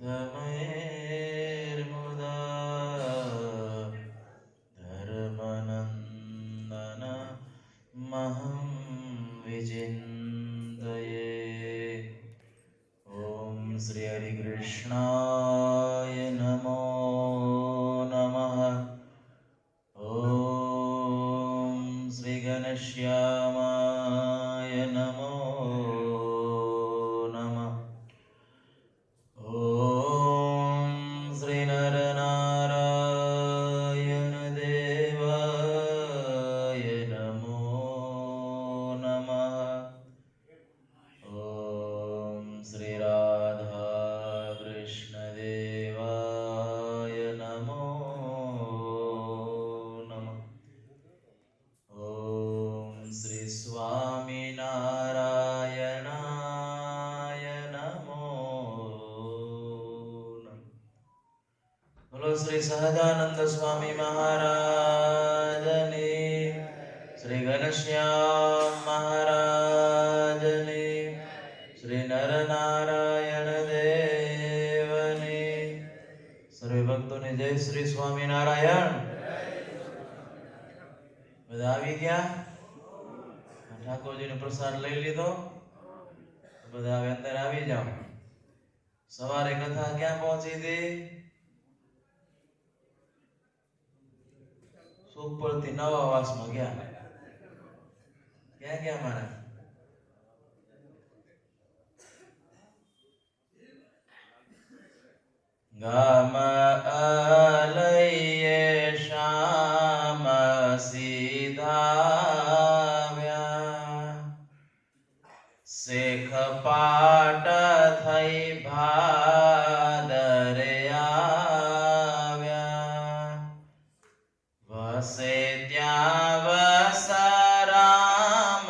तमैर्मुदा धर्मनन्दन महं विचिन्तये। ॐ श्री हरिकृष्णाय नमो नमः। ॐ श्री घनश्यामाय नमो नमः। ॐ श्री नरनारायण देवाय नमो नमः। ॐ श्री राधा कृष्ण देवाय नमो नमः। ॐ श्री स्वामीनारायणाय नमो नमः। बोलो श्री सहजानंद स्वामी महाराजनी, श्री घनश्याम महाराजनी, श्री नरनारायण देवनी। सर्वे भक्तों ने जय श्री स्वामीनारायण। બધા આવી ગયા? ઠાકોરજીનો પ્રસાદ લઈ લીધો? બધા હવે અંદર આવી જાઓ. સવારે કથા ક્યાં પહોંચી હતી? સુપરથી નવા વાસમાં ગયા. ક્યાં ગયા મારા? ગામ આલયે શ્યામ સીધાવ્યા, શેખ પાટ થઈ ભાદરે આવ્યા, વસે ત્યાં વસરામ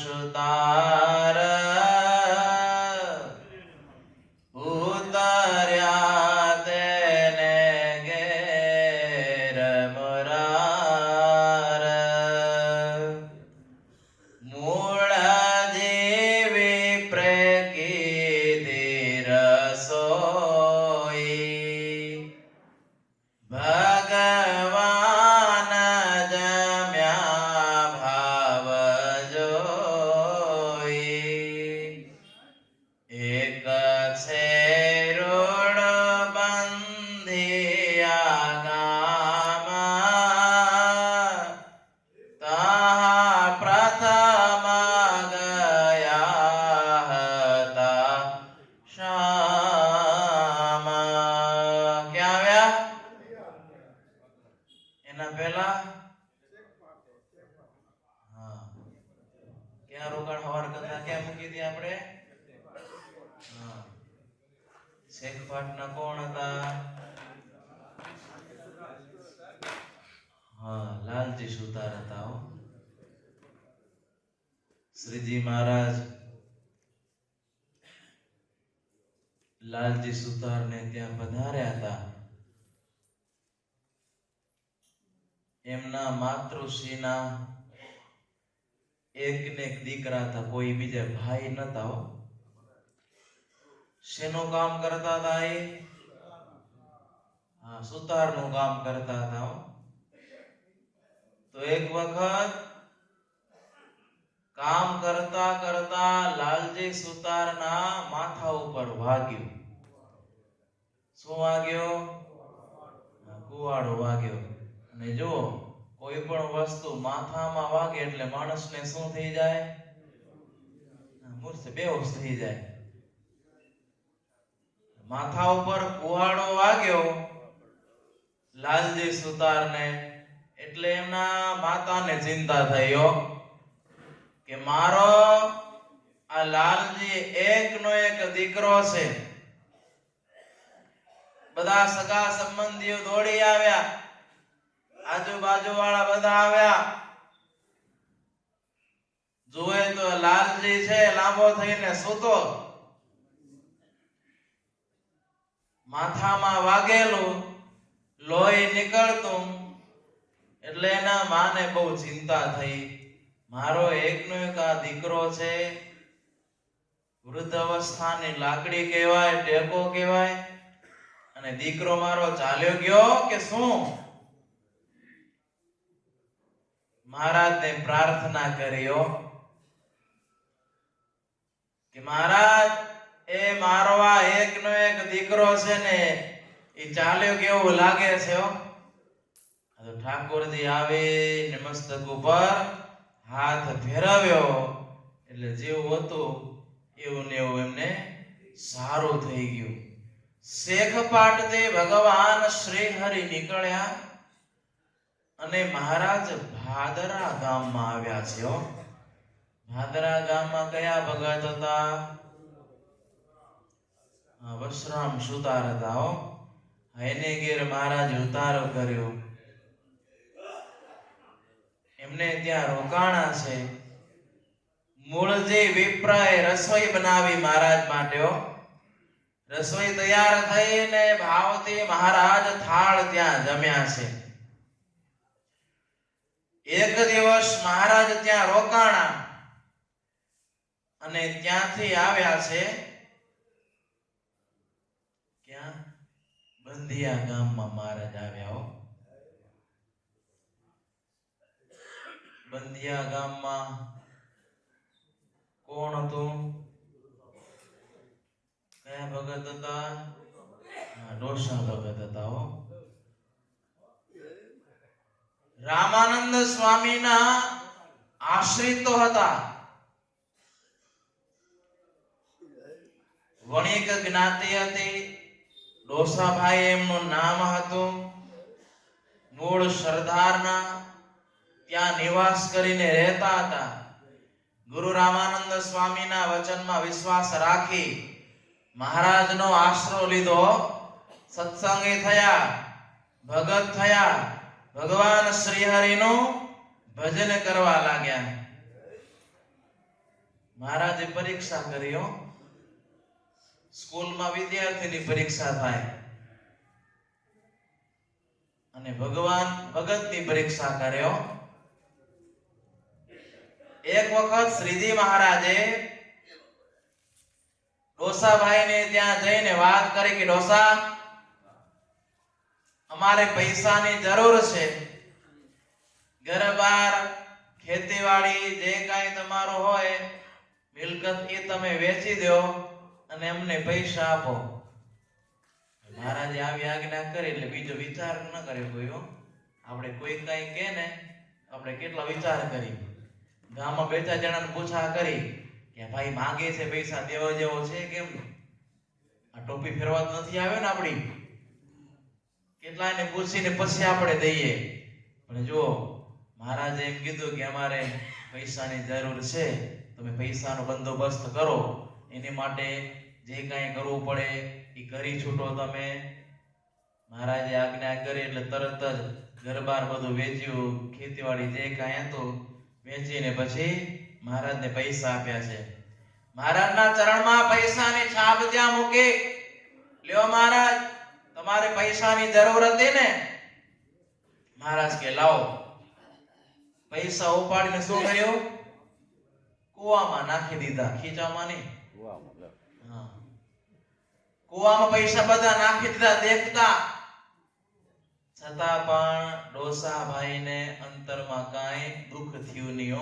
સુતાર, ઉતર્યા તેને ઘેર મુરાર, મૂળ જેવી પ્રકૃતિ રસોઈ, ભગવાન જમ્યા ભાવ જોઈ, એક છે રોડ બંધિયા ગામ, તા પ્રથમ ગયા હતા શ્યામ. ક્યાં આવ્યા? એના પહેલા હા, ક્યાં રોકાણ? હવાર કથા ક્યાં મૂકી હતી આપણે? હા, શેખપાટના કોણ હતા? હા, લાલજી સુતાર હતા. હો, શ્રીજી મહારાજ લાલજી સુતારને ત્યાં પધાર્યા હતા. એમના માતૃશ્રીના એક ને એક દીકરા હતા, કોઈ બીજા ભાઈ નતા. હો, શેનું કામ કરતા હતા? એ હા, સુતારનું કામ કરતા હતા. હો, તો એક વખત કામ કરતા કરતા લાલજી સુતારના માથા ઉપર વાગ્યું. શું વાગ્યો? કુવાડો વાગ્યો. અને જો કોઈ પણ વસ્તુ માથામાં વાગે એટલે માણસને શું થઈ જાય? મૂર્છ બેહોશ થઈ જાય. માથા ઉપર કુવાડો વાગ્યો લાલજી સુતારને, એટલે એમના માતાને ચિંતા થઈ કે મારો આ લાલજી એકનો એક દીકરો છે. બધા સગા સંબંધીઓ દોડી આવ્યા, આજુબાજુ વાળા બધા આવ્યા. જોવે તો લાલજી છે લાંબો થઈને સૂતો, માથામાં વાગેલું, લોહી નીકળતું. એટલે એના માને બહુ ચિંતા થઈ, મારો એકનો એક આ દીકરો છે, વૃદ્ધ અવસ્થાની લાકડી કહેવાય, ટેકો કહેવાય. અને દીકરો મારો ચાલ્યો ગયો કે શું? મહારાજને પ્રાર્થના કર્યો કે મહારાજ, એ મારો આ એકનો એક દીકરો છે ને એ ચાલ્યો ગયો એવું લાગે છે. તો ઠાકોરજી આવે ને મસ્તક ઉપર હાથ ફેરવ્યો એટલે જેવું હતું એવું ને એવું એમને સારું થઈ ગયું. શેખ પાટથી ભગવાન શ્રી હરિ નીકળ્યા અને મહારાજ ભાદરા ગામમાં આવ્યા છે. ભાદરા ગામમાં કયા ભગત હતા? વશરામ સુતાર હતા. એને ઘેર મહારાજ ઉતારો કર્યો. એમને ત્યાં રોકાણા છે. મૂળજી વિપ્રએ રસોઈ બનાવી મહારાજ માટે. રસોઈ તૈયાર થઈને ભાવથી મહારાજ થાળ ત્યાં જમ્યા છે. એક દિવસ મહારાજ ત્યાં રોકાણા અને ત્યાંથી આવ્યા છે ક્યાં? બંધિયા ગામમાં મહારાજ આવ્યા. બંધિયા ગામમાં કોણ હતું? કયા ભગત હતા? ડોસા ભગત હતા. રામાનંદ સ્વામીના આશ્રિતો હતા. વણિક જ્ઞાતિ હતી. ડોસાભાઈ એમનું નામ હતું. મૂળ સરદારના ત્યાં નિવાસ કરીને રહેતા હતા. ગુરુ રામાનંદ સ્વામીના વચનમાં વિશ્વાસ રાખી મહારાજનો આશરો લીધો. સત્સંગી થયા, ભગત થયા, ભગવાન શ્રી હરિનું ભજન કરવા લાગ્યા. મહારાજે પરીક્ષા કરી. સ્કૂલમાં વિદ્યાર્થીની પરીક્ષા થાય અને ભગવાન ભગતની પરીક્ષા કર્યો. એક વખત શ્રીજી મહારાજે ડોસાભાઈને ત્યાં જઈને વાત કરી કે ડોસા, અમારે પૈસાની જરૂર છે. ઘર-બાર, ખેતીવાડી જે કાંઈ તમારું હોય મિલકત એ તમે વેચી દો અને અમને પૈસા આપો. મહારાજે આવી આજ્ઞા કરી એટલે બીજો વિચાર ન કર્યો કોઈ. આપણે કોઈ કઈ કે ને આપણે કેટલા વિચાર કરી. ગામમાં બે ચાર જણાને પૂછા કરી કે ભાઈ માંગે છે પૈસા, દેવા જેવો છે કેમ? આ ટોપી ફેરવા નથી આવ્યો ને આપણી. કેટલાને પૂછીને પછી આપણે દઈએ. પણ જો મહારાજે એમ કીધું કે અમારે પૈસાની જરૂર છે, તમે પૈસાનો બંદોબસ્ત કરો. એની માટે જે કાંઈ કરવું પડે એ કરી છૂટો તમે. મહારાજે આજ્ઞા કરી એટલે તરત જ ઘર-બાર બધું વેચ્યું, ખેતીવાડી જે કાંઈ હતું વેચીને પછી મહારાજને પૈસા આપ્યા છે. મહારાજના ચરણમાં પૈસાની છાપ ત્યાં મૂકી. લ્યો મહારાજ, તમારે પૈસાની જરૂર હતી ને? મહારાજ કે લાવો. પૈસા ઉપાડીને શું કર્યું? કુવામાં નાખી દીધા. ખીચામાં નહીં, કુવામાં પૈસા બધા નાખી દીધા. દેખતા છતાં પણ ડોસાભાઈને અંતરમાં કાંઈ દુઃખ થયું નહીં.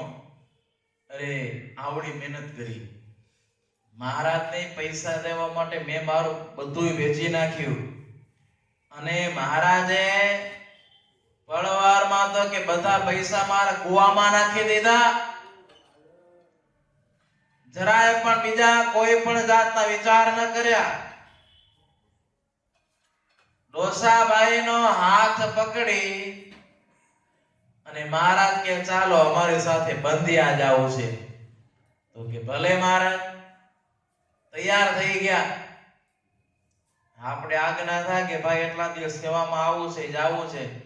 અરે આવડી મહેનત કરી, મહારાજને પૈસા દેવા માટે મેં મારું બધું વેચી નાખ્યું અને મહારાજે પળવારમાં તો કે બધા પૈસા મારા કુવામાં નાખી દીધા. જરાય પણ બીજા કોઈ પણ જાતના વિચાર ન કર્યા. ડોસાભાઈનો હાથ પકડી અને મહારાજ કે ચાલો અમારી સાથે બંધિયા જાવું છે. તો કે ભલે મહારાજ. તૈયાર થઈ ગયા. આપણે આજ્ઞા થાય કે ભાઈ એટલા દિવસ સેવામાં આવવું છે, જાવું છે,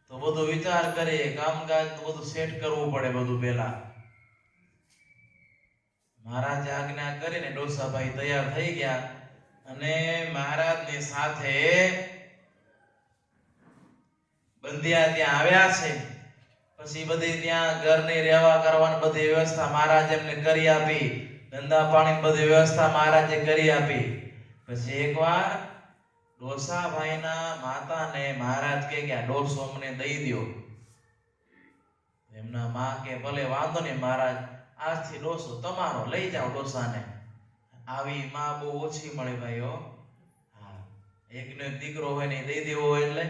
તો બધું વિચાર કરીએ, કામકાજ બધું સેટ કરવું પડે બધું પહેલા. મહારાજે આજ્ઞા કરીને ડોસાભાઈ તૈયાર થઈ ગયા અને મહારાજની સાથે બંધિયા ત્યાં આવ્યા છે. પછી બધી ત્યાં ઘરની રહેવા કરવાની બધી વ્યવસ્થા મહારાજ એમને કરી આપી. ધંધા પાણી બધી વ્યવસ્થા મહારાજે કરી આપી. પછી એકવાર ડોસાભાઈના માતાને મહારાજ કહે કે આ ડોસો અમને દઈ દ્યો. એમના માં કે ભલે વાંધો નહીં મહારાજ, આજથી ડોસો તમારો, લઈ જાઓ ડોસાને. આવી માં બહુ ઓછી મળે ભાઈઓ. હા, એકનો એક દીકરો હોય ને દઈ દેવો હોય એટલે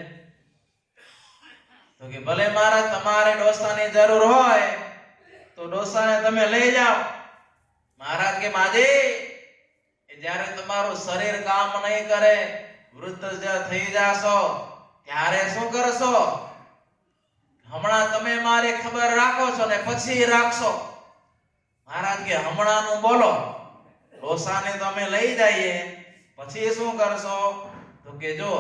તો કે ભલે મહારાજ, તમારે ડોસાની જરૂર હોય તો ડોસાને તમે લઈ જાઓ. મહારાજ કે માજી, જ્યારે તમારું શરીર કામ નહીં કરે, વૃદ્ધ થઈ જાશો, ત્યારે શું કરશો? હમણાં તમે મારી ખબર રાખો છો ને પછી રાખશો. મહારાજ કે હમણાંનું બોલો, ડોસાને તમે લઈ જઈએ પછી શું કરશો? તો કે જો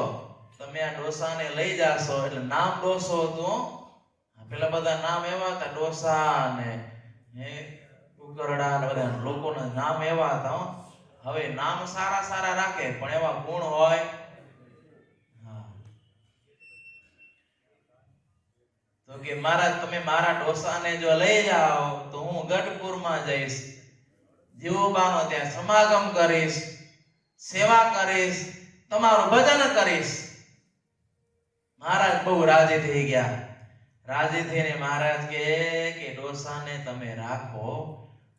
તમે આ ડોસાને લઈ જાશો એટલે નામ ડોસો હતું. પેલા બધા નામ એવા હતા, ડોસા ને ઉકરડા ને બધા લોકોના નામ એવા હતા. હવે નામ સારા સારા રાખે પણ એવા ગુણ હોય. તો કે મહારાજ, તમે મારા ડોસાને જો લઈ જાઓ તો હું ગઢપુરમાં જઈશ, જીવબાનો ત્યાં સમાગમ કરીશ, સેવા કરીશ, તમારું ભજન કરીશ. મહારાજ બહુ રાજી થઈ ગયા. રાજી થઈને મહારાજ કે ડોસાને તમે રાખો,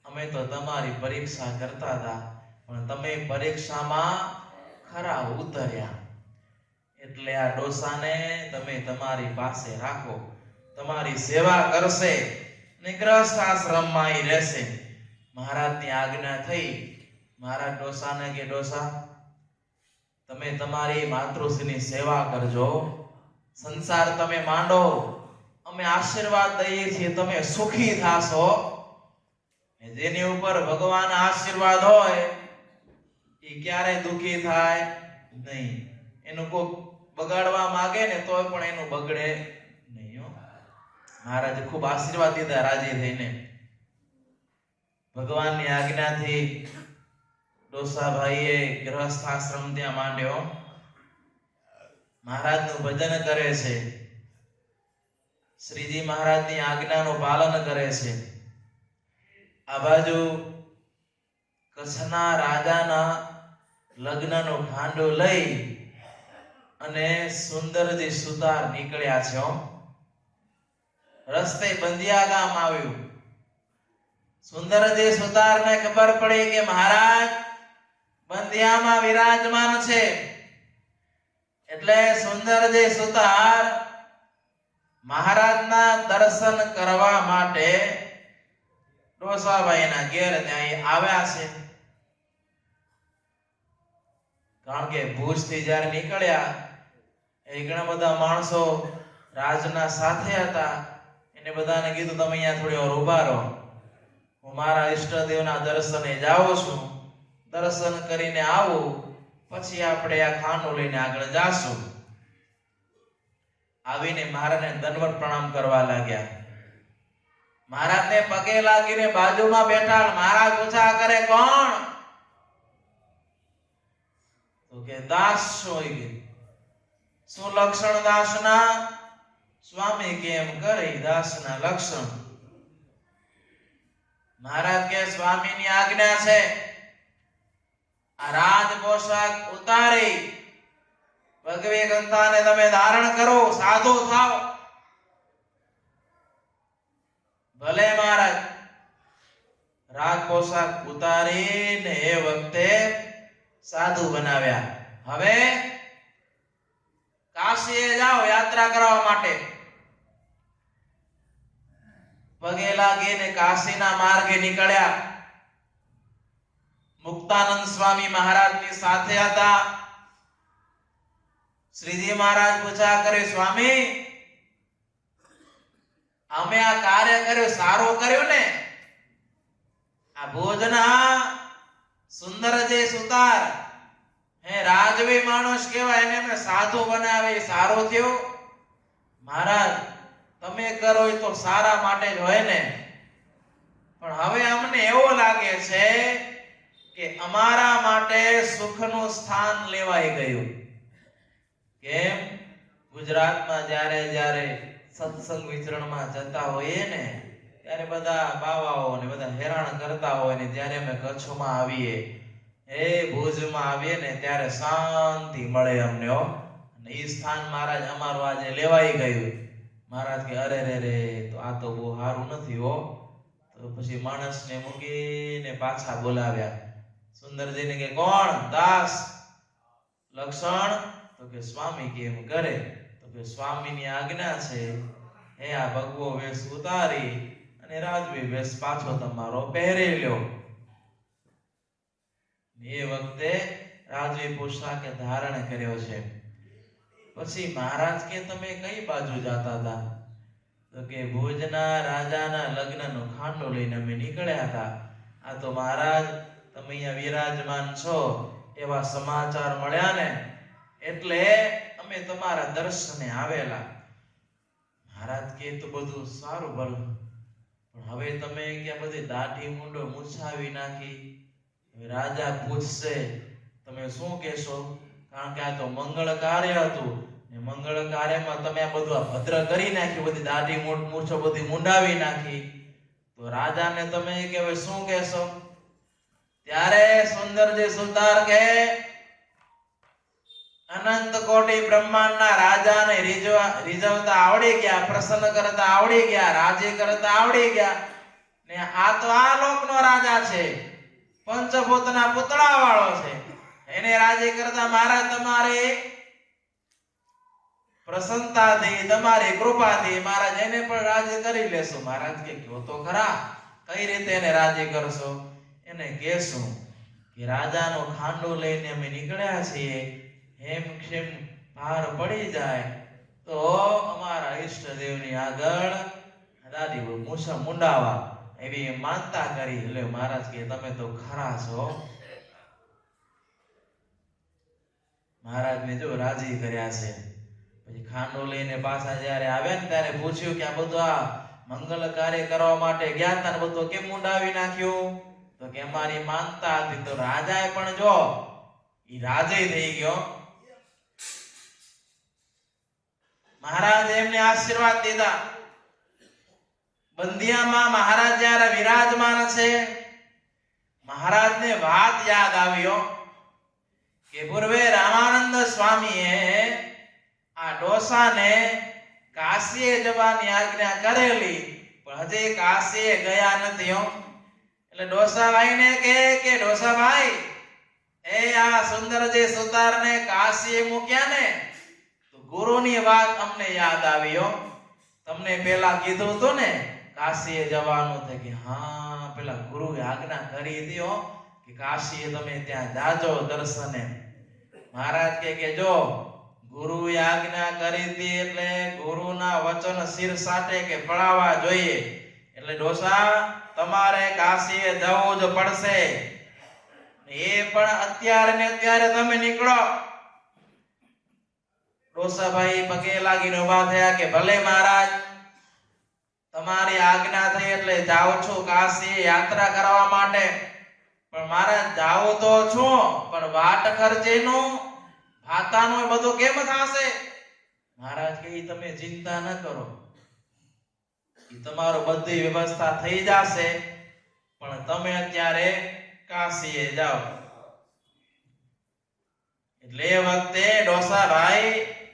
અમે તો તમારી પરીક્ષા કરતા હતા પણ તમે પરીક્ષામાં ખરા ઉતર્યા, એટલે આ ડોસાને તમે તમારી પાસે રાખો, તમારી સેવા કરશે ને ગ્રસ્થ આશ્રમમાં ઈ રહેશે. મહારાજની આજ્ઞા થઈ. મહારાજ ડોસાને કે ડોસા, તમે તમારી માતૃશ્રીની સેવા કરજો, સંસાર તમે માંડો, અમે આશીર્વાદ દઈએ છીએ, તમે સુખી થાશો. જેની ઉપર ભગવાન આશીર્વાદ હોય એ ક્યારેય દુખી થાય નહીં. એનું કોઈ બગાડવા માંગે ને તોય પણ એનું બગડે નહીં. મહારાજે ખૂબ આશીર્વાદ દીધા રાજી થઈને. ભગવાનની આજ્ઞાથી ડોસાભાઈએ ગ્રહસ્થ આશ્રમ ત્યાં માંડ્યો. મહારાજનું ભજન કરે છે, શ્રીજી મહારાજની આજ્ઞાનું પાલન કરે છે. આ બાજુ કચ્છના રાજાના લગ્નનું ખાંડું લઈ અને સુંદરજી સુતાર નીકળ્યા છે. રસ્તે બંધિયા ગામ આવ્યું. સુંદરજી સુતારને ખબર પડી કે મહારાજ બંધિયામાં વિરાજમાન છે. એટલે સુંદરજી સુતાર મહારાજના દર્શન કરવા માટે ડોસાભાઈના ઘેર ત્યાં આવ્યા છે. કારણ કે ભુજથી જ્યારે નીકળ્યા એ ઘણા બધા માણસો રાજના સાથે હતા. એને બધાને કીધું તમે અહીંયા થોડી વાર ઉભા રહો, હું મારા ઈષ્ટદેવના દર્શને જાઉં છું, દર્શન કરીને આવું પછી આપણે આ ખાંડો લઈને આગળ જાશું. આવીને મહારાજને દંડવત પ્રણામ કરવા લાગ્યા. મહારાજને પગે લાગીને બાજુમાં બેઠા. મહારાજ પૂછા કરે કોણ? તો કે દાસ હોય. શું લક્ષણ દાસના? સ્વામી કેમ કરે દાસના લક્ષણ. મહારાજ કે સ્વામીની આજ્ઞા છે આ રાજ પોશાક ઉતારી ભગવી ગ્રંથાને તમે ધારણ કરો, સાધુ થાવ. ભલે મહારાજ. રાજ પોશાક ઉતારીને એ વખતે સાધુ બનાવ્યા. હવે કાશીએ જાઓ યાત્રા કરવા માટે. પગે લાગીને કાશીના માર્ગે નીકળ્યા. મુક્તાનંદ સ્વામી મહારાજની સાથે હતા. શ્રીજી મહારાજ પૂછા કરે સ્વામી અમે આ કાર્ય કર્યું સારું કર્યું ને? આ ભોજના સુંદરજી સુતાર હે રાજવી માણસ કહેવાય, એને અમે સાધુ બનાવી, સારું થયું. મહારાજ તમે કરો એ તો સારા માટે જ હોય ને, પણ હવે અમને એવું લાગે છે કે અમારા માટે સુખનું સ્થાન લેવાઈ ગયું. કેમ? ગુજરાતમાં જ્યારે જ્યારે સત્સંગ વિચરણમાં જતા હોઈએ ને ત્યારે બધા બાવાઓ ને બધા હેરાન કરતા હોય ને ત્યારે અમે કચ્છમાં આવીએ, ભુજમાં આવીએ ને ત્યારે શાંતિ મળે અમને હો. અને એ સ્થાન મહારાજ અમારું આજે લેવાઈ ગયું. મહારાજ કે અરે રે રે, તો આ તો બહુ સારું નથી હો. તો પછી માણસને મૂકીને પાછા બોલાવ્યા. સુંદરજીને કે કોણ? દાસ. લક્ષણ? તો કે સ્વામી કેમ કરે? તો કે સ્વામીની આજ્ઞા છે, આ ભગવો વેશ ઉતારી અને રાજવી વેશ પાછો તમારો પહેરી લ્યો. એ વખતે રાજવી પોશાકે ધારણ કર્યો છે. પછી મહારાજ કે તમે કઈ બાજુ જતા હતા? તો કે ભુજના રાજાના લગ્નનું ખાંડો લઈને અમે નીકળ્યા હતા. આ તો મહારાજ તમે અહીંયા વિરાજમાન છો એવા સમાચાર મળ્યા ને, એટલે અમે તમારા દર્શને આવેલા. મહારાજ કે તો બધું સારું ભલું, પણ હવે તમે કે બધી દાઢી મૂંડો મૂછાવી નાખી. રાજા પૂછશે તમે શું કહેશો? કારણ કે આ તો મંગળ કાર્ય હતું, ને મંગળ કાર્યમાં તમે આ બધું ભદ્ર કરી નાખ્યું, બધી દાઢી મૂછો બધી મુંડાવી નાખી, તો રાજાને તમે કે હવે શું કહેશો? ત્યારે સુંદરજી સુતાર કે અનંત કોટી બ્રહ્માંડના રાજાને રીઝવતા આવડી ગયા, પ્રસન્ન કરતા આવડી ગયા, રાજી કરતા આવડી ગયા. ને આ તો આ લોકનો રાજા છે, પંચભૂતના પુતળા વાળો છે, એને રાજી કરતા મહારાજ તમારી પ્રસન્નતાથી, તમારી કૃપાથી મહારાજ એને પણ રાજી કરી લેશું. મહારાજ કે કયો તો ખરા, કઈ રીતે એને રાજી કરશો? એને કહેશું કે રાજાનો ખાંડો લઈને અમે નીકળ્યા છીએ, હેમ ક્ષેમ ભાર પડી જાય તો અમારા ઈષ્ટદેવની આગળ દાઢી મૂછા મુંડાવા એવી માનતા કરી. એટલે મહારાજ કે તમે તો ખરા છો. મહારાજને જો રાજી કર્યા છે. પછી ખાંડો લઈને પાછા જ્યારે આવ્યા ને ત્યારે પૂછ્યું કે આ બધું આ મંગલ કાર્ય કરવા માટે ગયા હતા ને બધું કેમ મુંડાવી નાખ્યું? તો કે અમારી માનતા હતી. તો રાજાએ પણ જો ઈ રાજે થઈ ગયો. મહારાજ એમને આશીર્વાદ દીધા. બંધિયામાં મહારાજ જ્યારે વિરાજમાન છે, મહારાજને વાત યાદ આવ્યો કે પૂર્વે રામાનંદ સ્વામીએ આ ડોસાને કાશીએ જવાની આજ્ઞા કરેલી, પણ હજી કાશીએ ગયા નથી હો. એટલે ડોસાભાઈને કે ડોસાભાઈ, આ સુંદરજી સુતારને કાશીએ મૂક્યા ને, તો ગુરુની વાત અમને યાદ આવી હો. તમને પેલા કીધું હતું ને કાશીએ જવાનું છે? કે હા, પેલા ગુરુએ આજ્ઞા કરી હતી હો કે કાશીએ તમે ત્યાં જાજો દર્શને. મહારાજ કે જો ગુરુએ આજ્ઞા કરી હતી એટલે ગુરુના વચન શિર સાટે કે પડાવવા જોઈએ. એટલે ડોસા તમારે કાશીએ જવું જ પડશે. એ પણ અત્યારે ને અત્યારે તમે નીકળો. ડોસાભાઈ પગે લાગીને ઊભા થયા કે ભલે મહારાજ, તમારી આજ્ઞા થઈ એટલે જાઉં છું કાશી યાત્રા કરવા માટે. પણ મહારાજ જાઉં તો છું, પણ વાટ ખર્ચેનું ભાતાનું બધું કેમ થશે? મહારાજ કે તમે ચિંતા ન કરો, તમારો બધી વ્યવસ્થા થઈ જશે, પણ તમે અત્યારે કાશીએ જાઓ. એટલે એ વખતે ડોસાભાઈ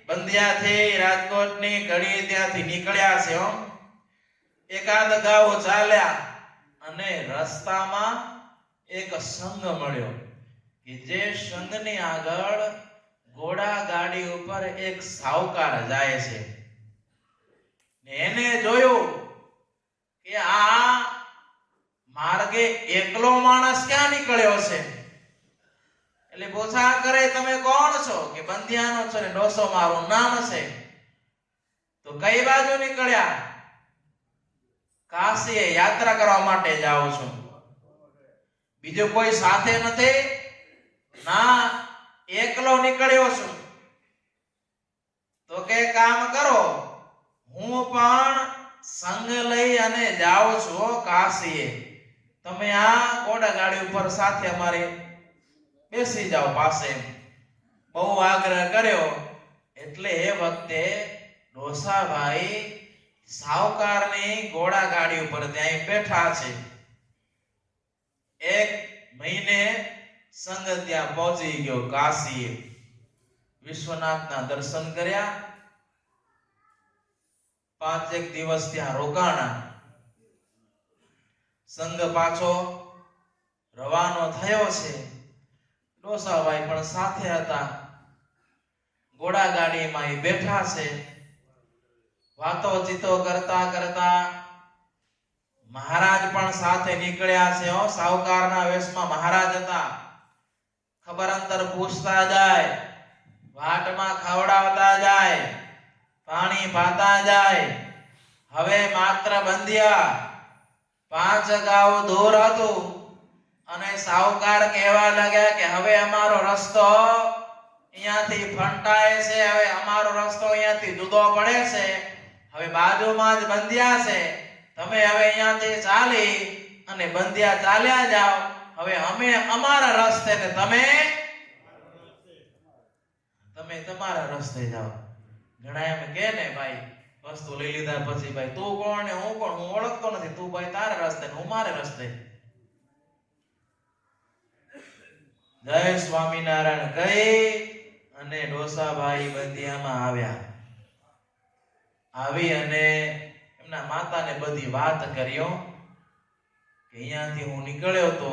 બંધિયાથી રાજકોટની ઘડી ત્યાંથી નીકળ્યા છે. એકાદ ગાવ ચાલ્યા અને રસ્તામાં એક સંઘ મળ્યો કે જે સંઘની આગળ ઘોડા ગાડી ઉપર એક સાવકાર જાય છે. એને જોયું કે આ માર્ગે એકલો માણસ ક્યાં નીકળ્યો છે. એટલે પૂછા કરે તમે કોણ છો? કે બંધિયાનો છો. ને ડોસો મારું નામ છે. તો કઈ બાજુ નીકળ્યા? કાશીએ યાત્રા કરવા માટે જાઉં છું. બીજો કોઈ સાથે નથી? ના, એકલો નીકળ્યો છું. તો કે કામ કરો, હું પણ સંગ લઈ અને જાઉં છું કાશીએ. તમે આ ઘોડા ગાડી ઉપર સાથે અમારે બેસી જાઓ પાસે. બહુ આગ્રહ કર્યો. એટલે એ વખતે ડોસાભાઈ સાવકારની ઘોડા ગાડી ઉપર ત્યાં બેઠા છે. એક મહિને સંઘ ત્યાં પહોંચી ગયો. કાશી વિશ્વનાથના દર્શન કર્યા. 5 દિવસ ત્યાં રોકાણા. સંઘ પાછો રવાનો થયો છે. ડોસાભાઈ પણ સાથે હતા. ઘોડા ગાડીમાં એ બેઠા છે. વાતો ચીતો કરતા કરતા મહારાજ પણ સાથે નીકળ્યા છે. સાવકારના વેશમાં મહારાજ હતા. ખબર અંતર પૂછતા જાય, વાટમાં ખવડાવતા જાય, પાણી પાતા જાય. હવે માત્ર બંધ્યા 5 ગાઉ દૂર હતું અને સાવકાર કહેવા લાગ્યા કે હવે અમારો રસ્તો અહીંયાથી ફંટાય છે. હવે અમારો રસ્તો અહીંયાથી જુદો પડે છે. હવે બાજુમાં જ બંધ્યા છે. તમે હવે અહીંયાથી ચાલી અને બંધ્યા ચાલ્યા જાઓ. હવે અમે અમારા રસ્તે ને તમે તમારા રસ્તે જાઓ. ઘણા એમ કહે ને ભાઈ વસ્તુ લઈ લીધા પછી ભાઈ તું કોણ ને હું કોણ, હું ઓળખતો નથી. તું ભાઈ તારા રસ્તે ને હું મારે રસ્તે. જય સ્વામિનારાયણ કહી અને ડોસાભાઈ બંધિયામાં આવ્યા. આવી અને એમના માતાને બધી વાત કર્યો કે અહીંયાથી હું નીકળ્યો તો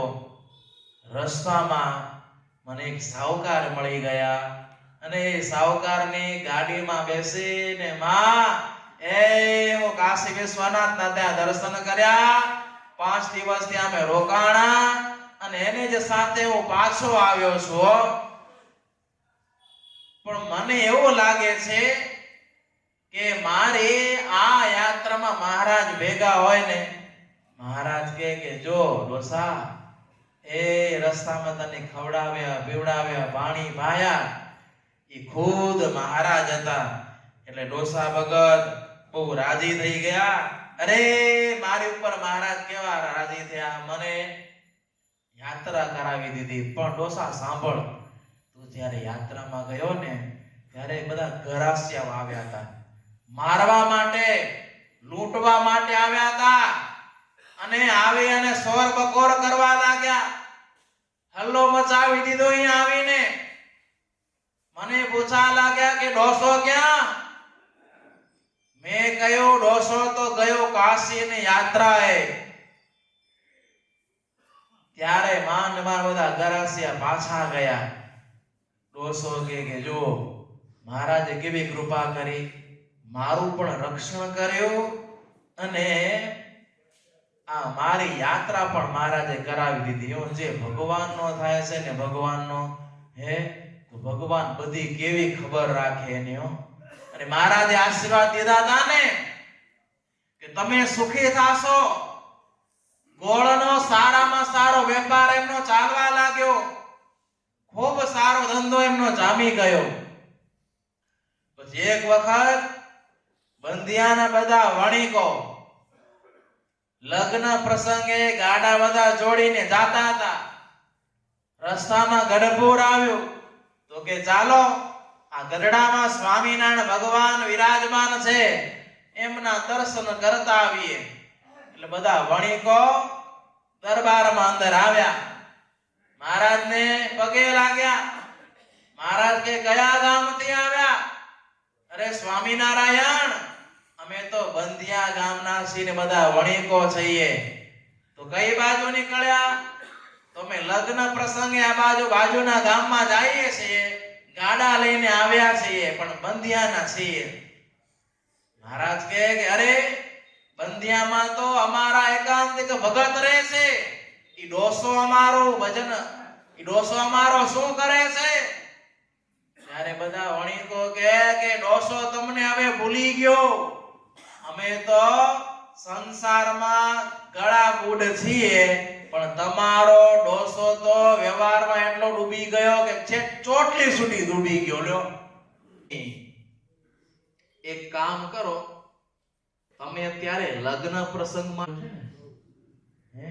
રસ્તામાં મને એક સાવકાર મળી ગયા અને એ સાવકારની ગાડીમાં બેસીને હું કાશી વિશ્વનાથના ત્યાં દર્શન કર્યા. 5 દિવસ ત્યાં અમે રોકાણા અને એને જ સાથે હું પાછો આવ્યો છું. પણ મને એવું લાગે છે કે મારે આ યાત્રામાં મહારાજ ભેગા હોય ને, મહારાજ કે જો ડોસા એ રસ્તામાં તને ખવડાવ્યા પીવડાવ્યા પાણી પાયા એ ખુદ મહારાજ હતા. એટલે ડોસા ભગત બહુ રાજી થઈ ગયા. અરે મારી ઉપર મહારાજ કેવા રાજી થયા, મને યાત્રા કરાવી દીધી. પણ ડોસા સાંભળ, તું જ્યારે યાત્રામાં ગયો ને ત્યારે બધા ગરાસિયા આવ્યા હતા, મારવા માટે લૂંટવા માટે આવ્યા હતા અને આવી અને સોર બકોર કરવા લાગ્યા. હલ્લો મચાવી દીધો. અહીંયા આવીને મને પૂછવા લાગ્યા કે ડોસો ક્યાં? મેં કહ્યું ડોસો તો ગયો કાશી ની યાત્રાએ. ત્યારે માન બધા ગરાસિયા પાછા ગયા. ડોસો કે જો મહારાજે કેવી કૃપા કરી, મારું પણ રક્ષણ કર્યું અને આ મારી યાત્રા પણ મહારાજે કરાવી દીધી. જે ભગવાનનો થાય છે ને ભગવાનનો તો ભગવાન બધી કેવી ખબર રાખે એની. અને મહારાજે આશીર્વાદ દીધા હતા ને કે તમે સુખી થાશો. ગોળનો સારામાં સારો વેપાર એમનો ચાલવા લાગ્યો. ખૂબ સારો ધંધો એમનો જામી ગયો. પછી એક વખત બંધિયાના બધા વણિકો લગ્ન પ્રસંગે ગાડા બધા જોડીને જાતા હતા. રસ્તામાં ગઢપુર આવ્યું તો કે ચાલો આ ગઢડામાં સ્વામિનારાયણ ભગવાન વિરાજમાન છે, એમના દર્શન કરતા આવીએ. એટલે બધા વણિકો દરબારમાં અંદર આવ્યા. મહારાજને પગે લાગ્યા. મહારાજ કે કયા ગામથી આવ્યા? અરે સ્વામિનારાયણ, અમે તો બંધિયા ગામના છીએ, બધા વણિકો છીએ. તો કઈ બાજુ નીકળ્યા? તો અમે લગ્ન પ્રસંગે આ બાજુના ગામમાં જઈએ છીએ, ગાડા લઈને આવ્યા છીએ, પણ બંધિયાના છીએ. મહારાજ કે અરે બંધિયામાં તો અમારા એકાંતિક ભગત રહે છે. ઈ ડોસો અમારો ભજન, ઈ ડોસો અમારો શું કરે છે? ત્યારે બધા વણિકો કે ડોસો તમને હવે ભૂલી ગયો. અમે તો સંસારમાં ગળા બુડ છીએ, પણ તમારો ડોસો તો વ્યવહારમાં એટલો ડૂબી ગયો કે છેક ચોટલી સુધી ડૂબી ગયો. લ્યો એક કામ કરો, તમે અત્યારે લગ્ન પ્રસંગમાં છે ને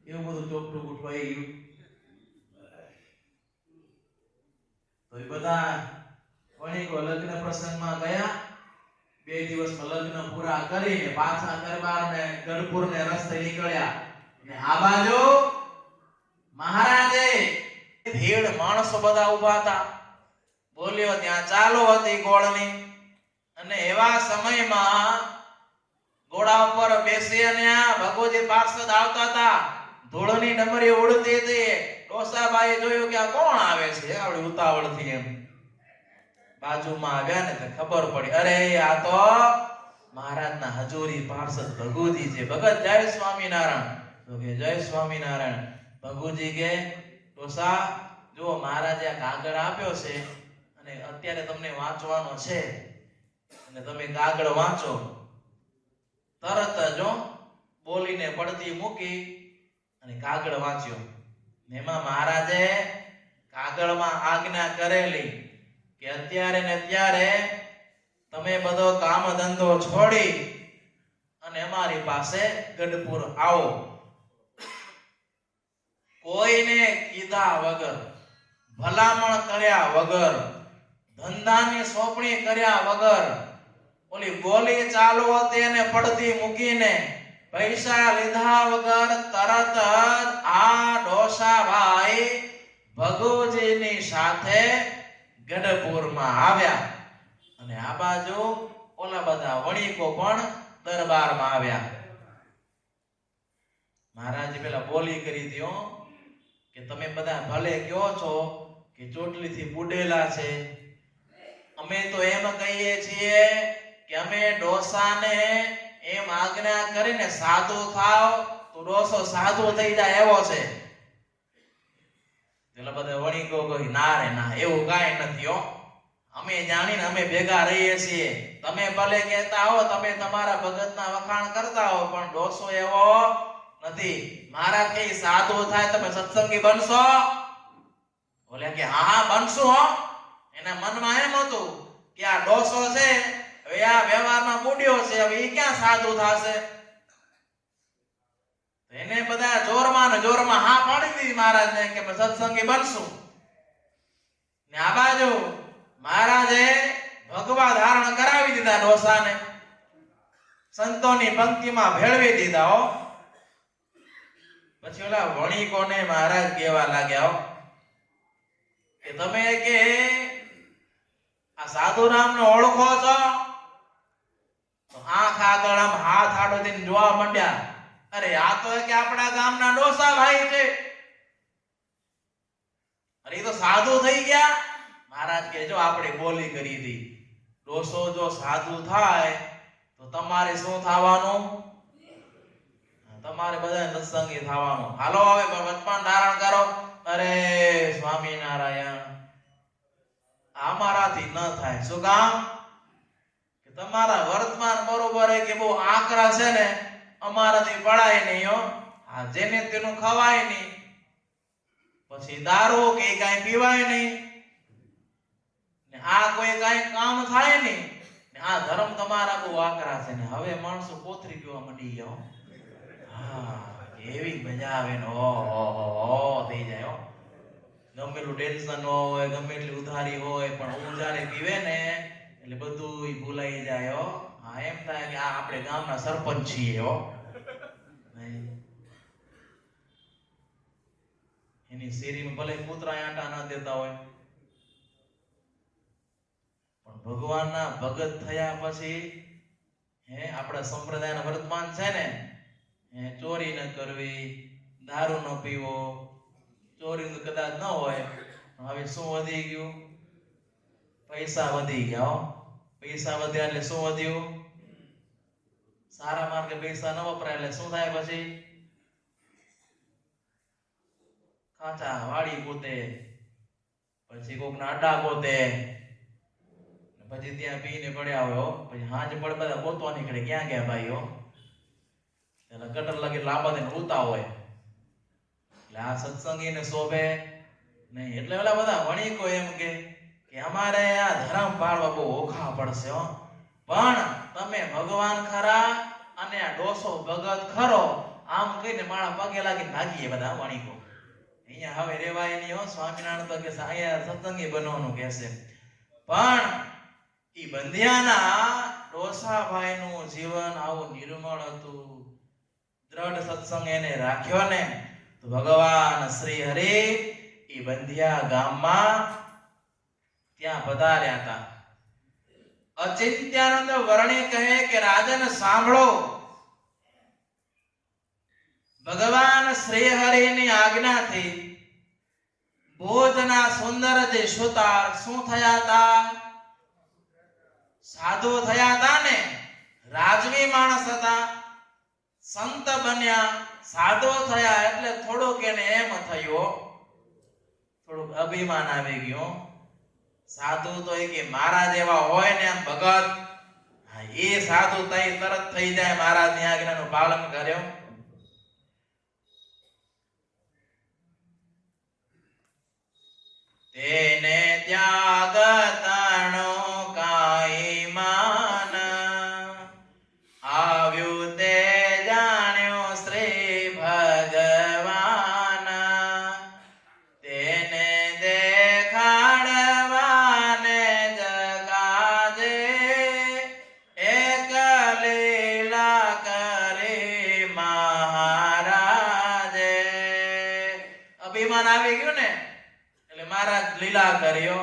એવું બધું ચોપડું ગોઠવાઈ ગયું. તો એ બધા વણિકો લગ્ન પ્રસંગમાં ગયા 2 દિવસમાં લગ્ન પૂરા કરીને પાછા દરબાર ને ગઢપુર ને રસ્તે નીકળ્યા ને આ બાજુ મહારાજે ભીડ માણસો બધા ઊભા હતા. બોલ્યો ત્યાં ચાલો હતી ગોળની અને એવા સમયમાં ઘોડા ઉપર બેસી અને આ ભગવતી પાર્ષદ આવતા હતા. ધૂળની ડમરી ઉડતી હતી. ડોસાભાઈ જોયું કે આ કોણ આવે છે આવડી ઉતાવળથી. એમ બાજુમાં આવ્યા ને તો ખબર પડી, અરે આ તો મહારાજના હજુરી પાર્ષદ ભગુજી છે. ભગત જય સ્વામિનારાયણ. તો કે જય સ્વામિનારાયણ. ભગુજી કે ડોસા જો મહારાજે આ કાગળ આપ્યો છે અને અત્યારે તમને વાંચવાનો છે અને તમે કાગળ વાંચો. તરત જ બોલીને પડતી મૂકી અને કાગળ વાંચ્યો. એમાં મહારાજે કાગળમાં આજ્ઞા કરેલી કે અત્યારે ને અત્યારે તમે બધો કામ ધંધો છોડી અને અમારી પાસે ગઢપુર આવો. કોઈને કીધા વગર, ભલામણ કર્યા વગર, ધંધાની સોંપણી કર્યા વગર, ઓલી ગોલી ચાલુ હતી એને પડતી મૂકીને પૈસા લીધા વગર તરત જ આ ડોસાભાઈ ભગુજીની સાથે ગઢપુરમાં આવ્યા. અને આ બાજુ ઓલા બધા વણિકો પણ દરબારમાં આવ્યા. મહારાજે પેલા બોલી કરી દીધો કે તમે બધા ભલે કહો છો કે ચોટલીથી બુડેલા છે, અમે તો એમ કહીએ છીએ કે અમે ડોસાને એમ આજ્ઞા કરીને સાધુ થાવ તો ડોસો સાધુ થઈ જાય એવો છે. પેલા બધા વણિકો કહી ના રે ના, એવું કાંઈ નથી હો, અમે જાણીને અમે ભેગા રહીએ છીએ. તમે ભલે કહેતા હો, તમે તમારા ભગતના વખાણ કરતા હો, પણ ડોસો એવો નથી. મહારાજ કે સાધુ થાય તમે સત્સંગી બનશો? બોલે કે હા હા બનશું હો. એના મનમાં એમ હતું કે આ ડોસો છે હવે આ વ્યવહારમાં બુડ્યો છે, હવે એ ક્યાં સાધુ થશે. એને બધા જોરમાં ને જોરમાં હા પાડી દીધી મહારાજને કે સત્સંગી બનશું. ને આ બાજુ મહારાજે ભગવા ધારણ કરાવી દીધા ડોસાને, સંતોની પંક્તિમાં ભેળવી દીધા હો. પછી ઓલા વણિકોને મહારાજ કહેવા લાગ્યા હો કે તમે કે આ સાધુરામને ઓળખો છો? તો આંખ આગળ આમ હાથ આડો દઈને જોવા માંડ્યા. અરે આ તો કે આપણા ગામના ડોસા ભાઈ છે. અરે એ તો સાધુ થઈ ગયા. મહારાજ કે જો આપણે બોલી કરી હતી, ડોસો જો સાધુ થાય તો તમારે શું થવાનું? તમારે બધા સત્સંગી થવાનું. હાલો હવે વર્તમાન ધારણ કરો. અરે સ્વામિનારાયણ, અમારાથી ન થાય. શું કામ? કે તમારા વર્તમાન બરોબર કે બહુ આકરા છે ને, અમારાથી પડાય નહીં હો. આ જેને તેનું ખવાય નહીં, પછી દારૂ કે કાંઈ પીવાય નહીં, ને આ કોઈ કાંઈ કામ થાય નહીં, ને આ ધર્મ તમારા બહુ આકરા છે. ને હવે માણસો કોથરી પીવા માંડી ગયા. હા, એવી મજા આવે ને ઓહો થઈ જાય હો. ગમે એટલું ટેન્શન હોય, ગમે એટલી ઉધારી હોય, પણ હું જ્યારે પીવે ને એટલે બધું ભૂલાઈ જાય હો. હા, એમ થાય કે આ આપણે ગામના સરપંચ છીએ હો. એની શેરીમાં ભલે કૂતરા આંટા ના દેતા હોય, પણ ભગવાનના ભગત થયા પછી આપણા સંપ્રદાયના વર્તમાન છે ને, ચોરી ન કરવી, દારૂ ન પીવો. ચોરી કદાચ ન હોય, હવે શું વધી ગયું? પૈસા વધી ગયા હો. પૈસા વધ્યા એટલે શું વધ્યું? સારા માર્ગે પૈસા ન વપરાય એટલે શું થાય? પછી કાચા વાડી ગોતે, પછી કોકના અड्डा ગોતે, પછી ત્યાં પીને પડ્યા હોય. પછી હાંજ પડે બધા ગોતવા નીકળે, ક્યાં ગયા ભાઈઓ? એટલે ગટર લગી લાંબા દિન ઉતા હોય. એટલે આ સત્સંગીને શોભે નહીં. એટલે ઓલા બધા વણિકો એમ કે અમારે આ ધર્મ પાળવા બહુ ઓખા પડશે હો, પણ તમે ભગવાન ખરા અને આ ડોસો ભગત ખરો, આમ કહીને મારા પગે લાગીને ભાગીએ બધા વણિકો. અહીંયા હવે રેવાય નહીં હો. સ્વામિનારાયણ તો કે અહીંયા સત્સંગી બનવાનું કહેશે, પણ ઈ બંધિયાના ડોસાભાઈનું જીવન આવું નિર્મળ હતું, દ્રઢ સત્સંગ એને રાખ્યો ને તો ભગવાન શ્રી હરિ ઈ બંધિયા ગામમાં ત્યાં પધાર્યા હતા. અચિંત્યાનંદ વર્ણી કહે કે રાજન સાંભળો, ભગવાન શ્રી હરિની આજ્ઞાથી ભોજના સુંદર જે સુતાર શું થયા હતા? સાધુ થયા હતા ને, રાજવી માણસ હતા, સંત બન્યા, સાધુ થયા એટલે થોડુંક એને એમ થયું, થોડુંક અભિમાન આવી ગયું. સાધુ તો એ કે મારા જેવા હોય ને આમ ભગત, એ સાધુ તઈ તરત થઈ જાય, મહારાજની આજ્ઞાનું પાલન કર્યો. તેને ત્યાગ તણો કાઈ માન, આવ્યું તે જાણ્યો શ્રી ભગવાન. તેને દેખાડવાને જગાજે, એક લીલા કરી મહારાજે. અભિમાન આવી ગયું ને એટલે મહારાજ લીલા કર્યો.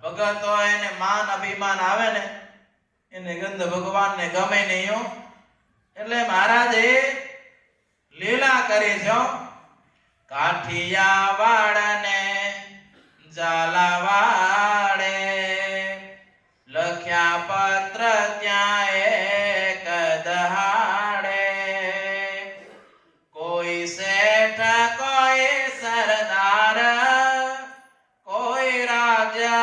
ભગત હોય એને માન અભિમાન આવે ને એને ગંધ ભગવાનને ગમે નહીં, એટલે મહારાજે લીલા કરી છે. કાઠિયાવાડને ઝાલાવાડે લખ્યા પત્ર ત્યાં એક દહાડે, કોઈ શેઠ કોઈ સરદાર કોઈ રાજ્ય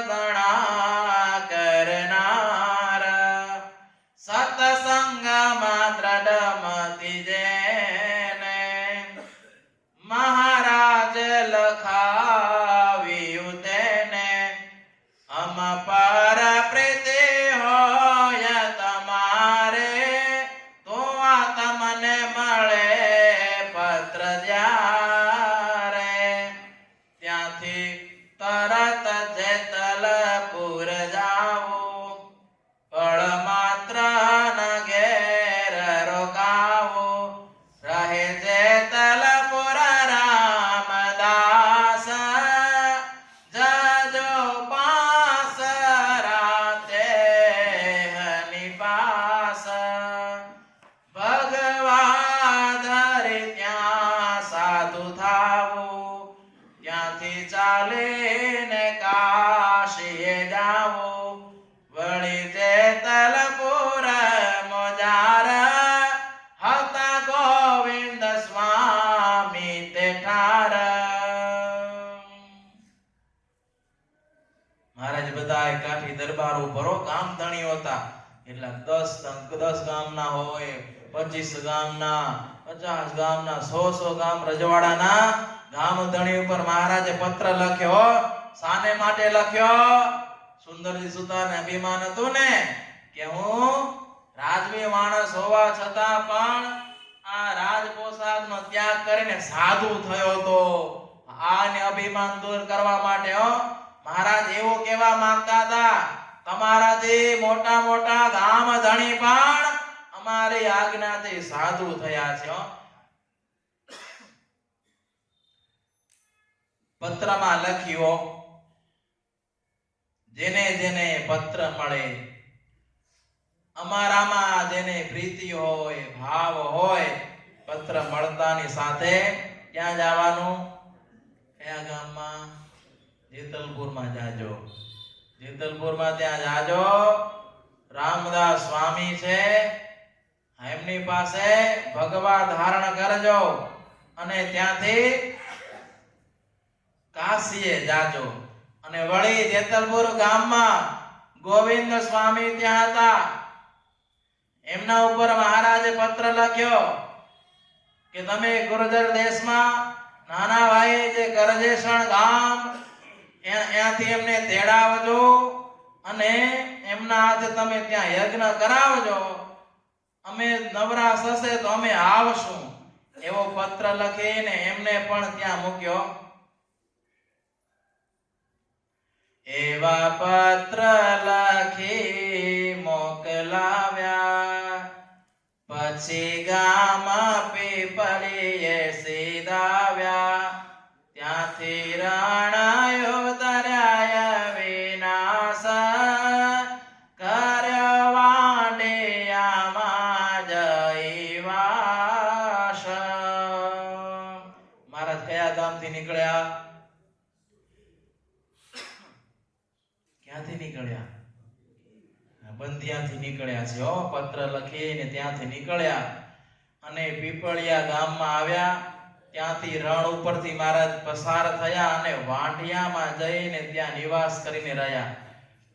ગણા કરનાર, સત્સંગમાં દ્રઢ મતિ જેને મહારાજ લખાવ્યું તેને. અમ પર પ્રીતિ હોય તમારે તો આ તમને મળે પત્ર જ્યારે, ત્યાંથી તરત જેતલપુર જાવું, પળ માત્ર ન ઘેર રોકાવું, રહે જેતલપુર રામદાસ, જજો પાસ રાતે હની પાસ. ભગવાધરી ત્યાં સાધુ થાવું, ત્યાંથી ચાલીને કાશીએ જાવું, વળી જેતલપુર મોજાર હતા ગોવિંદ સ્વામી તે ઠાર. મહારાજ બધા કાઠી દરબાર ઉપર ગામ ધણીઓ હતા, એટલે 10 ગામના હોય, 25 ગામના, 50 ગામના, 100 ગામ રજવાડાના ગામ ધણી ઉપર મહારાજે પત્ર લખ્યો. શાને માટે લખ્યો? સુંદરજી સુતારને અભિમાન હતું ને કે હું રાજવી માણસ હોવા છતાં પણ આ રાજ પોશાકનો ત્યાગ કરીને સાધુ થયો હતો. આને અભિમાન દૂર કરવા માટે મહારાજ એવું કહેવા માંગતા હતા, તમારાથી મોટા મોટા ગામ ધણી પણ અમારી આજ્ઞાથી સાધુ થયા છે. પત્રમાં લખ્યો, જેને જેને પત્ર મળે, અમારામાં જેને પ્રીતિ હોય, ભાવ હોય, પત્ર મળતાની સાથે ક્યાં જવાનું? કયા ગામમાં? જેતલપુરમાં જાજો. જેતલપુરમાં ત્યાં જાજો, રામદાસ સ્વામી છે, એમની પાસે ભગવા ધારણ કરજો અને ત્યાંથી કાશીએ જાજો. અને વળી જેતલપુર ગામમાં ગોવિંદ સ્વામી ત્યાં હતા, એમના ઉપર મહારાજે પત્ર લખ્યો કે તમે ગુર્જર દેશમાં નાના ભાઈ જે ગરજેસણ ગામ ત્યાંથી એમને તેડાવજો અને એમના હાથે તમે ત્યાં યજ્ઞ કરાવજો, અમે નવરા થશે તો અમે આવશું. એવો પત્ર લખીને એમને પણ ત્યાં મૂક્યો. એવા પત્ર લખી મોકલ્યા પછી ગામ પીપળીએ સીધાવ્યા ત્યાંથી રણાયો તર્યા વિનાશ કર્યો વાંડિયામાં જઈવાસ મહારાજ કયા ગામથી નીકળ્યા ક્યાંથી નીકળ્યા બંધિયાથી નીકળ્યા છે હો પત્ર લખીને ત્યાંથી નીકળ્યા અને પીપળિયા ગામમાં આવ્યા ત્યાંથી રણ ઉપરથી મહારાજ પસાર થયા અને વાંઢિયામાં જઈને ત્યાં નિવાસ કરીને રહ્યા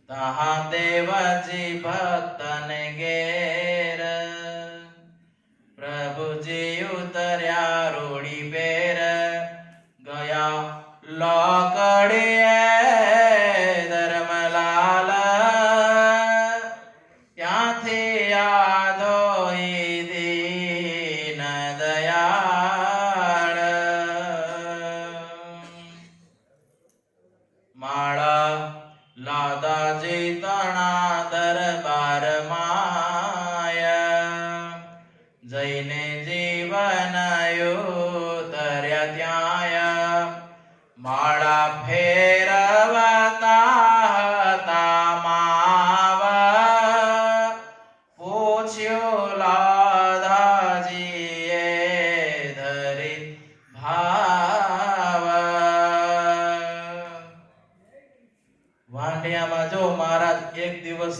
તહા દેવજી ભક્તને ઘેર પ્રભુજી ઉતર્યા રોડી પેર ગયા લોકડીએ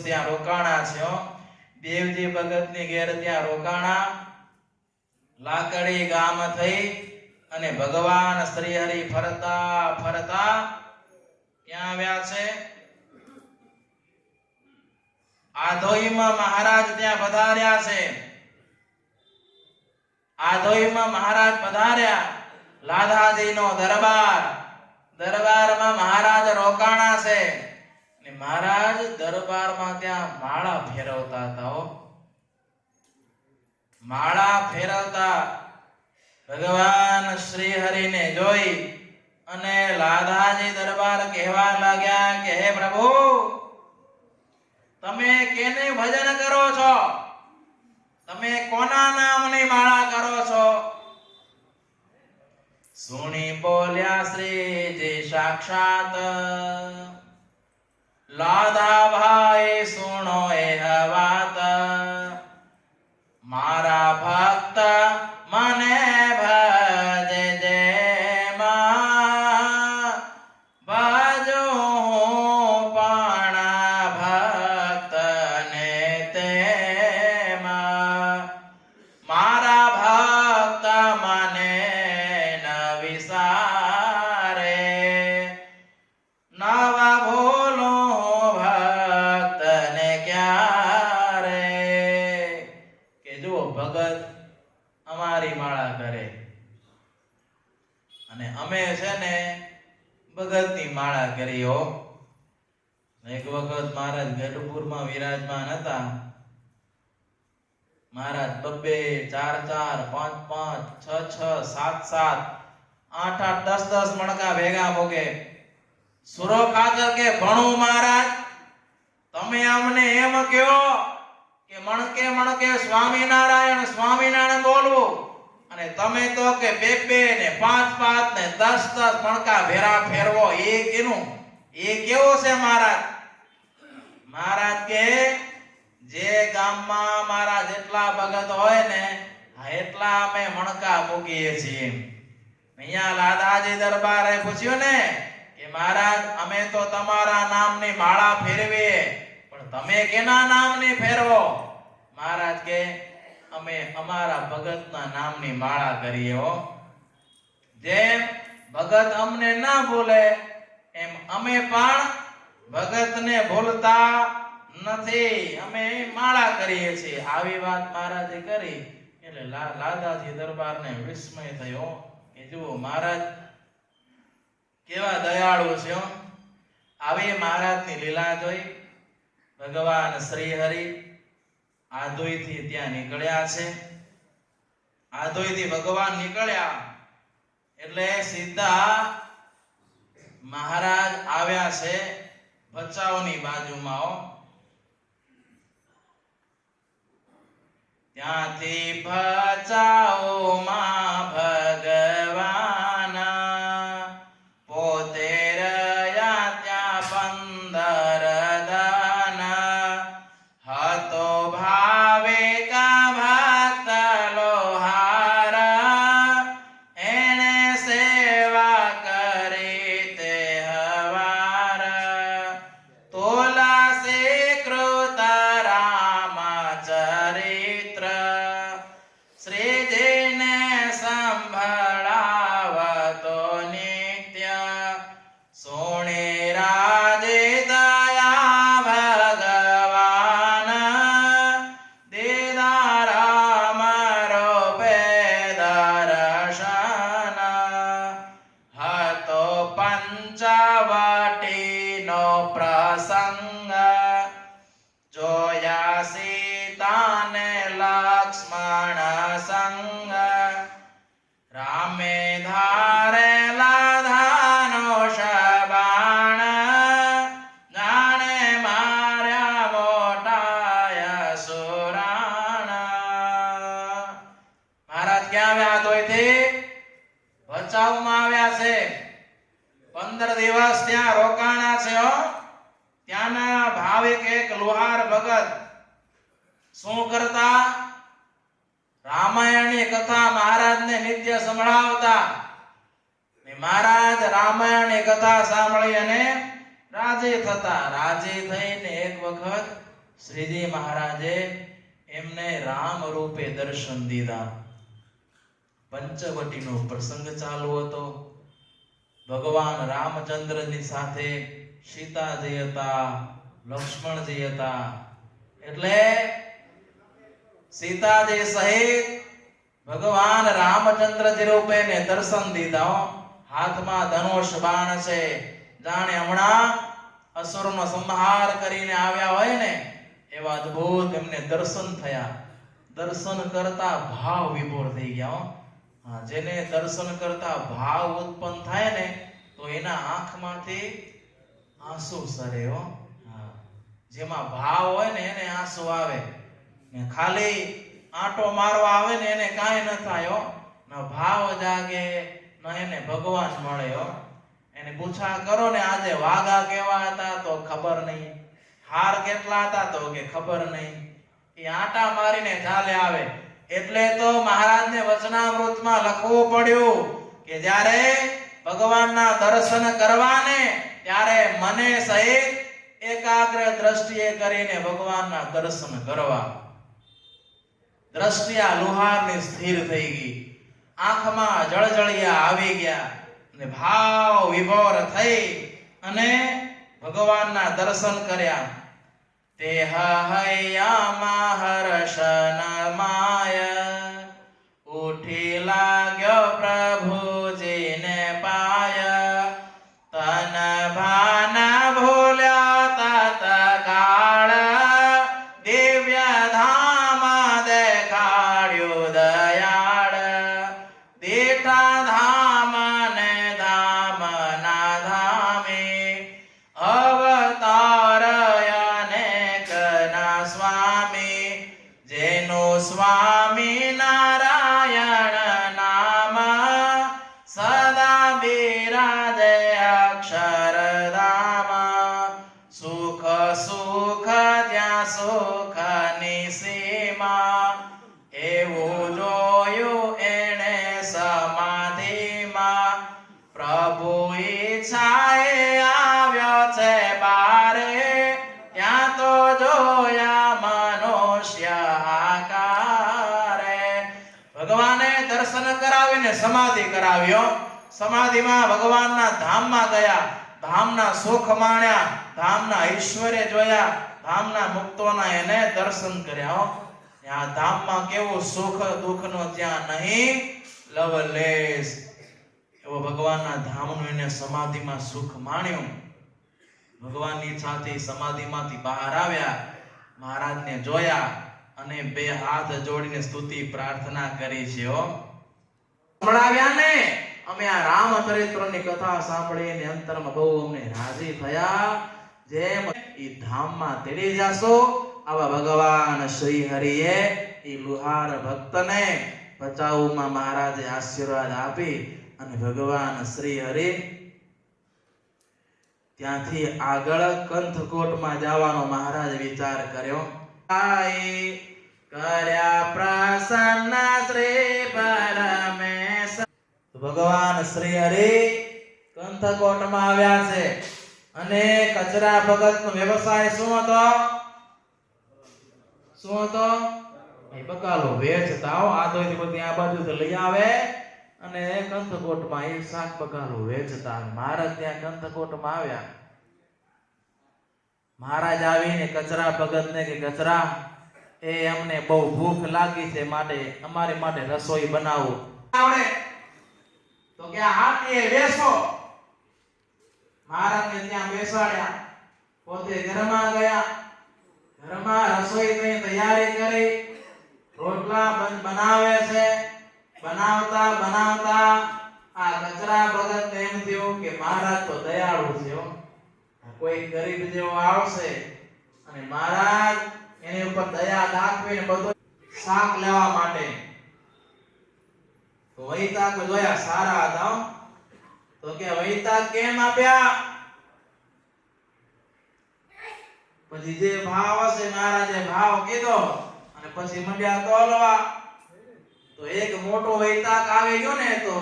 ત્યાં રોકાણા છે દેવજી ભગત ની ઘેર ત્યાં રોકાણા લાકડી ગામ થઈ અને ભગવાન શ્રી હરિ ફરતા ફરતા ક્યાં આવ્યા છે આધોઈમાં મહારાજ ત્યાં પધાર્યા છે આધોઈમાં મહારાજ પધાર્યા લાધાજીનો દરબારમાં મહારાજ રોકાણા છે મહારાજ દરબારમાં ત્યાં માળા ફેરવતા હતા માળા ફેરવતા ભગવાન શ્રી હરિને જોઈ અને લાધાજી દરબાર કહેવા લાગ્યા કે હે પ્રભુ તમે કેને ભજન કરો છો તમે કોના નામની માળા કરો છો સુણી બોલ્યા શ્રીજી સાક્ષાત લાધા ભાઈ સુણો એ વાત મારા ભક્ત મને ભજે જે ભજો પણ ભક્તને તેમાં મારા ભક્ત મને ન વિસારે નવા ભૂલો અમારી માળા કરે અને અમે છે ને ભગતની માળા કરી હો એક વખત મહારાજ ગઢપુરમાં વિરાજમાન હતા મહારાજ 2 4 4 5 5 6 6 7 7 8 8 10 10 મણકા ભેગા મૂકે સુરો ખાતર કે ભણું મહારાજ તમે અમને એમ કહો કે મણકે મણકે સ્વામિનારાયણ બોલવું અને તમે તો કે 2 2 ને 5 5 ને 10 10 મણકા ભેરા ફેરવો એ કેનું એ કેવો છે મહારાજ કે જે ગામમાં મારા જેટલા ભગત હોય ને એટલા અમે મણકા મૂકીએ છીએ અહીંયા લાદાજી દરબારે પૂછ્યું ને કે મહારાજ અમે તો તમારા નામની માળા ફેરવીએ તમે કેના નામની ફેરવો મહારાજ કે અમે અમારા ભગતના નામની માળા કરીએ હો જેમ ભગત અમને ના ભૂલે એમ અમે પણ ભગતને ભૂલતા નથી અમે માળા કરીએ છીએ આવી વાત મહારાજે કરી એટલે લાદાજી દરબારને વિસ્મય થયો કે જુઓ મહારાજ કેવા દયાળુ છે આવી મહારાજની લીલા જોઈ ભગવાન શ્રી હરિ આધોઈથી ત્યાં નીકળ્યા છે આધોઈથી ભગવાન નીકળ્યા એટલે સીધા મહારાજ આવ્યા છે ભચાઉની બાજુમાં ત્યાંથી ભચાઉમાં ભગવાન પોતે રહ્યા ત્યાં 15 દાન હતો ભાવે કા ભક્ત લોહાર એને સેવા કરી તે હવાર તુલસી કૃત રામચરિત્ર શ્રીજીને સંભળાવતો નિત્ય સોણે રાજે દયા ભગવાન દીદાર મારો પે દર્શન હતો પંચવટીનો પ્રસંગ જોયા સીતાને લક્ષ્મણ સંગ રામે ધારેલા ધનુષ બાણ જાણે માર્યા મોટાય સુરાણ મહારાજ ક્યાં આવ્યા તોયથી ભચાઉમાં આવ્યા છે 15 દિવસ ત્યાં રોકાણા છે હો ત્યાંના ભાવિક એક લુહાર ભગત શું કરતા રામાયણની કથા મહારાજને નિત્ય સંભળાવતા ને મહારાજ રામાયણની કથા સાંભળી અને રાજી થતા રાજી થઈને એક વખત શ્રીજી મહારાજે એમને રામ રૂપે દર્શન દીધા પંચવટીનો પ્રસંગ ચાલુ હતો ભગવાન રામચંદ્રની સાથે સીતાજી હતા લક્ષ્મણજી હતા એટલે સીતાજી સહિત ભગવાન રામચંદ્રજી રૂપે ને દર્શન દીધા હાથમાં ધનુષ બાણ છે જાણે હમણાં અસુરનો સંહાર કરીને આવ્યા હોય ને એવા અદ્ભુત એમને દર્શન થયા દર્શન કરતા ભાવ વિભોર થઈ ગયા જેને દર્શન કરતા ભાવ ઉત્પન્ન થાય ને તો એના આંખમાંથી આંસુ સરે હો જેમાં ભાવ હોય ને એને આંસુ આવે ને ખાલી આંટો મારવા આવે ને એને કાંઈ ન થાય હો ન ભાવ જાગે ન એને ભગવાન મળે હો એને પૂછા કરો ને આજે વાઘા કેવા હતા તો ખબર નહીં હાર કેટલા હતા તો કે ખબર નહીં એ આંટા મારીને ચાલે આવે એટલે તો મહારાજને વચનામૃતમાં લખવું પડ્યું કે જ્યારે ભગવાનના દર્શન કરવાને ત્યારે મને સહિત એકાગ્ર દ્રષ્ટિએ કરીને ભગવાનના દર્શન કરવા દ્રષ્ટિ આ લુહારની સ્થિર થઈ ગઈ આંખમાં જળજળિયા આવી ગયા અને ભાવ વિભોર થઈ અને ભગવાનના દર્શન કર્યા તે હૈયામાં હર્ષન માય ઉઠી લાગ્યો પ્રભુજીને પાય તન ભાન ભૂલ્યા તત્કાળ દિવ્ય ધામ દેખાડ્યું દયાળ દીઠા ધામ ને ધામ ના ધામી અવતાર અનેક ના સ્વામી જેનું સ્વામી નારાયણ નામ સદા બિરાજે અક્ષરધામ સુખ સુખ ત્યાં સુખની સીમા એવું જોયું એણે સમાધિમાં પ્રભુ ઈચ્છાએ આવ્યો છે બારે ત્યાં તો જોયા મનુષ્ય આકારે ભગવાને દર્શન કરાવીને સમાધિ કરાવ્યો સમાધિમાં ભગવાનના ધામમાં ગયા ધામના સુખ માણ્યા ધામના ઐશ્વર્ય જોયા ધામના મુક્તોના એને દર્શન કર્યા આ ધામમાં કેવું સુખ દુઃખનો ત્યાં નહીં લવલેશ એવો ભગવાનના ધામનું એને સમાધિમાં સુખ માણ્યું ભગવાનની ઈચ્છાથી સમાધિમાંથી બહાર આવ્યા મહારાજને જોયા અને બે હાથ જોડીને સ્તુતિ પ્રાર્થના કરી છે સંભળાવ્યા ને અમે આ રામચરિત્રની કથા સાંભળીને અંતરમાં બહુ અમને રાજી થયા જેમ ઈ ધામમાં તેડી જાશો આવા ભગવાન શ્રી હરિએ એ લુહાર ભક્તને ભચાઉમાં મહારાજે આશીર્વાદ આપી અને ભગવાન શ્રી હરિ ત્યાંથી આગળ કંથકોટમાં જવાનો મહારાજ વિચાર કર્યો. કર્યા પ્રસન્ન શ્રી પરમેશ. ભગવાન શ્રી હરિ કંથકોટમાં આવ્યા છે અને કચરા ભગતનો વ્યવસાય શું હતો? શું હતો? એ બકાલો વેચતા. આ તો બધી આ બાજુથી લઈ આવે અને કંથકોટમાં એ શાક બકાલો વેચતા. મહારાજ ત્યાં કંથકોટમાં આવ્યા. મહારાજ આવીને કચરા ભગતને કે કચરા, એ અમને બહુ ભૂખ લાગી છે, માટે અમારી માટે રસોઈ બનાવો. આવડે તો કે હાથે બેસો. મહારાજને ત્યાં બેસાડ્યા. પોતે ઘરમાં ગયા. ઘરમાં રસોઈની તૈયારી કરી. રોટલા બનાવે છે. બનાવતા બનાવતા આ કચરા ભગત એમ થયું કે મહારાજ તો દયાળુ છે. કોઈ ગરીબ જેવો આવશે અને મહારાજ એની ઉપર દયા દાખવીને બધું શાક લેવા માટે તો વૈતાક જોયા સારા હતા. તો કે વૈતાક કેમ આપ્યા? પછી જે ભાવ હશે મહારાજે ભાવ કીધો અને પછી મંડ્યા તોલવા. તો એક મોટો વૈતાક આવી ગયો ને તો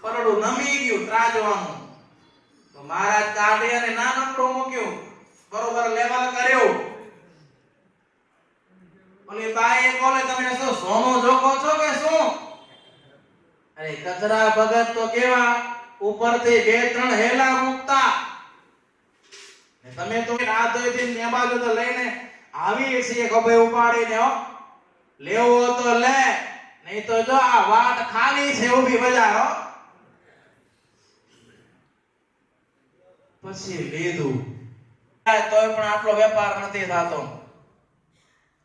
પરડું નમી ગયું ત્રાજવાનું. તો મહારાજ કાઢી અને નાનકડું મૂક્યું, બરોબર લેવલ કર્યું. ઓલી બાઈએ બોલે તમે શું સોનું જોખો છો કે શું? અરે કચરા ભગત તો કેવા ઉપરથી બે ત્રણ હેલા મૂકતા. તમે તો આ દોઈથી ને બાજુ તો લઈને આવી છે ખભે ઉપાડીને. લેવો તો લે, નહીં તો જો આ વાટ ખાલી છે ઊભી બજારો. પછી લીધું. તોય પણ આટલો વેપાર નથી થતો.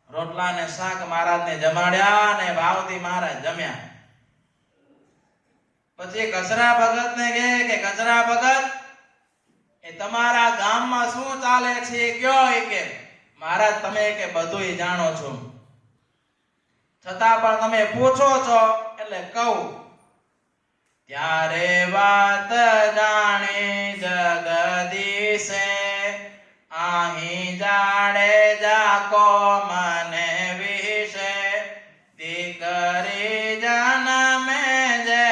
રોટલા ને શાક મહારાજને જમાડ્યા અને ભાવથી મહારાજ જમ્યા. પછી કચરા ભગતને કહે કે કચરા ભગત, એ તમારા ગામમાં શું ચાલે છે કયો? એ કે મહારાજ તમે કે બધુંય જાણો છો, છતાં પણ તમે પૂછો છો એટલે કહું. ત્યારે વાત જાણી જગદીશે, અહીં જાડેજા કો મને વિશે. દીકરી જન્મે જે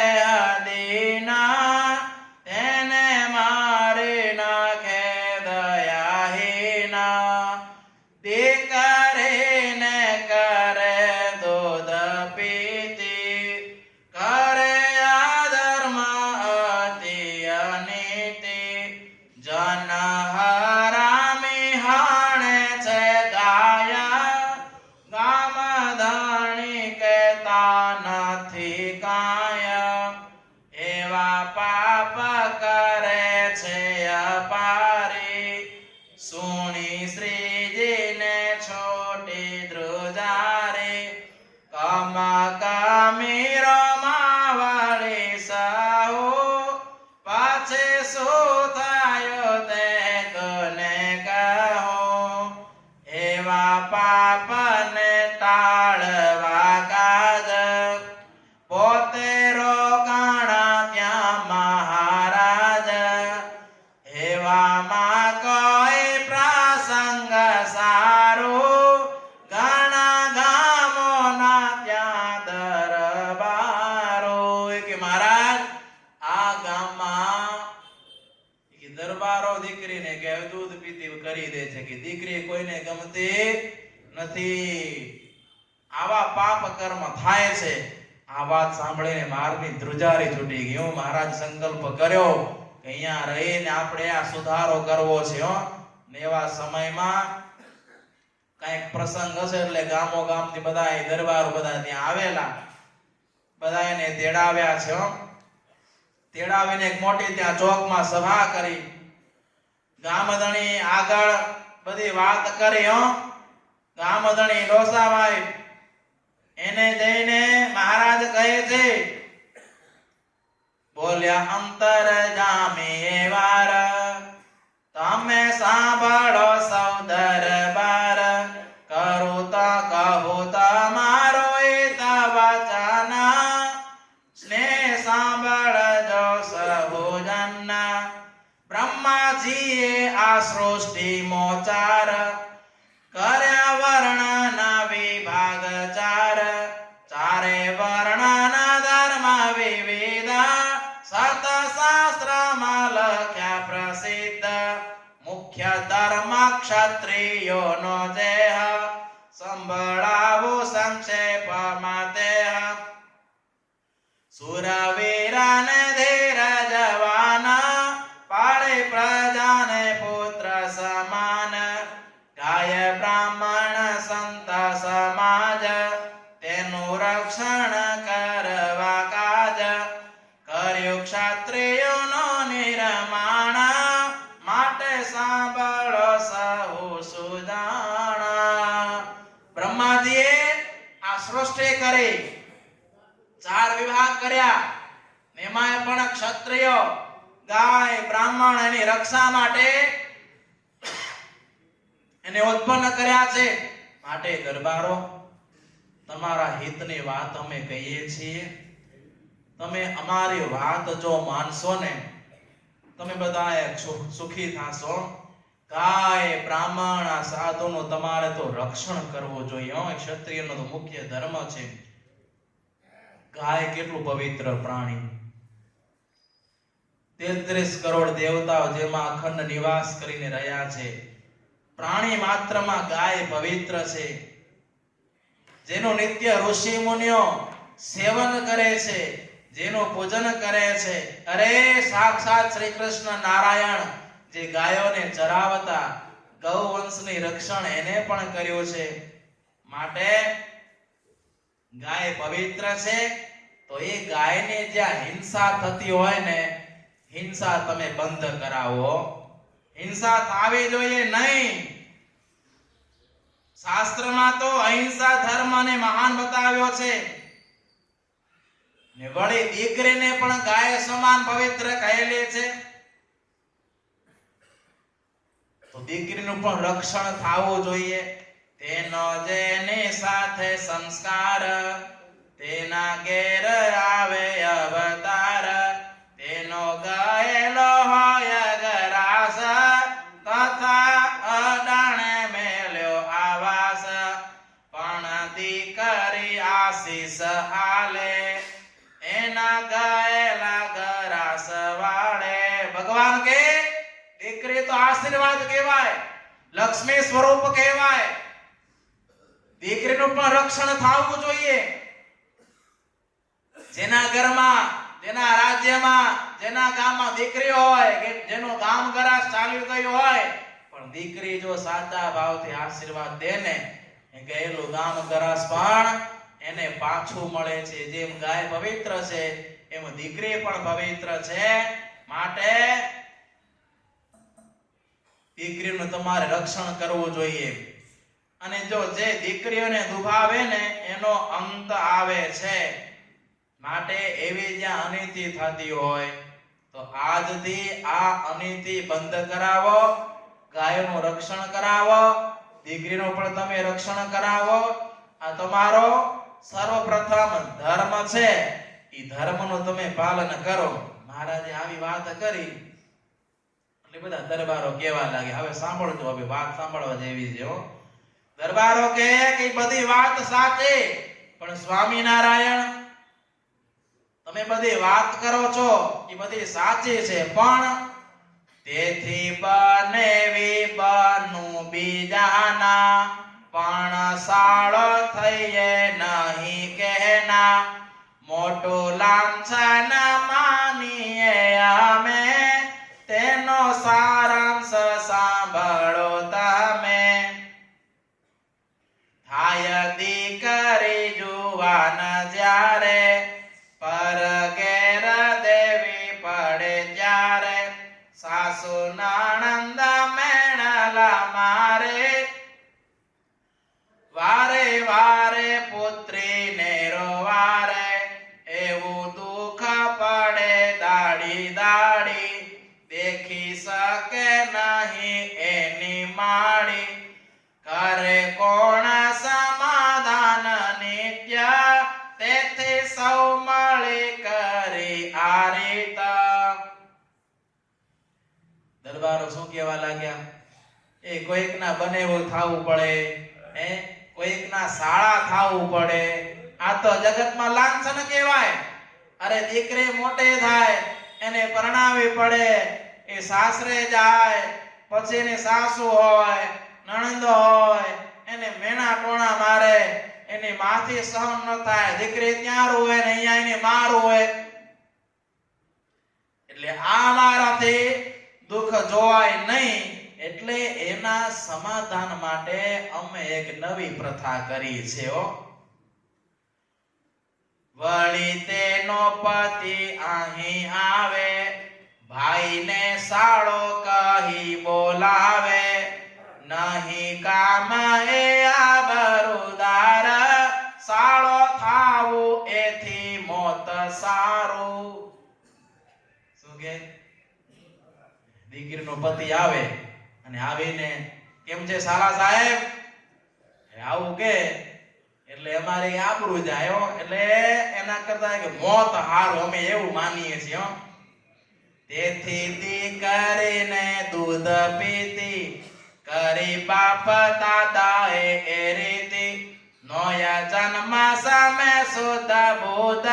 દીના, તેને મારી નાખે દયાહીના. દીકરીને કરે દૂધ પીતી, કરે અધર્મ અતિ અનીતિ. જન હરામી હાણે છે ગાયા, ગામ ધાણી કહેતા નથી કાયા. એવા પાપ કરે છે અપારી, સુણી શ્રીજીને છોટી ધ્રુજારી. કમી રમાવાળી સાહુ, પાછે શું થયો તે કોને કહું. એવા પાપને ટાળવા કાજ, પોતે રોકાણા ત્યાં મહારાજ. એવામાં કોઈ પ્રસંગ સારું, ઘણા ગામોના ત્યાં દરબારો. કે મહારાજ આ ગામમાં દરબારો દીકરીને કે દૂધ પીતી કરી દે છે, કે દીકરી કોઈને ગમતી નથી. આવા પાપ કર્મ થાય છે. આ વાત સાંભળીને મારની ધ્રુજારી છૂટી ગઈ. મહારાજ સંકલ્પ કર્યો કે અહીંયા રહીને આપણે આ સુધારો કરવો છે. ને એવા સમયમાં કઈક પ્રસંગ હશે એટલે ગામો ગામથી બધા દરબારો બધા ત્યાં આવેલા, બધા એને તેડાવ્યા છે. તેડાવીને એક મોટી ત્યાં ચોકમાં સભા કરી. ગામધણી આગળ બધી વાત કરી. ગામધણી ડોસાભાઈ એને જઈને મહારાજ કહે છે, બોલ્યા અંતર જામી વાર, તમે સાંભળો સૌ દરબાર. કરું તો કહું તમારો ક્ષત્રિયોનો દેહ સંભળાવું સંક્ષેપમાં દેહ સુરવીરાને ધીર જવાન પાળે પ્રજાને પુત્ર સમાન ગાય બ્રાહ્મણ સંત સમાજ તેનું રક્ષણ કરવા કાજ કર્યું ક્ષત્રિયોનો નિર્માણ માટે સાંભળો સહુ સુજાણ. બ્રહ્માજીએ આ સૃષ્ટિ કરી, 4 વિભાગ કર્યા, એમાં પણ ક્ષત્રિયો ગાય બ્રાહ્મણ એની રક્ષા માટે એને ઉત્પન્ન કર્યા છે. માટે દરબારો, તમારા હિતની વાત અમે કહીએ છીએ, તમે અમારી વાત જો માનશો ને તમે બધા સુખી થશો. ગાય બ્રાહ્મણ આ સાધુનું તમારે તો રક્ષણ કરવું જોઈએ. ક્ષત્રિયનો તો મુખ્ય ધર્મ છે. ગાય કેટલું પવિત્ર પ્રાણી, 33 કરોડ દેવતાઓ જેમાં અખંડ નિવાસ કરીને રહ્યા છે. પ્રાણી માત્રમાં ગાય પવિત્ર છે, જેનું નિત્ય ઋષિ મુનિઓ સેવન કરે છે, જેનું પૂજન કરે છે. અરે સાક્ષાત શ્રી કૃષ્ણ નારાયણ જે ગાયોને ચરાવતા, ગૌવંશની રક્ષણ એને પણ કર્યું છે. માટે ગાય પવિત્ર છે. તો એ ગાયને જ્યાં હિંસા થતી હોય ને, હિંસા તમે બંધ કરાવો. હિંસા થવી જોઈએ નહીં. શાસ્ત્રમાં તો અહિંસા ધર્મને મહાન બતાવ્યો છે. ને વળી દીકરીને પણ ગાય સમાન પવિત્ર કહેલી છે. તો દીકરીનું પણ રક્ષણ થવું જોઈએ. તેનો જેની સાથે સંસ્કાર તેના ઘેર આવે અવતાર. તેનો ગયેલો હોય ગરાસ તથા અડાણે મેલ્યો આવાસ. પણ દીકરી આશીષ આલે એના ગયેલા ગરાસ વાળે. ભગવાન કે દીકરી તો આશીર્વાદ કહેવાય, લક્ષ્મી સ્વરૂપ કહેવાય. દીકરીનું પણ રક્ષણ થવું જોઈએ. જેના ઘરમાં, જેના રાજ્યમાં, જેના ગામમાં દીકરી હોય, કે જેનું ગામ ગરાસ ચાલ્યું ગયું હોય, પણ દીકરી જો સાચા ભાવથી આશીર્વાદ દે ને, એ ગયેલું ગામ ગરાસ પણ એને પાછું મળે છે. જેમ ગાય પવિત્ર છે એમ દીકરી પણ પવિત્ર છે. માટે દીકરીનું તમારે રક્ષણ કરવું જોઈએ. અને જો જે દીકરીઓને દુભાવે ને એનો અંત આવે છે. માટે એવી જ્યાં અનીતિ થતી હોય તો આજથી આ અનીતિ બંધ કરાવો. ગાયનું રક્ષણ કરાવો, દીકરીનું પણ તમે રક્ષણ કરાવો. આ તમારો સર્વપ્રથમ ધર્મ છે. એ ધર્મનું તમે પાલન કરો. મહારાજે આવી વાત કરી એટલે બધા દરબારો કહેવા લાગે. હવે સાંભળજો, હવે વાત સાંભળવા જેવી છે. દરબારો કહે કે બધી વાત સાચી, પણ સ્વામિનારાયણ તમે બધી વાત કરો છો એ બધી સાચી છે, પણ તેથી બનેવી બનું બીજાના પણ સાળો થઈએ નહીં કહેના. મોટું લાંછન માનીએ અમે તેનો સારાંશ સાંભળો તમે. થાય દીકરી જુવાન જ્યારે પર ઘેર દેવી પડે ત્યારે સાસુ નણંદ મેણલા મારે વારે વારે પુત્રીને રોવારે. એવું દુઃખ પડે દાડી દાડી દેખી શકે નહીં એની માડી. કરે કોણ સમાધાન નિત્ય તેથી સૌ મળી કરી આ રીત. દરબારો શું કહેવા લાગ્યા? એ કોઈકના બનેવું થવું પડે, કોઈકના શાળા થવું પડે. આ તો જગતમાં લાંછન કહેવાય. અરે દીકરી મોટે થાય એને પરણાવી પડે, એ સાસરે જાય, પછી એની સાસુ હોય, નણંદ હોય, એને મેણા ટોણા મારે, એની માથી સહન ન થાય, દીકરી ત્યાં રોવે ને અહીંયા એની માં રોવે, એટલે આ મારાથી દુઃખ જોવાય નહીં, એટલે એના સમાધાન માટે અમે એક નવી પ્રથા કરી છે. વળી તેનો પતિ અહીં આવે, ભાઈને સાળો કહી બોલાવે, નહીં કામ એ આબરૂદાર, સાળો થાવું એથી મોત સારું. શું કે દીકરીનો પતિ આવે અને આવીને કેમ છે સાલા સાહેબ આવું કે એટલે અમારી આબરૂ જાય, એટલે એના કરતા કે મોત હારું અમે એવું માનીએ છીએ. તેથી દીકરીને દૂધ પીતી, કરી બાપ દાદા એ રીતિ, નોયા જન્મ સામે શુદ્ધ બુદ્ધ,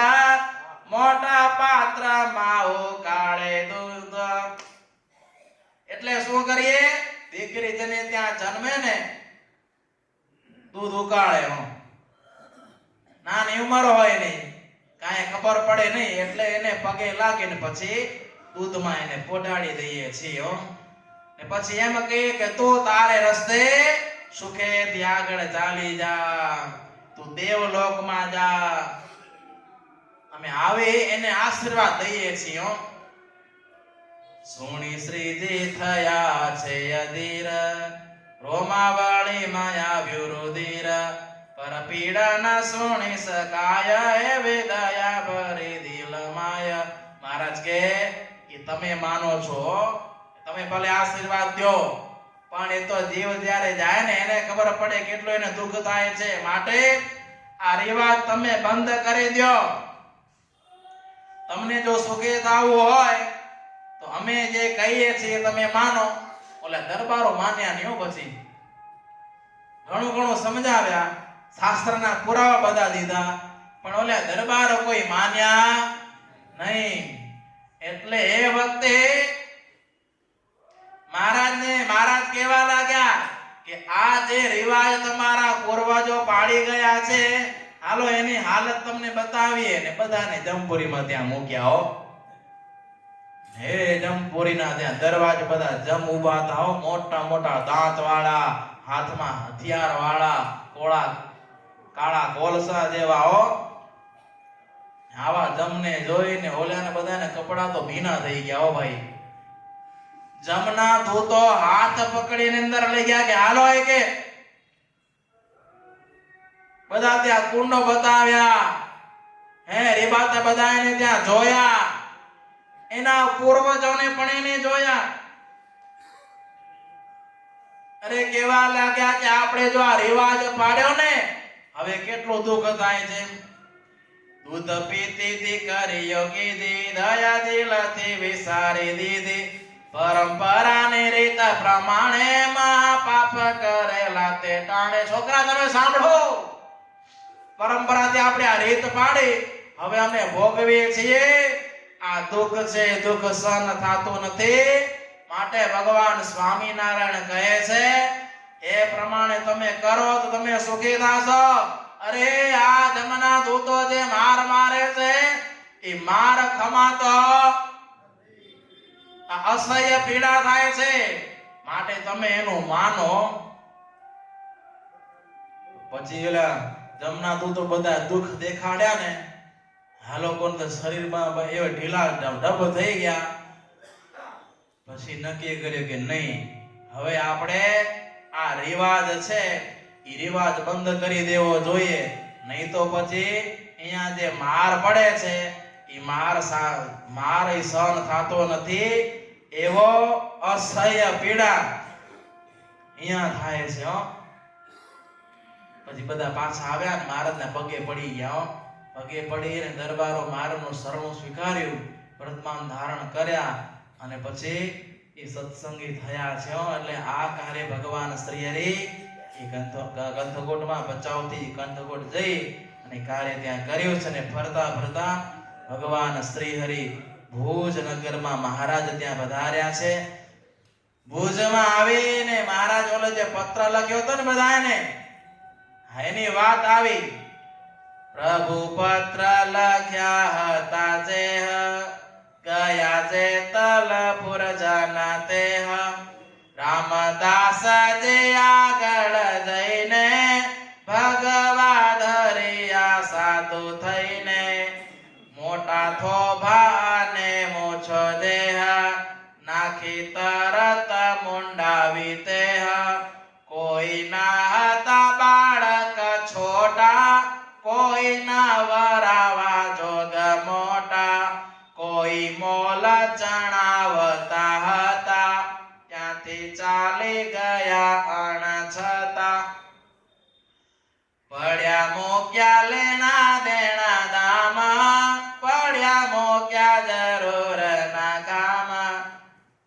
મોટા પાત્ર માં ઉકાળે દૂધ. એટલે શું કરીએ, દીકરી જેને ત્યાં જન્મે ને દૂધ ઉકાળે, નાની ઉંમર હોય નહીં, કાંઈ ખબર પડે નહીં, એટલે એને પગે લાગીને પછી દૂધમાં એને પોડાડી દઈએ છીએ. ને પછી એમ કહીએ કે તું તારે રસ્તે સુખેથી આગળ ચાલી જા, તું દેવલોકમાં જા. અમે આવે એને આશીર્વાદ દઈએ છીએ. સોણી શ્રીજી થયા છે અધીર, રોમાવાળી માયા વ્યુરુધીર, પર પીડા ન સુણી શકાય, એવી દયા ભરી દિલ માય. મહારાજ કે તમે માનો છો, તમે ભલે આશીર્વાદ દો, પણ એ તો જીવ જ્યારે જાય ને એને ખબર પડે કેટલું એને દુઃખ થાય છે. માટે આ રિવાજ તમે બંધ કરી દો. તમને જો સુખે થવું હોય તો અમે જે કહીએ છીએ તમે માનો. ઓલા દરબારો માન્યા નહીં, પછી ઘણું ઘણું સમજાવ્યા, શાસ્ત્રના પુરાવા બધા દીધા, પણ ઓલા દરબારો કોઈ માન્યા નહીં. એટલે એ વખતે મહારાજ કહેવા લાગ્યા કે આ જે રિવાજ તમારા પૂર્વજો પાડી ગયા છે, હાલો એની હાલત તમને બતાવીએ. ને બધાને જમપુરીમાં ત્યાં મૂક્યા. હે જમપુરીના ત્યાં દરવાજે બધા જમ ઉભા હતા, મોટા મોટા દાંત વાળા, હાથમાં હથિયાર વાળા, કાળા કોલસા જેવા. આવા જમને જોઈને ઓલાને બધાને કપડા તો ભીના થઈ ગયા. ભાઈ જમના દૂતો હાથ પકડીને અંદર લઈ ગયા કે હાલો એ કે બધા ત્યાં કુંડો બતાવ્યા, હે રીબાતા બધા એને ત્યાં જોયા, એના પૂર્વજોને પણ એને જોયા. અરે કેવા લાગ્યા કે આપણે જો આ રિવાજ પાડ્યો ને હવે કેટલું દુઃખ થાય છે. દૂધ પીતી દીકરી યોગી દી, દયા દિલથી વિસારી દીધી, પરંપરાની રીત પ્રમાણે મહાપાપ કરેલા તે ટાણે. છોકરા તમે સાંભળો, પરંપરાથી આપણે આ રીત પાડી, હવે અમે ભોગવીએ છીએ. આ દુઃખ છે, દુઃખ સહન થતું નથી. માટે ભગવાન સ્વામિનારાયણ કહે છે એ પ્રમાણે તમે કરો તો તમે સુખી થશો. અરે આ જમના દૂતો જે માર મારે છે એ માર ખમાતો અસહ્ય પીડા થાય છે. માટે તમે એનું માનો. પછી એલા જમના દૂતો બધા દુઃખ દેખાડ્યા ને, આ લોકોને તો શરીરમાં એવા ઢીલા ડબ થઈ ગયા. પછી નક્કી કર્યું કે નહીં, હવે આપણે આ રિવાજ છે એ રિવાજ બંધ કરી દેવો જોઈએ. નહીં તો પછી અહીંયા જે માર પડે છે એ માર સહન થતો નથી. એવો અસહ્ય પીડા અહીંયા થાય છે. પછી બધા પાછા આવ્યા ને મહારાજના પગે પડી ગયા. પગે પડીને દરબારો મહારાજનું શરણું સ્વીકાર્યું, વર્તમાન ધારણ કર્યા અને પછી એ સત્સંગી થયા છે. એટલે આ કાર્ય ભગવાન શ્રી હરિ એ કંથકોટમાં બચાવથી કંથકોટ જઈ અને કાર્ય ત્યાં કર્યું છે. અને ફરતા ફરતા ભગવાન શ્રી હરિ ભુજ નગરમાં મહારાજ ત્યાં પધાર્યા છે. ભુજમાં આવીને મહારાજ ઓલો જે પત્ર લખ્યો હતો ને બધાને, એની વાત આવી. પ્રભુ પત્ર લખ્યા હતા જે ગયા જે તલપુર જના તે, રામદાસ જે આગળ જઈને ભગવા ધરિયા સાધુ થઈને, મોટા થોભા અને મોછો દેહ નાખી તરત મુંડાવી તે, કોઈ ના હતા બાળક છોટા, કોઈ ના વરાવા જોગ મોટા, કોઈ મોલ ચણાવતા હતા, ત્યાંથી ચાલી ગયા અણછતા, પડ્યા મોક્યા લેણા દેણા દામ, પડ્યા મોક્યા જરૂર ના કામ,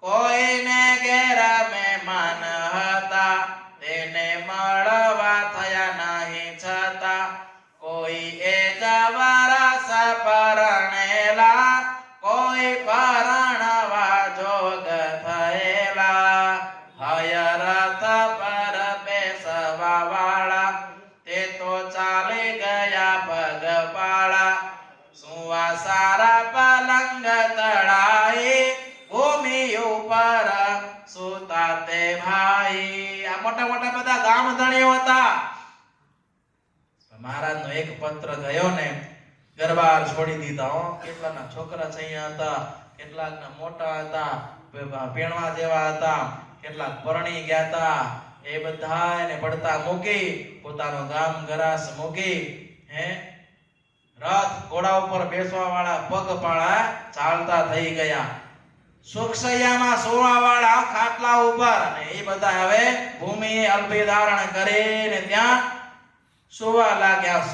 કોઈને ઘેર મહેમાન હતા, તેને મળવા થયા નહીં છતાં, કોઈ એ જવરસ પરણેલા, કોઈ પરણવા જોગ થયેલા, હયરથ પર બેસવા વાળા, તે તો ચાલી ગયા પગપાળા, સુવા સારા પલંગ તળાઈ, ભૂમિ ઉપર સુતા તે ભાઈ. આ મોટા મોટા બધા ગામ ધણીઓ હતા. મહારાજ નો એક પત્ર ગયો ને, ગરબાર છોડી દીધા. કેટલાના છોકરા છૈયા હતા, કેટલાકના મોટા હતા, પેણવા જેવા હતા, કેટલાક પરણી ગયા હતા. એ બધા એને પડતા મૂકી, પોતાનો ગામ ગરાસ મૂકી, રથ ઘોડા ઉપર બેસવા વાળા પગપાળા ચાલતા થઈ ગયા. સુખસૈયામાં સોવા વાળા ખાટલા ઉપર, અને એ બધા હવે ભૂમિએ અલ્પી ધારણ કરીને ત્યાં સુવા લાગ્યા.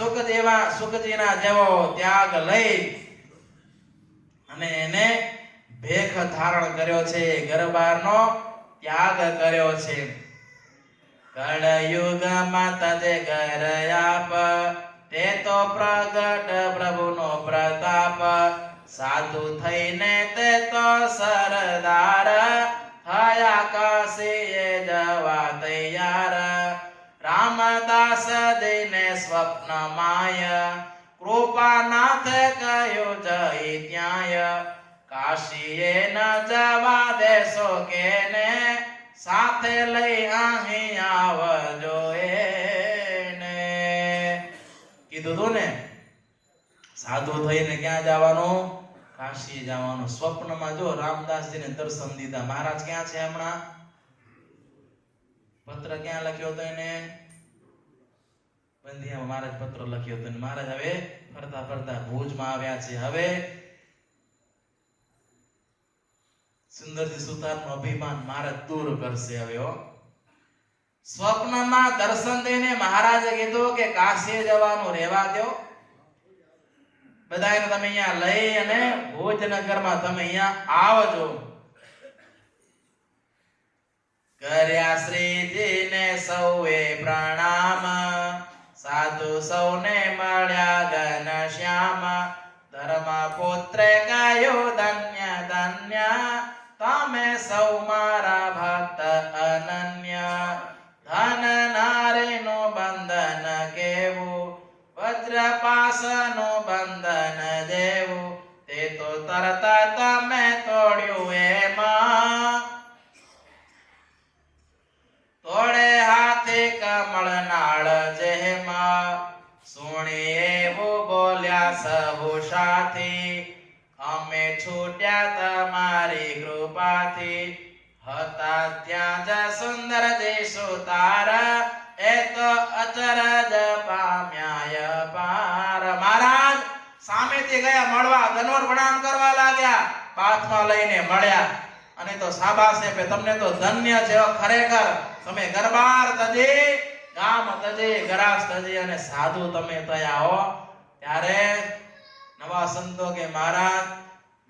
સુખજીના જેવો ત્યાગ લઈ અને એને ભેખ ધારણ કર્યો છે, ગરબારનો ત્યાગ કર્યો છે. કળયુગમાં તજે ઘર આપ, તે તો પ્રગટ પ્રભુનો પ્રતાપ, સાધુ થઈને તે તો સરદાર, થયા કાશીએ જવા તૈયાર. રામદાસ જીને સ્વપ્ન માય, કૃપાનાથ કહ્યું જઈ ત્યાંય, કાશીએ ન જવા દેશો કેને, સાથે લઈ અહીં આવજો એને. કીધું તું ને, સાધુ થઈને ક્યાં જવાનું? કાશી જવાનું. સ્વપ્નમાં જો રામદાસજીને દર્શન દીધા. મહારાજ ક્યાં છે હમણાં? પત્ર ક્યાં લખ્યો હતો એને? બંધિયામાં મહારાજ પત્ર લખ્યો હતો. મહારાજ હવે ફરતા ફરતા ભુજમાં આવ્યા છે. હવે સુંદરજી સુતારનું અભિમાન મહારાજ દૂર કરશે. હવે સ્વપ્નમાં દર્શન દઈને મહારાજે કીધું કે કાશી જવાનું રહેવા દો, બધાને તમે અહીંયા લઈ અને ભોજનગરમાં તમે અહીંયા આવજો. કર્યા શ્રીજીને સૌએ પ્રણામ, સાધુ સૌને મળ્યા ઘનશ્યામ, ધર્મ પુત્રે કહ્યું ધન્ય ધન્ય, તમે સૌ મારા ભક્ત અનન્ય. ધન નારીનું બંધન કેવું, વજ્રપાસનું બંધન જેવું, તે તો તરત તમે તોડ્યું એમાં. તોડે હાથે કમળ નાળ જેમાં, સુણી એવું બોલ્યા સહુ સાથી, અમે છૂટ્યા તમારી કૃપાથી. હતા ત્યાં જ સુંદરજી સુતાર, એ તો અચરજ પામ્યા પાર. મહારાજ સામેથી ગયા મળવા, ધનોર પ્રણામ કરવા લાગ્યા, પાથમાં લઈને મળ્યા. અને તો શાબાશ છે, તમને તો ધન્ય છે ખરેખર. તમે ગરબાર તજી, ગામ તજી, ગરાસ તજી અને સાધુ તમે થયા હો. ત્યારે નવા સંતો કે મહારાજ,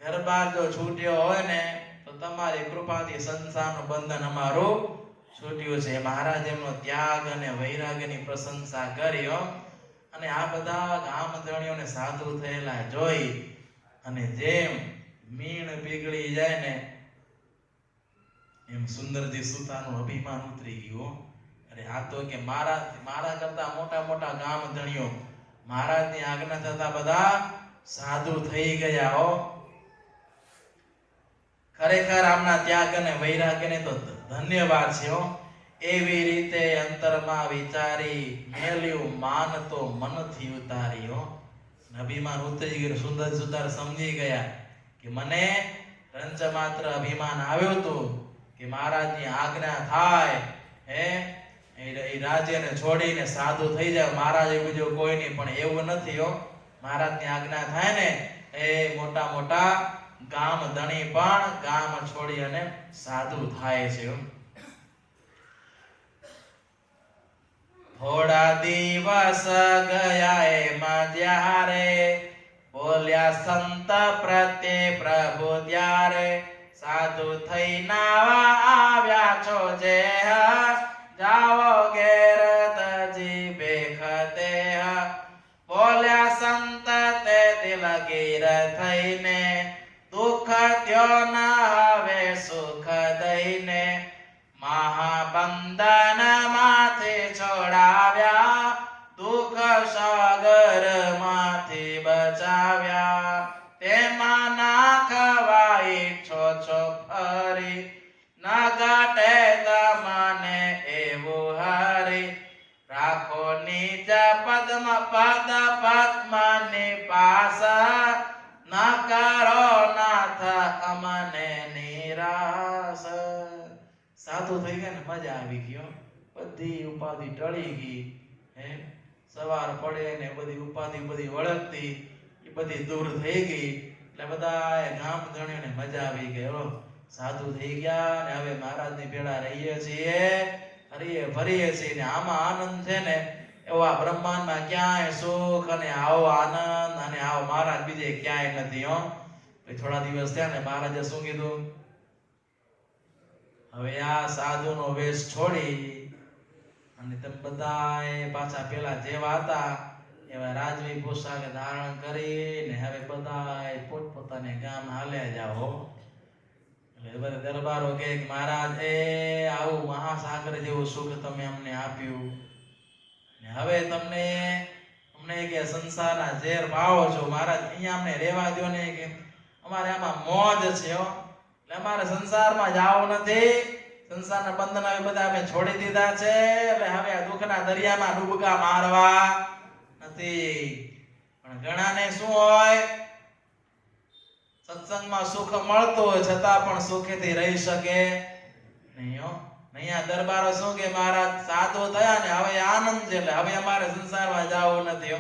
ગરબાર જો છૂટ્યો હોય ને તો તમારી કૃપાથી સંસારનું બંધન અમારું છૂટ્યું છે. મહારાજ એમનો ત્યાગ અને વૈરાગ્યની પ્રશંસા કરી હો. અને આ બધા ગામ ધણીઓને સાધુ થયેલા જોઈ અને જેમ મીણ પીગળી જાય ને એમ સુંદરજી સુતારનું અભિમાન ઉતરી ગયું. અરે આ તો કે મારા કરતા મોટા મોટા ગામ ધણીઓ મહારાજની આજ્ઞા થતા બધા સાધુ થઈ ગયા હો. ખરેખર આમના ત્યાગ અને વૈરાગ્યને તો ધન્યવાદ છે હો. એવી રીતે અંતરમાં વિચારી મેલ્યું માન તો મનથી ઉતારી હો. અભિમાન ઉતરી ગયું. સુંદર સુતાર સમજી ગયા કે મને રંચ માત્ર અભિમાન આવ્યું હતું કે મહારાજની આજ્ઞા થાય એ રાજ્યને છોડીને સાધુ થઈ જાય મહારાજ એવું બીજું કોઈ નહીં. પણ એવું નથી હો. મહારાજની આજ્ઞા થાય ને એ મોટા મોટા ગામ ધણી પણ ગામ છોડી અને સાધુ થાય છે. થોડા દિવસ ગયા એમાં જ્યારે બોલ્યા સંત પ્રત્યે પ્રભુ ત્યારે સાધુ થઈ નાવા આવ્યા છો જે જાઓ ઘેર તજી બેખતે. બોલ્યા સંત તે દિલગીર થઈને દુઃખ ત્યો ન હવે સુખ દઈને મહાબંધન માંથી છોડાવ્યા દુઃખ સાગર માંથી બચાવ્યા. તેમાં નાખવા ઈચ્છો છો ફરી ન ઘટે તમને એવું હરી. રાખો નિજ પદ્મ પદ પદ્મની પાસ ન કરો નાથ અમને નિરાશ. સાધુ થઈ ગયા ને મજા આવી ગયો. બધી ઉપાધિ ટળી ગઈ. સવાર પડે ને બધી ઉપાધિ બધી વળગતી એ બધી દૂર થઈ ગઈ. એટલે બધા ગામ ધણીઓને મજા આવી ગઈ. સાધુ થઈ ગયા ને હવે મહારાજની ભેળા રહીએ છીએ, હરીએ ભરીએ છીએ ને આમાં આનંદ છે ને એવો આ બ્રહ્માંડમાં ક્યાંય સુખ અને આવો આનંદ અને આવો મહારાજ બીજે ક્યાંય નથી હો. થોડા દિવસ થયા ને મહારાજે શું કીધું? હવે આ સાધુનો વેશ છોડી અને તમે બધા પાછા પેલા જેવા હતા એવા રાજવી પોશાક ધારણ કરીને હવે બધા પોતપોતાને ગામ હાલ્યા જાઓ. એટલે બધા દરબારો કે મહારાજ આવું મહાસાગર જેવું સુખ તમે અમને આપ્યું ને હવે અમને કે સંસારના ઝેર ભાવો છો મહારાજ, અહીંયા અમને રહેવા દો ને કે અમારે આમાં મોજ છે હો. એટલે અમારે સંસારમાં જાવું નથી. સંસારના બંધન હવે બધા અમે છોડી દીધા છે. એટલે હવે આ દુઃખના દરિયામાં ડૂબકા મારવા નથી. પણ ઘણાને શું હોય, સત્સંગમાં સુખ મળતું હોય છતાં પણ સુખેથી રહી શકે નહીં હો. અહીંયા દરબારો શું કે મહારાજ સાધુ થયા ને હવે આનંદ છે એટલે હવે અમારે સંસારમાં જાવું નથી.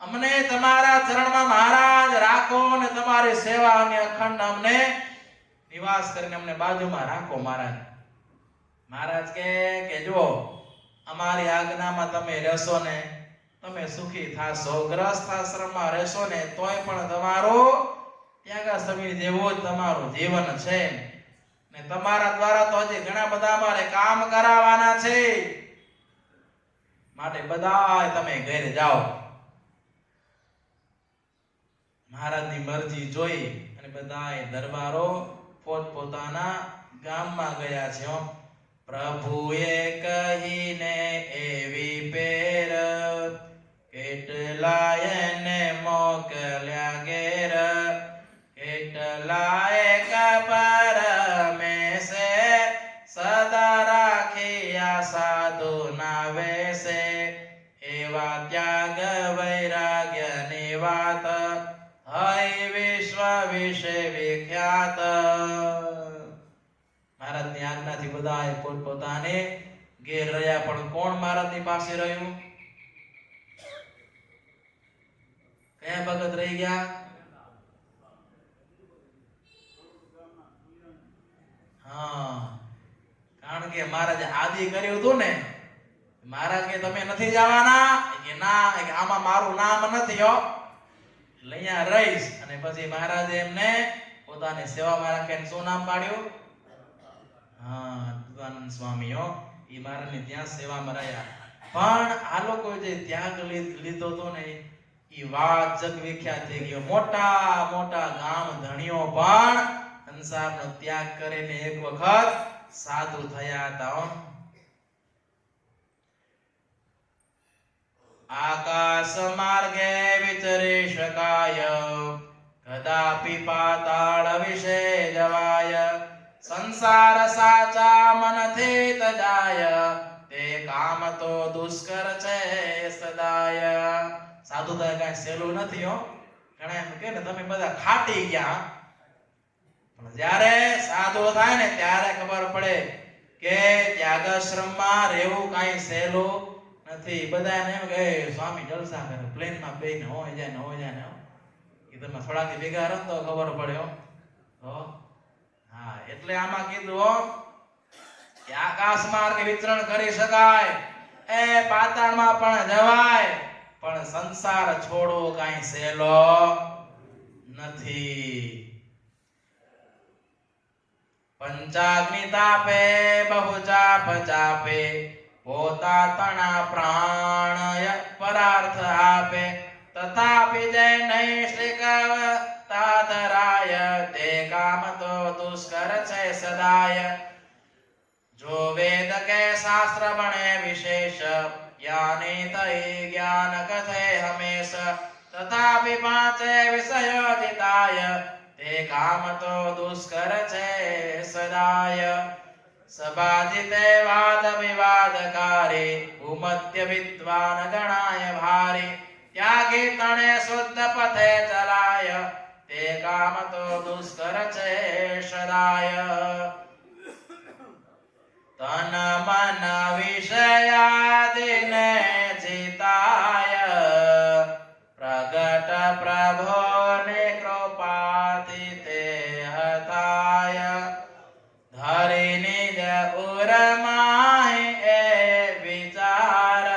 અમને તમારા ચરણમાં મહારાજ રાખો ને તમારી સેવા અને અખંડ અમને નિવાસ કરીને અમને બાજુમાં રાખો મહારાજ. મહારાજ કે જો અમારી આજ્ઞામાં તમે રહેશો ને તમે સુખી થાશો. ગ્રસ્થ આશ્રમમાં રહેશો ને તોય પણ તમારું ત્યાગા સમીર જેવું જ તમારું જીવન છે ને તમારા દ્વારા તો હજી ઘણા બધા અમારે કામ કરાવવાના છે. માટે બધા તમે ઘરે જાઓ. મહારાજની મરજી જોઈ અને બધા દરબારો પોતપોતાના ગામમાં ગયા છે. પ્રભુએ કહીને એવી પેર કેટલાય ને મોકલ્યા ઘેર. કેટલાય કપર મેસે સદા રાખ્યા સાધુ ના વેસે. એવા ત્યાગ વૈરાગ્યની વાત હૈ વિશ્વ વિશે વિખ્યાત. મહારાજની આજ્ઞાથી બધા પોતપોતાને ઘેર રહ્યા. પણ કોણ મહારાજની પાસે રહ્યું? કયા ભગત રહી ગયા? કારણ કે મહારાજે આદિ કર્યું હતું ને. મહારાજ કે તમે નથી જવાના કે ના, કે આમાં મારું નામ નથી હો, એટલે અહીંયા રહીશ. અને પછી મહારાજે એમને પોતાની સેવામાં રાખીને શું નામ પાડ્યું? અદ્વૈતાનંદ સ્વામી હો. એ મહારાજની ત્યાં સેવામાં રહ્યા. પણ આ લોકો જે ત્યાગ લીધો હતો ને એ વાત જગ વિખ્યાત થઈ ગયો. મોટા મોટા ગામ ધણીઓ પણ સંસારનો ત્યાગ કરીને એક વખત સાધુ થયા હતા. આકાશ માર્ગે વિચરી શકાય, કદાપી પાતાળ વિશે જવાય, સંસાર સાચા મનથી તજાય, તે કામ તો દુષ્કર છે સદાય. સાધુ થાય કઈ સહેલું નથી હો. ઘણા એમ કે ને તમે બધા ખાટી ગયા, પણ જ્યારે સાધુ થાય ને ત્યારે ખબર પડે કે ત્યાગાશ્રમમાં રહેવું કઈ સહેલું નથી. બધા એમ કે સ્વામી જલસા કરે, પ્લેનમાં બેહીને હોય જાય ને હોય જાય ને. એ તમે થોડાથી ભેગા રહો તો ખબર પડે હો. તો હા, એટલે આમાં કીધું કે આકાશ માર્ગે વિચરણ કરી શકાય, એ પાતાળમાં પણ જવાય, પણ સંસાર છોડવો કઈ સહેલો નથી. પંચાગ્નિ તાપે બહુ ચાપ ચાપે, પોતા તણા પ્રાણય પરાર્થ આપે, તથાપી જય નૈષ્ઠિક તાધરાય, તે કામ તો દુષ્કર છે સદાય. જો વેદ કે શાસ્ત્ર બને વિશેષ, જ્ઞાની થઈ જ્ઞાન કથે હમેશ, તથાપી પાંચે વિષયો જીતાય, તે કામ તો દુષ્કર છે સદાય. સભાજિતે વાદ વિવાદકારી, ભૂમધ્ય વિદ્વાન ગણાય ભારી, ત્યાગી તણે શુદ્ધ પથે ચલાય, તે કામ તો દુષ્કર છે સદાય. તન મન વિષયાદિને જીતાય, પ્રગટ પ્રભોની કૃપાથી તે હતાય, ધરી નિજ ઉરમાય એ વિચાર,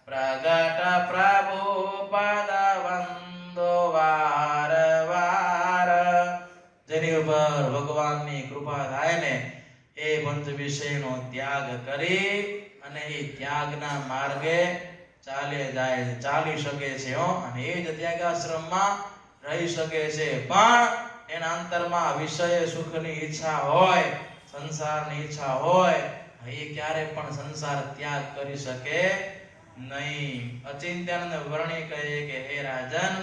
પ્રગટ પ્રભુ પદ વંદો વાર વાર. જેની ઉપર ભગવાનની કૃપા થાય ને એ પંચ વિષયનો ત્યાગ કરી અને એ ત્યાગના માર્ગે ચાલી શકે છે હો. અને એ જ ત્યાગાશ્રમમાં રહી શકે છે. પણ એના અંતરમાં વિષય સુખની ઈચ્છા હોય, સંસારની ઈચ્છા હોય, એ ક્યારે પણ સંસાર ત્યાગ કરી શકે નહીં. અચિંત્યાનંદ વર્ણિ કહે કે હે રાજન,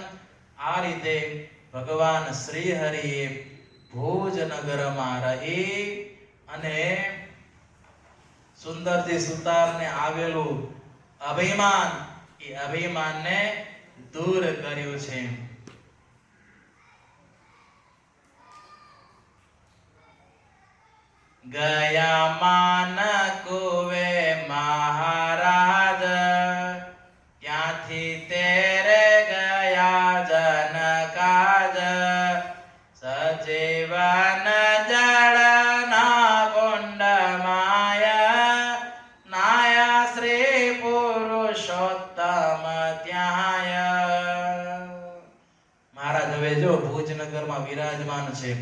આ રીતે ભગવાન શ્રી હરિએ ભુજનગરમાં રહી અને સુંદરજી સુતારને આવેલું અભિમાન, એ અભિમાનને દૂર કર્યું છે. ગયા માન કુવે મહારાજ, ત્યાંથી તેરે ગયા જન કાજ, સજીવન જળના કુંડ માયા, નાયા શ્રી પુરુષોત્તમ ત્યાય. મહારાજ હવે જો ભુજનગરમાં વિરાજમાન છે,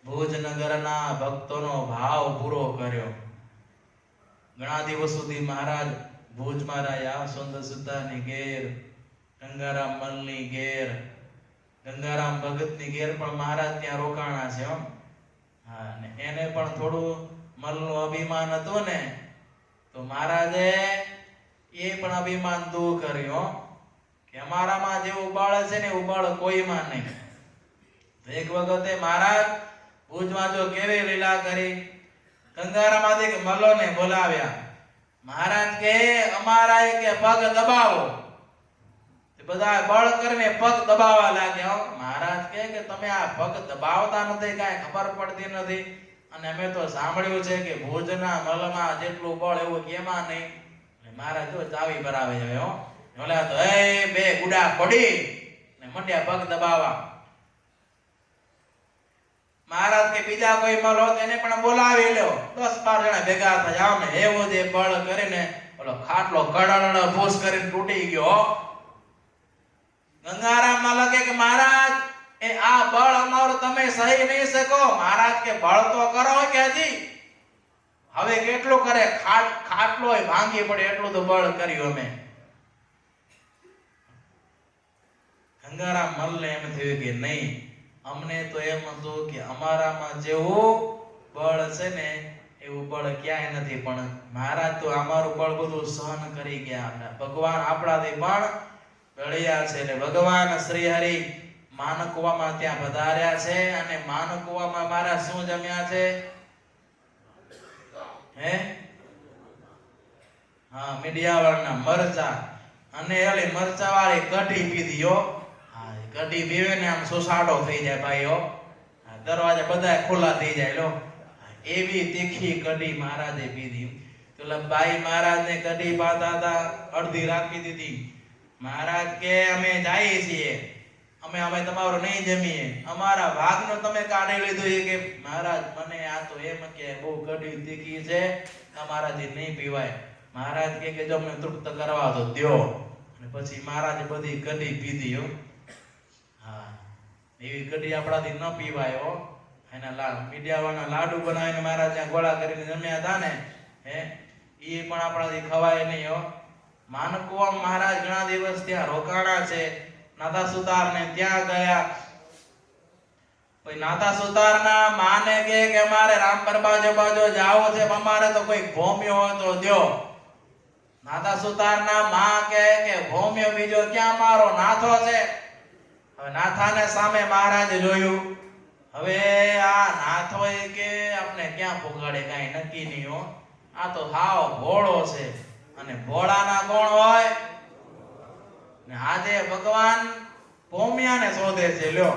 ભુજનગરના ભક્તોનો ભાવ પૂરો કર્યો. ઘણા દિવસ સુધી મહારાજ ભુજમાં રહ્યા, સુંદર સુતારની ઘેર, ગંગારામ મલની ઘેર, ગંગારામ ભગતની ઘેર પણ મહારાજ ત્યાં રોકાણા છે. હા, ને એને પણ થોડું મલનું અભિમાન હતું ને, તો મહારાજે એ પણ અભિમાન દૂર કર્યું કે અમારામાં જેવું બળ છે ને એવું બળ કોઈમાં નહીં. એક વખતે મહારાજ ભુજમાં જો કેવી લીલા કરી, ગંગારામાથી મલ્લોને બોલાવ્યા. મહારાજ કે અમારા કે પગ દબાવો, બધા બળ કરીને પગ દબાવવા લાગ્યા. મહારાજ કે તમે આ પગ દબાવતા નથી, કાંઈ ખબર પડતી નથી, અને અમે તો સાંભળ્યું છે કે ભુજના મલમાં જેટલું બળ એવું કેમાં નહીં. મહારાજ જો ચાવી ભરાવે હવે હો, ઓલા તો એ બે ગુડા પડી ને મંડ્યા પગ દબાવવા. મહારાજ કે બીજા કોઈ મલ હોત એને પણ બોલાવી લ્યો, 10-12 જણા ભેગા થઈ આવ ને એવો જે બળ કરીને ઓલો ખાટલો કડડ ફૂસ કરીને તૂટી ગયો. ગંગારામ માં લગે કે મહારાજ એ આ બળ અમારું તમે સહી નહીં શકો. મહારાજ કે બળ તો કરો કે હજી હવે કેટલું કરે, ખાટલો ભાંગી પડે એટલું તો બળ કર્યું અમે. ગંગારામ મલને એમ થયું કે નહીં, અમને તો એમ હતું કે અમારામાં જેવું બળ છે ને એવું બળ ક્યાંય નથી, પણ મહારાજ તો અમારું બળ બધું સહન કરી ગયા. ભગવાન આપણાથી પણ બળિયા છે ને ભગવાન શ્રી હરિ માનકુવામાં ત્યાં પધાર્યા છે. અને માનકુવામાં મારા શું જમ્યા છે? હે હા, મીડિયાવાળના મરચા અને એલી મરચા વાળી કઢી પીધી હો. હા, કઢી પીવે ને આમ સુસાડો થઈ જાય ભાઈઓ, દરવાજા બધા ખુલ્લા થઈ જાય લો. એવી તીખી કઢી મહારાજે પીધી. તો બાઈ મહારાજને કઢી પાતા હતા, અડધી રાખી દીધી. મહારાજ કે અમે જઈએ છીએ, અમે તમારું નહીં જમીએ, અમારા ભાગનો તમે કાઢી લીધું. એ કે મહારાજ મને આ તો એમ કે બહુ કઢી તીખી છે, તમારાથી નહીં પીવાય. મહારાજ કે જો અમને તૃપ્ત કરવા તો દ્યો. અને પછી મહારાજે બધી કઢી પીધી હો. હા, એવી કઢી આપણાથી ન પીવાય હો. એના મીડિયાવાળા લાડુ બનાવીને મહારાજ ત્યાં ગોળા કરીને જમ્યા હતા ને, હે એ પણ આપણાથી ખવાય નહીં હો. માનકુવા મહારાજ ઘણા દિવસ ત્યાં રોકાણા છે. નાથા સુતારને ત્યાં ગયા. નાથા સુતારના માને કે અમારે રામપર બાજુ જાવો છે, અમારે તો કોઈ ભોમ્યો હોય તો દ્યો. નાથા સુતારના માં કે ભોમ્યો બીજો ક્યાં, મારો નાથો છે. હવે નાથાને સામે મહારાજે જોયું. હવે આ નાથો એ કે આપણે ક્યાં પોગાડે કાંઈ નક્કી નહીં હો. આ તો હાવ ભોળો છે, અને ભોળાના કોણ હોય ને આજે ભગવાન ભોમિયાને શોધે છે. લ્યો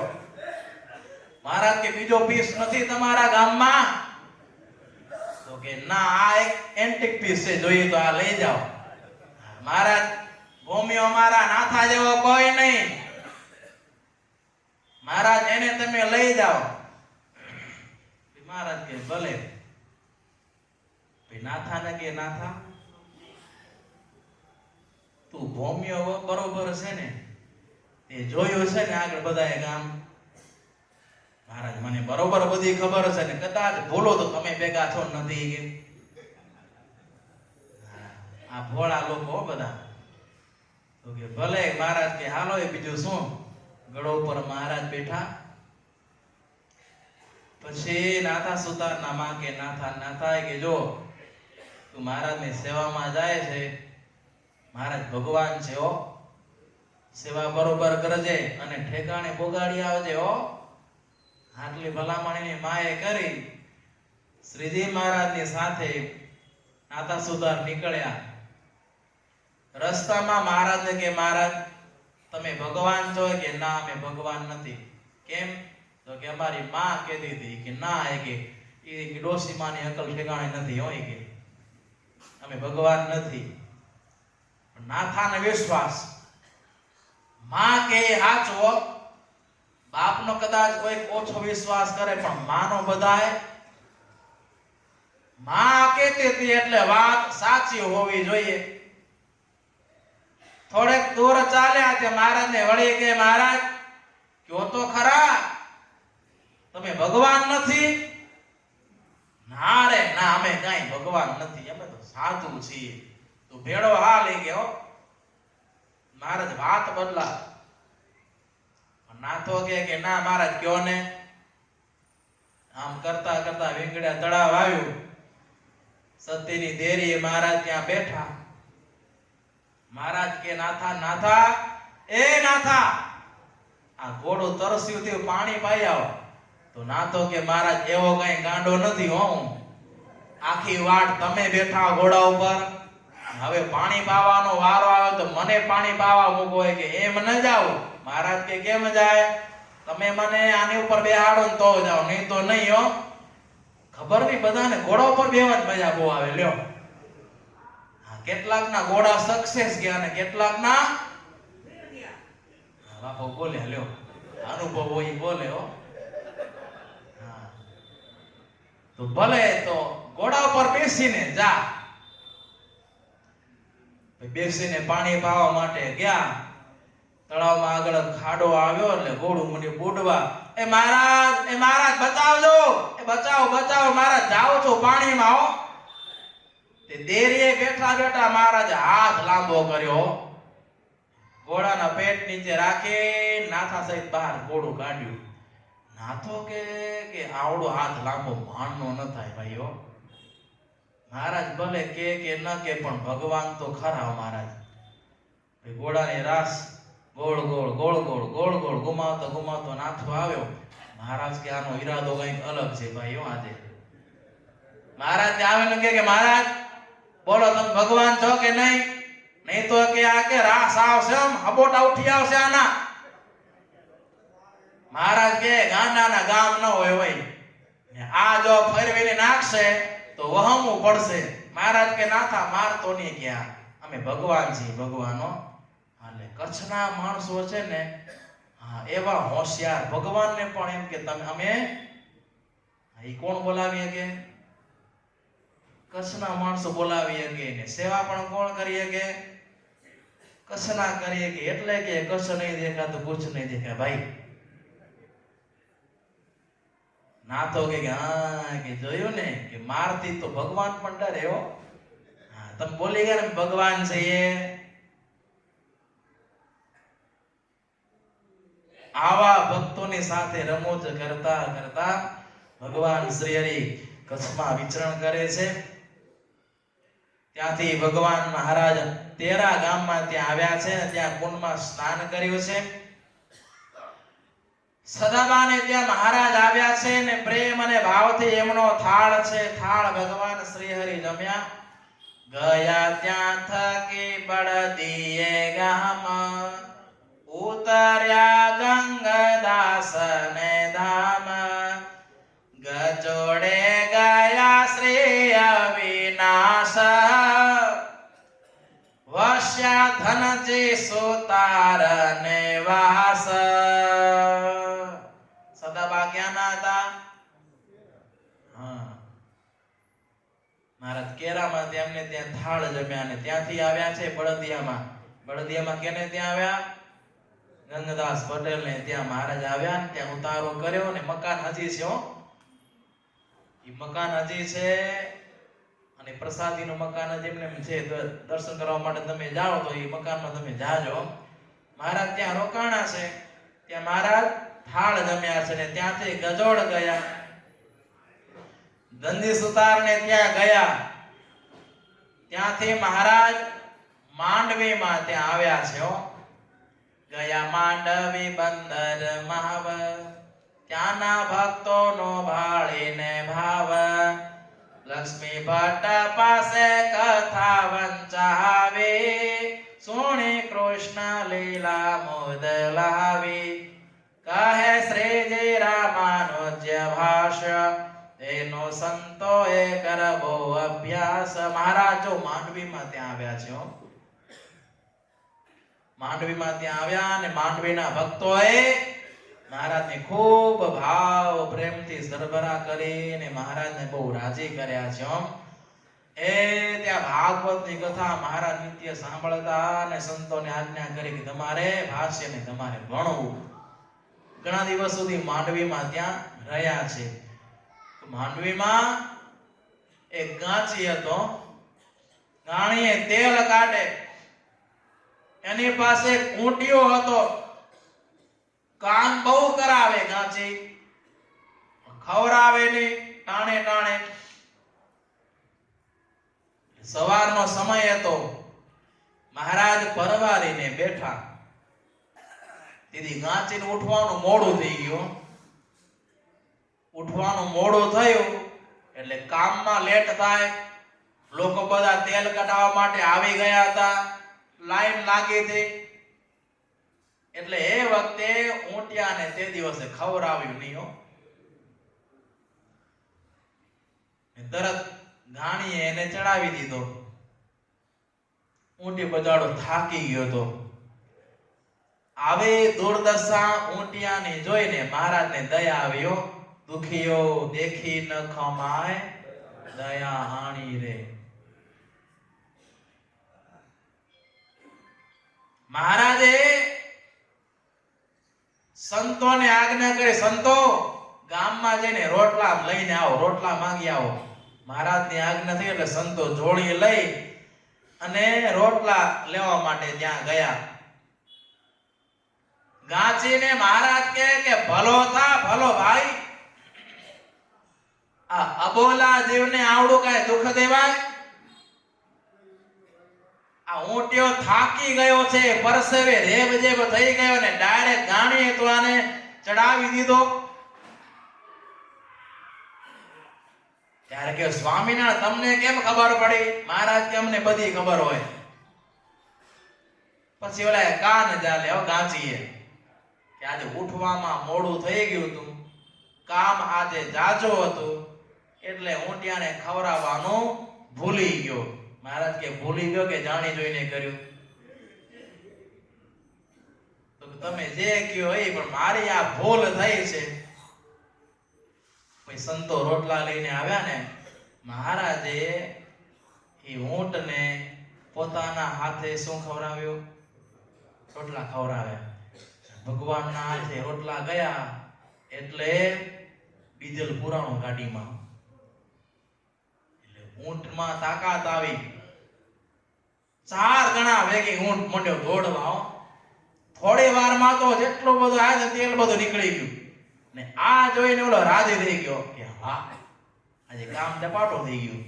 મહારાજ કે બીજો પીસ નથી તમારા ગામમાં? તો કે ના, આ એક એન્ટિક પીસ છે, જોઈએ તો આ લઈ જાઓ. મહારાજ ભોમિયો અમારા નાથા જેવો કોઈ નહીં, મહારાજ એને તમે લઈ જાઓ. મહારાજ કે ભલે. નાથાને કે નાથા તું ભોમિયો બરોબર છે ને, તે જોયું છે ને આગળ બધાએ ગામ? મહારાજ મને બરોબર બધી ખબર છે ને, કદાચ ભૂલો તો તમે ભેગા છો નથી કે. આ ભોળા લોકો બધા. તો કે ભલે. મહારાજ કે હાલો એ બીજું શું. ગળો ઉપર મહારાજ બેઠા. પછી નાથા સુતારના માં કે નાથા કે જો તું મહારાજની સેવામાં જાય છે, મહારાજ ભગવાન છે હો, સેવા બરોબર કરજે અને ઠેકાણે પોગાડી આવજે હો. આટલી ભલામણીની માએ કરી. શ્રીજી મહારાજની સાથે નાથા સુતાર નીકળ્યા. રસ્તામાં મહારાજને કે મહારાજ તમે ભગવાન છો? કે ના, અમે ભગવાન નથી. કેમ? તો કે અમારી માં કહેતી હતી કે ના, એ કે એ ડોસી માની અકલ ઠેકાણે નથી હોય, કે અમે ભગવાન નથી. નાથાને વિશ્વાસ, માં કે સાચો. બાપનો કદાચ કોઈ ઓછો વિશ્વાસ કરે, પણ માનો બધાય. માં કહેતી હતી એટલે વાત સાચી હોવી જોઈએ. થોડેક દૂર ચાલ્યા તે મહારાજને વળી કે મહારાજ કયો તો ખરા, તમે ભગવાન નથી? ના રે ના, અમે કઈ ભગવાન નથી, અમે તો સાધુ છીએ. તો ભેળો હા લઈ ગયો. મહારાજ વાત બદલા. નાથો કે ના મહારાજ કયો ને. આમ કરતા કરતા વીંગડા તળાવ આવ્યું. સતીની દેરી મહારાજ ત્યાં બેઠા. મહારાજ કે નાથા એ નાથા, આ ઘોડું તરસ્યું થયું, પાણી પાઈ આવો. તો નાથો કે મહારાજ એવો કઈ ગાંડો નથી હો, આખી વાટ તમે બેઠા ઘોડા ઉપર, હવે પાણી પાવાનો વારો આવ્યો તો મને પાણી પાવા મૂકો. કે એમ ન જાવ. મહારાજ કે કેમ જાય? તમે મને આની ઉપર બેહાડો તો જાઓ, નહીં તો નહીં હો. ખબર નહીં બધાને ઘોડા ઉપર બેહવાની મજા બહુ આવે. લ્યો કેટલાક ના ઘોડા સક્સેસ ગયા અને કેટલાક ના બાપો બોલે. લ્યો અનુભવ હોય બોલે હો. તો ભલે, તો ઘોડા ઉપર બેસીને જા. બેસીને પાણી પાવા માટે ગયા. તળાવમાં આગળ ખાડો આવ્યો એટલે ઘોડું મને બુડવા. એ મહારાજ બચાવજો, એ બચાવો મહારાજ, જાઉં છું પાણીમાં હો. તે દેરીએ બેઠા બેઠા મહારાજે હાથ લાંબો કર્યો. ઘોડાના પેટ નીચે રાખી નાથા સહિત બહાર ઘોડું કાઢ્યું. નાથો કે આવડો હાથ લાંબો માણનો ન થાય ભાઈઓ. મહારાજ ભલે કે ન કે પણ ભગવાન તો ખરા મહારાજ. ઘોડાની રાસ ગોળ ગોળ ગોળ ગોળ ગોળ ગોળ ગુમાવતો ગુમાવતો નાથો આવ્યો. મહારાજ કે આનો ઈરાદો કંઈક અલગ છે ભાઈઓ. આજે મહારાજ ને આવીને કે મહારાજ બોલો તમે ભગવાન છો કે નહીં? નહીં તો કે આ કે રાસ આવશે આમ હબોટા ઉઠી આવશે આના. મહારાજ કે ગાંડાના ગામ ન હોય હોય, આ જો ફેરવીને નાખશે તો વહમવું પડશે. મહારાજ કે નાથા મારતો નહીં, કે અમે ભગવાન છીએ ભગવાનો. એટલે કચ્છના માણસો છે ને એવા હોશિયાર, ભગવાનને પણ એમ કે તમે અમે એ કોણ બોલાવીએ કે કચ્છના માણસો બોલાવીએ કે ને સેવા પણ કોણ કરીએ કે કચ્છના કરીએ કે. એટલે કે કચ્છ નહીં દેખા તો કુછ નહીં દેખા ભાઈ. નાથો કે હા કે જોયું ને કે મારતી તો ભગવાન પણ ડરે હો. હા તમે બોલી ગયા ને ભગવાન છે એ. આવા ભક્તોની સાથે રમૂજ કરતા કરતા ભગવાન શ્રી હરિ કચ્છમાં વિચરણ કરે છે. ત્યાંથી ભગવાન મહારાજ તેરા ગામમાં ત્યાં આવ્યા છે. ત્યાં કુંડમાં સ્નાન કર્યું છે. સદાબાને ત્યાં મહારાજ આવ્યા છે ને પ્રેમ અને ભાવથી એમનો થાળ છે. થાળ ભગવાન શ્રી હરિ જમ્યા. ગયા ત્યાં થકી બળદીએ ગામ, ઉતર્યા ગંગદાસ ને ધામ. ગજોડે ગયા શ્રી અવિનાશ, વશ્યા ધનજી સુતાર ને વાસ. સદાબા ક્યાં ના હતા? મહારાજ કેરામાં તેમને ત્યાં થાળ જમ્યા ને ત્યાંથી આવ્યા છે બળદિયામાં. બળદિયામાં કેને ત્યાં આવ્યા? ગંગદાસ પટેલ ને ત્યાં મહારાજ આવ્યા ને ત્યાં ઉતારો કર્યો ને મકાન હજી છે હો. એ મકાન હજી છે અને પ્રસાદીનું મકાન જ એમને છે. દર્શન કરવા માટે તમે જાઓ તો એ મકાનમાં તમે જાજો. મહારાજ ત્યાં રોકાણા છે. ત્યાં મહારાજ થાળ જમ્યા છે ને ત્યાંથી ગજોડ ગયા. ધનજી સુતાર ને ત્યાં ગયા. ત્યાંથી મહારાજ માંડવીમાં ત્યાં આવ્યા છે હો. ગયા માંડવી બંદર મહાવ, ત્યાંના ભક્તો નો ભાળીને ભાવ. લક્ષ્મી ભટ્ટ પાસે કથા વંચાવી, સુણી કૃષ્ણ લીલા મોદ લાવી. કહે શ્રીજી રામાનુજ્ય ભાષ્ય, એનો સંતોએ કરવો અભ્યાસ. મહારાજ જો માંડવીમાં ત્યાં આવ્યા છે હો. માંડવીમાં ત્યાં આવ્યા અને માંડવીના ભક્તોએ મહારાજને ખૂબ ભાવ પ્રેમથી સરભરા કરીને મહારાજને બહુ રાજી કર્યા છે. એ ત્યાં ભાગવતની કથા મહારાજ નિત્ય સાંભળતા અને સંતોને આજ્ઞા કરી કે તમારે ભાષ્યને તમારે ભણવું. ઘણા દિવસ સુધી માંડવીમાં ત્યાં રહ્યા છે. માંડવીમાં એક ગાંચી હતો. ગાણીએ તેલ કાઢે. એની પાસે કૂંટિયો હતો. કામ બહુ કરાવે ગાંચી, ખવરાવે નહીં ટાણે ટાણે. સવારનો સમય હતો. મહારાજ પરવારીને બેઠા. તેથી ગાંચીને ઉઠવાનું મોડું થઈ ગયું. ઉઠવાનું મોડું થયું એટલે કામમાં લેટ થાય. લોકો બધા તેલ કઢાવવા માટે આવી ગયા હતા. લાઈન લાગી હતી. એટલે એ વખતે ઊંટિયાને તે દિવસે ખવરાવ્યું નહીં હો. તરત ઘાણીએ એને ચડાવી દીધો. ઊંટી બજાડો થાકી ગયો હતો. આવી દુર્દશા ઊંટિયાની જોઈને મહારાજને દયા આવ્યો. દુખીઓ દેખી ન ખમાય, દયા હાણી રે. મહારાજે સંતોને આજ્ઞા કરી, સંતો ગામમાં જઈને રોટલા લઈને આવો, રોટલા માંગી આવો. મહારાજની આજ્ઞા થઈ એટલે સંતો જોડી લઈ અને રોટલા લેવા માટે ત્યાં ગયા. ગાંચીને મહારાજ કે ભલો થા ભલો ભાઈ, આ અબોલા જીવને આવડું કાંઈ દુઃખ દેવાય? આ ઊંટિયો થાકી ગયો છે, પરસેવે રેબજેબ થઈ ગયો ને ડાયરેક્ટ ગાણીએ તો આને ચડાવી દીધો. ત્યારે કે સ્વામિનારાયણ તમને કેમ ખબર પડી? મહારાજ કે અમને બધી ખબર હોય. પછી ઓલા કાન ચાલે ગાંચીએ કે આજે ઉઠવામાં મોડું થઈ ગયું હતું, કામ આજે જાજો હતું, એટલે ઊંટિયાને ખવડાવવાનું ભૂલી ગયો. મહારાજ કે ભૂલી ગયો કે જાણી જોઈને કર્યું? તો તમે જે કયો એ, પણ મારી આ ભૂલ થઈ છે. પછી સંતો રોટલા લઈને આવ્યા ને મહારાજે એ ઊંટને પોતાના હાથે શું ખવડાવ્યું? રોટલા ખવડાવ્યા. ભગવાનના હાથે રોટલા ગયા એટલે ડીઝલ પુરાણું ગાડીમાં, એટલે ઊંટમાં તાકાત આવી. 4 ગણા વેગી ઊંટ મંડ્યો દોડવા. થોડી વારમાં તો જેટલું બધું આજે તેલ બધું નીકળી ગયું ને આ જોઈને ઓલો રાજી થઈ ગયો કે વાહ, આજે કામ ટપાટો થઈ ગયું.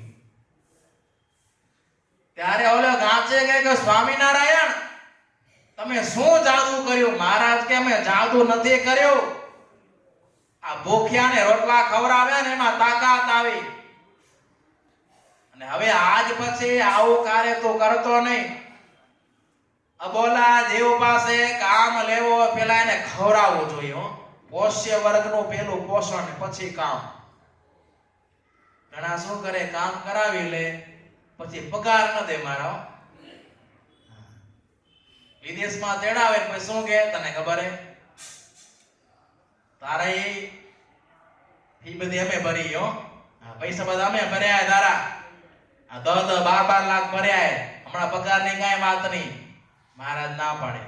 ત્યારે ઓલો ગાંચે કે સ્વામિનારાયણ તમે શું જાદુ કર્યું? મહારાજ કે અમે જાદુ નથી કર્યું, આ ભૂખ્યાને રોટલા ખવડાવ્યા ને એમાં તાકાત આવી. અને હવે આજ પછી આવું કાર્ય તો કરતો નહીં. અબોલા જીવ પાસે કામ લેવો પેલા એને ખવડાવવું જોઈએ. પોષ્ય વર્ગનું પેલું પોષણ પછી કામ. ઘણા શું કરે, કામ કરાવી લે પછી પગાર ન દે મારો. વિદેશમાં તેડાવે પછી શું કે તને ખબર હે તારે એ બધી અમે ભરી હો, પૈસા બધા અમે ભર્યા તારા, આ 10-12 લાખ ભર્યા, હમણાં પગાર ની કાંઈ વાત નહીં. મહારાજ ના પાડે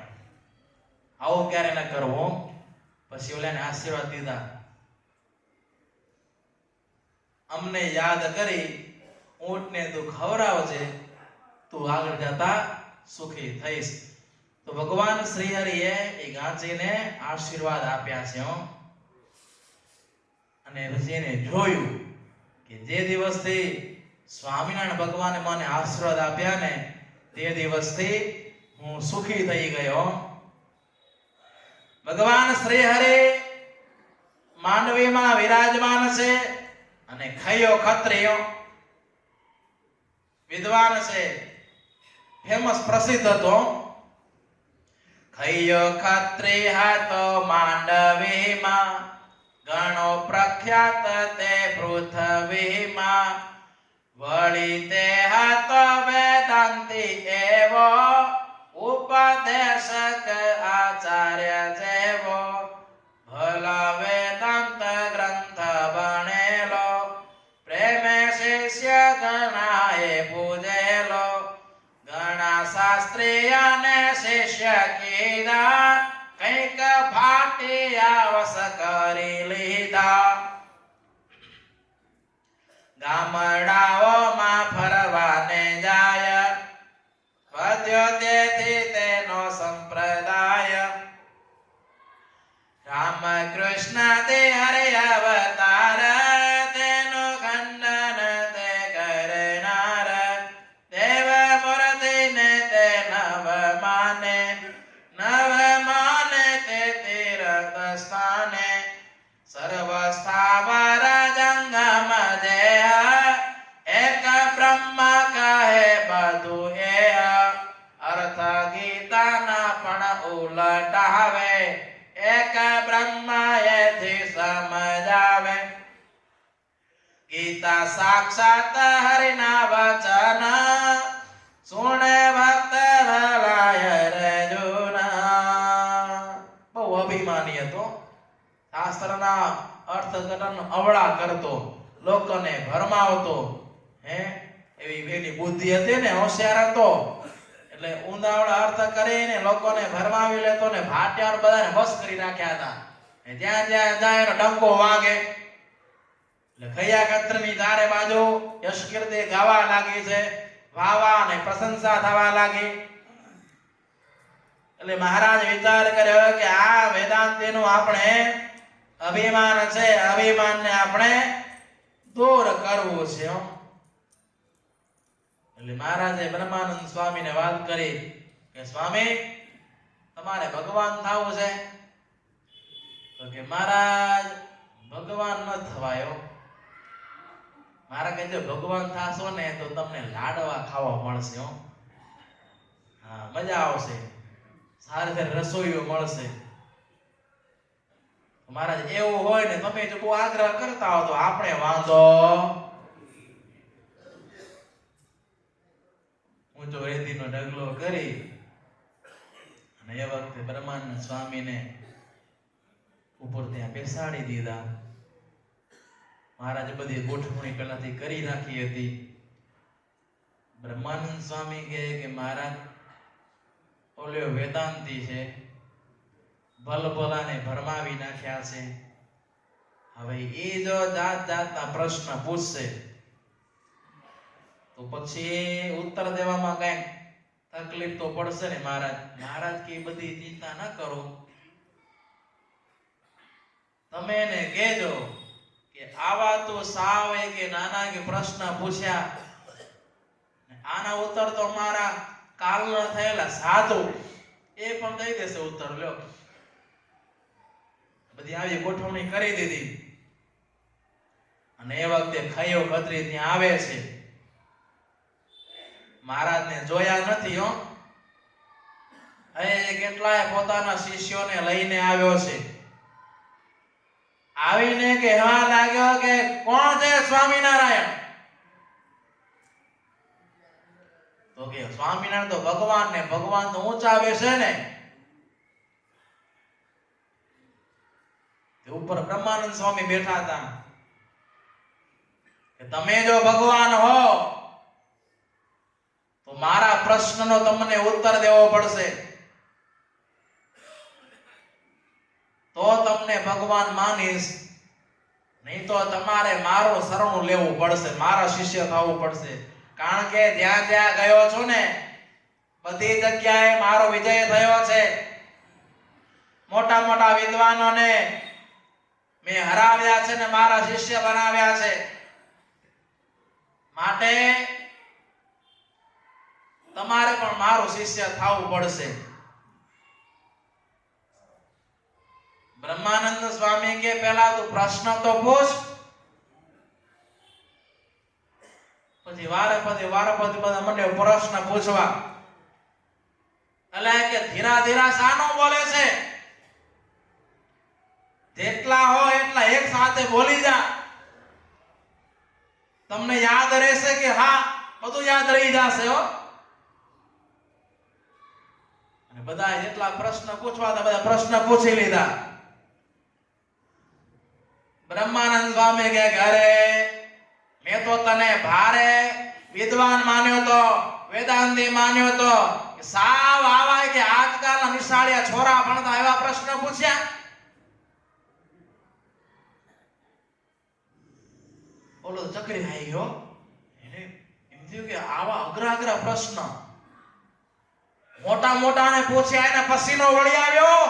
આવું ક્યારે ન કરવું. પછી ઓલાને આશીર્વાદ દીધા, અમને યાદ કરી ઊંટને તું ખવડાવજે, તું આગળ જતા સુખી થઈશ. તો ભગવાન શ્રી હરિએ એ ગાંચીને આશીર્વાદ આપ્યા છે. અને પછી એને જોયું કે જે દિવસથી સ્વામિનારાયણ ભગવાને મને આશીર્વાદ આપ્યા ને તે દિવસથી હું સુખી થઈ ગયો. ભગવાન શ્રી હરિ માંડવીમાં વિરાજમાન છે અને ખયો ક્ષત્રિય વિદ્વાન છે, ફેમસ પ્રસિદ્ધ હતો. ખયો ક્ષત્રિય તો માંડવીમાં, ગણો પ્રખ્યાત તે પૃથ્વીમાં, વળી તે હતો વેદાંતી એવો, ઉપદેશક આચાર્ય જેવો, ભલા વેદાંત ગ્રંથ બનેલો, પ્રેમે શિષ્ય ગણાએ પૂજેલો, ઘણા શાસ્ત્રીયને શિષ્ય કીધા, કંઈક ભાટિયા વસ કરી લીધા. ગામડાઓમાં ફરવાને જાય, વધ્યો તેથી તેનો સંપ્રદાય. રામ કૃષ્ણ તે હરિ અવતાર, તેનો ખંડન તે કરનાર, દેવ મૂર્તિને તે નવ માને, નવ માને તે તીર્થ સ્થાને, સર્વ સ્થાવર જંગમ જેહ, એક બ્રહ્મ કહે બધું એ, અર્થ ગીતાના પણ ઉલટાવે, એક બ્રહ્મ એથી સમજાવે. ગીતા સાક્ષાત હરિના વચન, સુણે ભક્ત ભલાય રજુન. બહુ અભિમાની હતો, શાસ્ત્રના અર્થઘટન અવળા કરતો, લોકોને ભરમાવતો. એવી એની બુદ્ધિ હતી ને, હોશિયાર હતો, એટલે ઊંડાવડા અર્થ કરીને લોકોને ભરમાવી લેતો ને ભાટિયાર બધાને વશ કરી રાખ્યા હતા. જ્યાં જ્યાં જાય એનો ડંકો વાગે એટલે ખૈયા કત્રની ચારે બાજુ યશ કીર્તિ ગાવા લાગી છે, વાવા અને પ્રશંસા થવા લાગી. એટલે મહારાજ વિચાર કર્યો કે આ વેદાંતીનું આપણે અભિમાન છે, અભિમાનને આપણે દૂર કરવું છે. એટલે મહારાજે બ્રહ્માનંદ સ્વામીને વાત કરી કે સ્વામી તમારે ભગવાન થવું છે? તો કે મહારાજ ભગવાન ન થવાયો. મારા કહે ભગવાન થાશો ને તો તમને લાડવા ખાવા મળશે. હા, મજા આવશે, સારી સારી રસોઈઓ મળશે. મહારાજ એવું હોય ને તમે જો બહુ આગ્રહ કરતા હો તો આપણે વાંધો ઊંચો રેતીનો ઢગલો કરી અને એ વખતે બ્રહ્માનંદ સ્વામીને ઉપર ત્યાં બેસાડી દીધા. મહારાજે બધી ગોઠવણી પહેલાથી કરી રાખી હતી. બ્રહ્માનંદ સ્વામી કહે કે મહારાજ ઓલ્યો વેદાંતી છે, ભલભલાને ભરમાવી નાખ્યા છે. હવે એ જો જાત જાતના પ્રશ્ન પૂછશે તો પછી ઉત્તર દેવામાં કઈ તકલીફ તો પડશે ને. મહારાજ કે બધી ચિંતા ન કરો, તમે એને કહેજો કે આવા તો સાવ કે નાના કે પ્રશ્ન પૂછ્યા, આના ઉત્તર તો અમારા કાલના થયેલા સાધુ એ પણ દઈ દેશે ઉત્તર. લ્યો, બધી આવી ગોઠવણી કરી દીધી. અને એ વખતે ખૈયો ખત્રી ત્યાં આવે છે. મહારાજને જોયા નથી હો. એ કેટલાય પોતાના શિષ્યોને લઈને આવ્યો છે. આવીને કહેવા લાગ્યો કે કોણ છે સ્વામિનારાયણ? તો કે સ્વામિનારાયણ તો ભગવાન ને, ભગવાન તો ઊંચા બેસે ને. ઉપર બ્રહ્માનંદ સ્વામી બેઠા હતા કે તમે જો ભગવાન હો તો મારા પ્રશ્નનો તમને ઉત્તર દેવો પડશે, તો તમને ભગવાન માનીશ. નહીં તો તમારે મારું શરણું લેવું પડશે, મારા શિષ્ય થવું પડશે. કારણ કે જ્યાં જ્યાં ગયો છું ને બધી જગ્યાએ મારો વિજય થયો છે. મોટા મોટા વિદ્વાનોને મેં હરાવ્યા છે ને મારા શિષ્ય બનાવ્યા છે. માટે તમારે પણ મારું શિષ્ય થવું પડશે. બ્રહ્માનંદ સ્વામી કે પહેલા તું પ્રશ્ન તો પૂછ. પછી વારપતિ બધા મને પ્રશ્ન પૂછવા. એટલે કે ધીરા ધીરા સાનો બોલે છે? જેટલા હો એટલા એક સાથે બોલી જા, તમને યાદ રહેશે કે હા બધું યાદ રહી જશે હો. અને બધા જેટલા પ્રશ્ન પૂછવા હતા બધા પ્રશ્ન પૂછી લીધા. બ્રહ્માનંદ સ્વામી કહે કે અરે મેં તો તને ભારે વિદ્વાન માન્યો તો, વેદાંતી માન્યો તો, સાવ આવા કે આજકાલના નિશાળિયા છોરા ભણતા એવા પ્રશ્ન પૂછ્યા. બોલો ચકરી આવી ગયો. એને એમ થયું કે આવા અઘરા અઘરા પ્રશ્ન મોટા મોટાને પૂછ્યા, એને પસીનો વળી આવ્યો.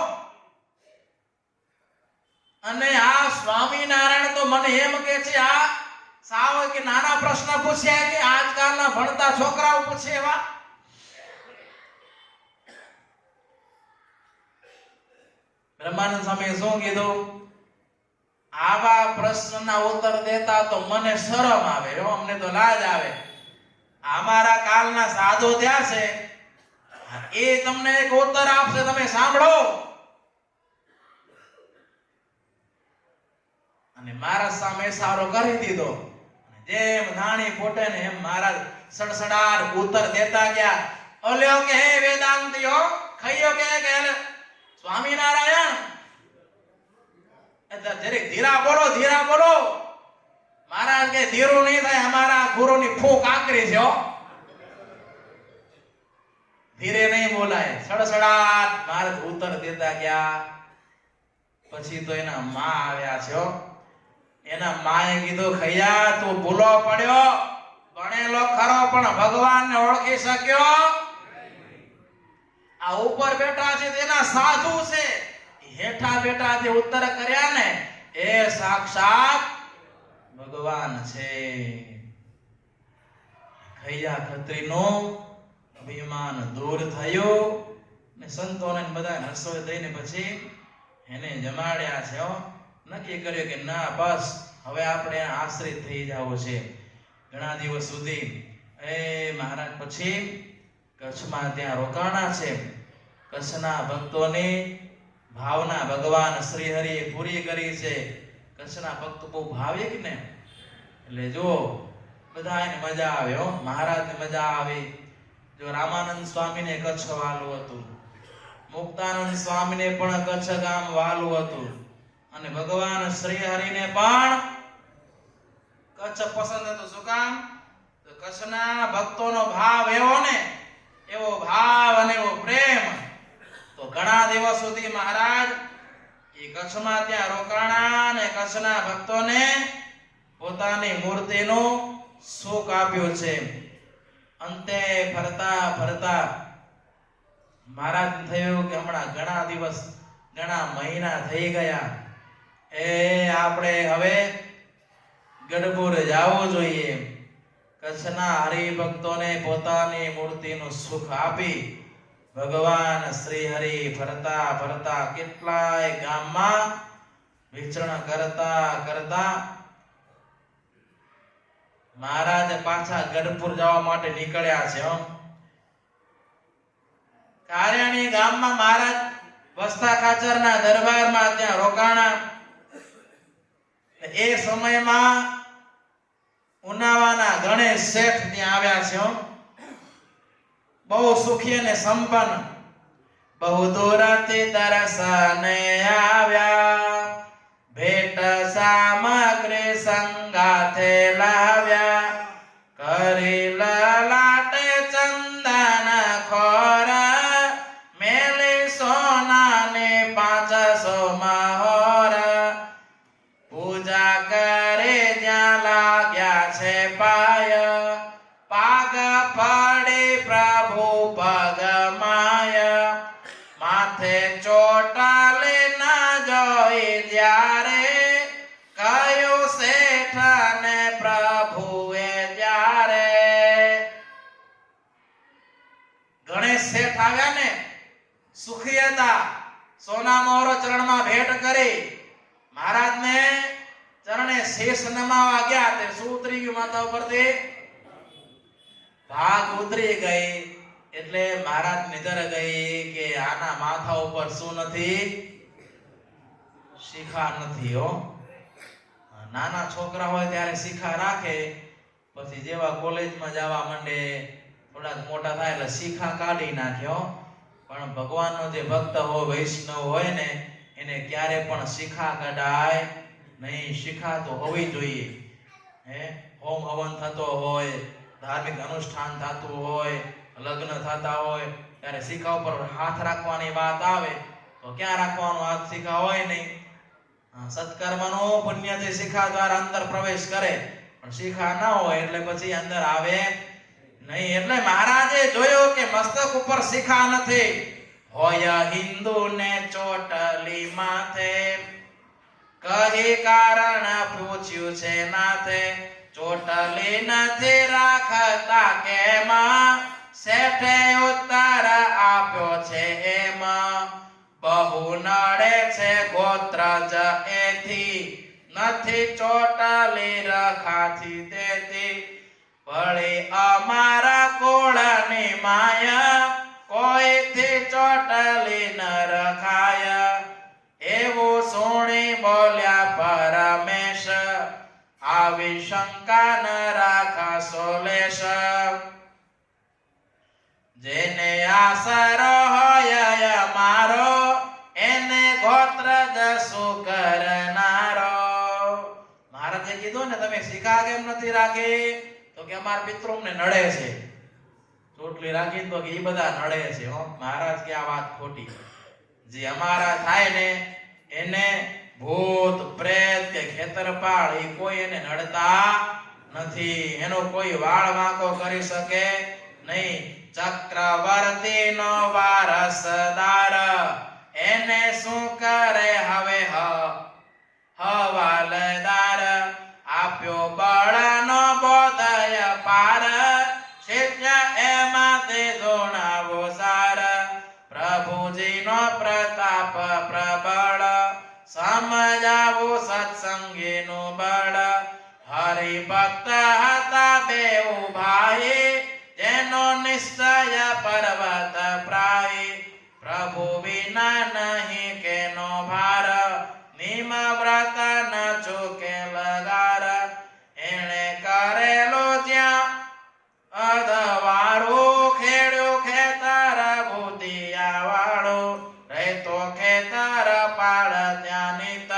અને આ સ્વામિનારાયણ તો મને એમ કે છે આ સાવ કે નાના પ્રશ્ન પૂછ્યા કે આજકાલના ભણતા છોકરાઓ પૂછે એવા. બ્રહ્માનંદ સ્વામી શું કીધું? આવા પ્રશ્નના ઉત્તર દેતા તો મને શરમ આવે, અમને તો લાજ આવે. અમારા કાલના સાધુ ત્યાં છે, એ તમને એક ઉત્તર આપશે, તમે સાંભળો. અને મારા સામે સારો કરી દીધો. જેમ ધાણી ફોટે ને એમ મહારાજ સડસડાટ ઉત્તર દેતા ગયા. ઓલ્યો કે હે વેદાંતીઓ, ખૈયો કે સ્વામિનારાયણ જરીક ધીરા બોલો, ધીરા બોલો. મહારાજ કે ધીરું નહીં થાય, અમારા ગુરુની ફૂંક આકરી છે. ધીરે નહીં બોલાય. સડસડાટ મહારાજ ઉત્તર દેતા ગયા. પછી તો એના માં આવ્યા છે. એના માએ કીધું ખૈયા તું ભૂલો પડ્યો, ભણેલો ખરો પણ ભગવાનને ઓળખી શક્યો. આ ઉપર બેઠા છે તેના સાધુ છે, હેઠા બેઠા જે ઉત્તર કર્યા ને એ સાક્ષાત ભગવાન છે. ખૈયા ખત્રીનું અભિમાન દૂર થયું ને સંતોને બધા રસોઈ દઈને પછી એને જમાડ્યા છે. નક્કી કર્યું કે ના બસ હવે આપણે આશ્રિત થઈ જવું છે. ઘણા દિવસ સુધી મહારાજ પછી કચ્છમાં ત્યાં રોકાણા છે. કચ્છના ભક્તોની ભાવના ભગવાન શ્રી હરિએ પૂરી કરી છે. કચ્છના ભક્ત બહુ ભાવિક ને એટલે જો બધાને મજા આવે. મહારાજને મજા આવે. જો રામાનંદ સ્વામીને કચ્છ વાલું હતું, મુક્તાનંદ સ્વામીને પણ કચ્છ ગામ વાલું હતું, અને ભગવાન શ્રી હરિને પણ કચ્છ પસંદ હતું. શું કામ? તો કચ્છના ભક્તોનો ભાવ એવો ને, એવો ભાવ અને એવો પ્રેમ. તો ઘણા દિવસ સુધી મહારાજ એ કચ્છમાં ત્યાં રોકાણા અને કચ્છના ભક્તોને પોતાની મૂર્તિનું સુખ આપ્યું છે. અંતે ફરતા ફરતા મહારાજ થયું કે હમણાં ઘણા દિવસ, ઘણા મહિના થઈ ગયા, આપણે હવે ગઢપુર જવું જોઈએ. કચ્છના હરિભક્તોને પોતાની મૂર્તિનું સુખ આપી ભગવાન શ્રી હરિ ફરતા ફરતા કેટલાય ગામમાં વિચરણ કરતા કરતા મહારાજ પાછા ગઢપુર જવા માટે નીકળ્યા છે. કાર્યાણી ગામમાં મહારાજ વસ્તા ખાચરના દરબારમાં ત્યાં રોકાણા. એ સમયમાં ઉનાવાના ગણેશ શેઠ ત્યાં આવ્યા છે. બહુ સુખી અને સંપન્ન, બહુ દૂરથી દર્શને આવ્યા, ભેટ સામગ્રી સંગાથે લાવ્યા, કરી લલાટે ચંદન ખોર, મેલી સોનાને 500 મહોર, પૂજા કરે જ્યાં લાગ્યા છે પાય, પાગ પડી પ્રભુ પગમાય, માથે ચોટલે ન જોઈ જ્યારે, કયું શેઠને પ્રભુએ જ્યારે. ગણેશ શેઠ આવ્યા ને, સુખી હતા, સોના મોહરો ચરણમાં ભેટ કરી, મહારાજને ચરણે શેષ નમાવા ગયા. તે શું ઉતરી ગયું માથા ઉપરથી? ભાગ ઉતરી ગઈ. એટલે મહારાજ નિધર ગઈ કે આના માથા ઉપર શું નથી? શિખા નથી. નાના છોકરા હોય ત્યારે શિખા રાખે, પછી જેવા કોલેજમાં જવા માંડે, થોડાક મોટા થાય એટલે શિખા કાઢી નાખ્યો. પણ ભગવાનનો જે ભક્ત હોય, વૈષ્ણવ હોય ને, એને ક્યારે પણ શિખા કઢાય નહીં. શિખા તો હોવી જોઈએ. હોમ હવન થતો હોય, ધાર્મિક અનુષ્ઠાન થતું હોય, લગ્ન થતા હોય, ત્યારે શિખા ઉપર હાથ રાખવાની વાત આવે તો ક્યાં રાખવાનો હાથ? શિખા હોય નહીં. સત્કર્મનો પુણ્યથી શિખા દ્વારા અંદર પ્રવેશ કરે, પણ શિખા ના હોય એટલે પછી અંદર આવે નહીં. એટલે મહારાજે જોયું કે મસ્તક ઉપર શિખા નથી. હોય હિન્દુ ને ચોટલી માથે, કહી કારણ પૂછ્યું છે નાથે, ચોટલી નથી રાખતા કેમાં, શેઠે ઉત્તર આપ્યો છે એમાં, બહુ નડે છે ગોત્ર જ એથી, નથી ચોટલી રખાતી તેથી, વળી અમારા કુળની માયા, કોઈથી ચોટલી ન રખાય. એવું સુણી બોલ્યા પરમેશ, આવી શંકા ન રાખશો લેશ. જેને આસરો હોય મારો, એને ગોત્ર જસુ કરનારો. મહારાજે કીધું ને તમે શિખા કેમ નથી રાખી? તો કે અમારા પિતૃને નડે છે. ચોટલી રાખી તો કે એ બધા નડે છે. મહારાજ કે આ વાત ખોટી. જે અમારા થાય ને એને ભૂત પ્રેત કે ખેતરપાળ એ કોઈ એને નડતા નથી. એનો કોઈ વાળ વાંકો કરી શકે નહીં. ચક્રવર્તી નો વારસદાર એને શું કરે હવે હવાલદાર આપ્યો બળનો બોધય પાર શિષ્ય એમાં તે જોણાવો સાર પ્રભુજીનો પ્રતાપ પ્રબળ સમજાવો સત્સંગીનું બળ હરિભક્ત હતા બેઉ ભાઈ જેનો નિશ્ચય પર્વત પ્રાય પ્રભુ વિના નહીં કેનો ભાર નિમ વ્રત ન ચૂકે લગાર એણે કરેલો જ્યાં અધવાળું ખેડ્યું ખેતર ભૂતિયા વાળું રહેતો ખેતર પાળ ત્યાં નિત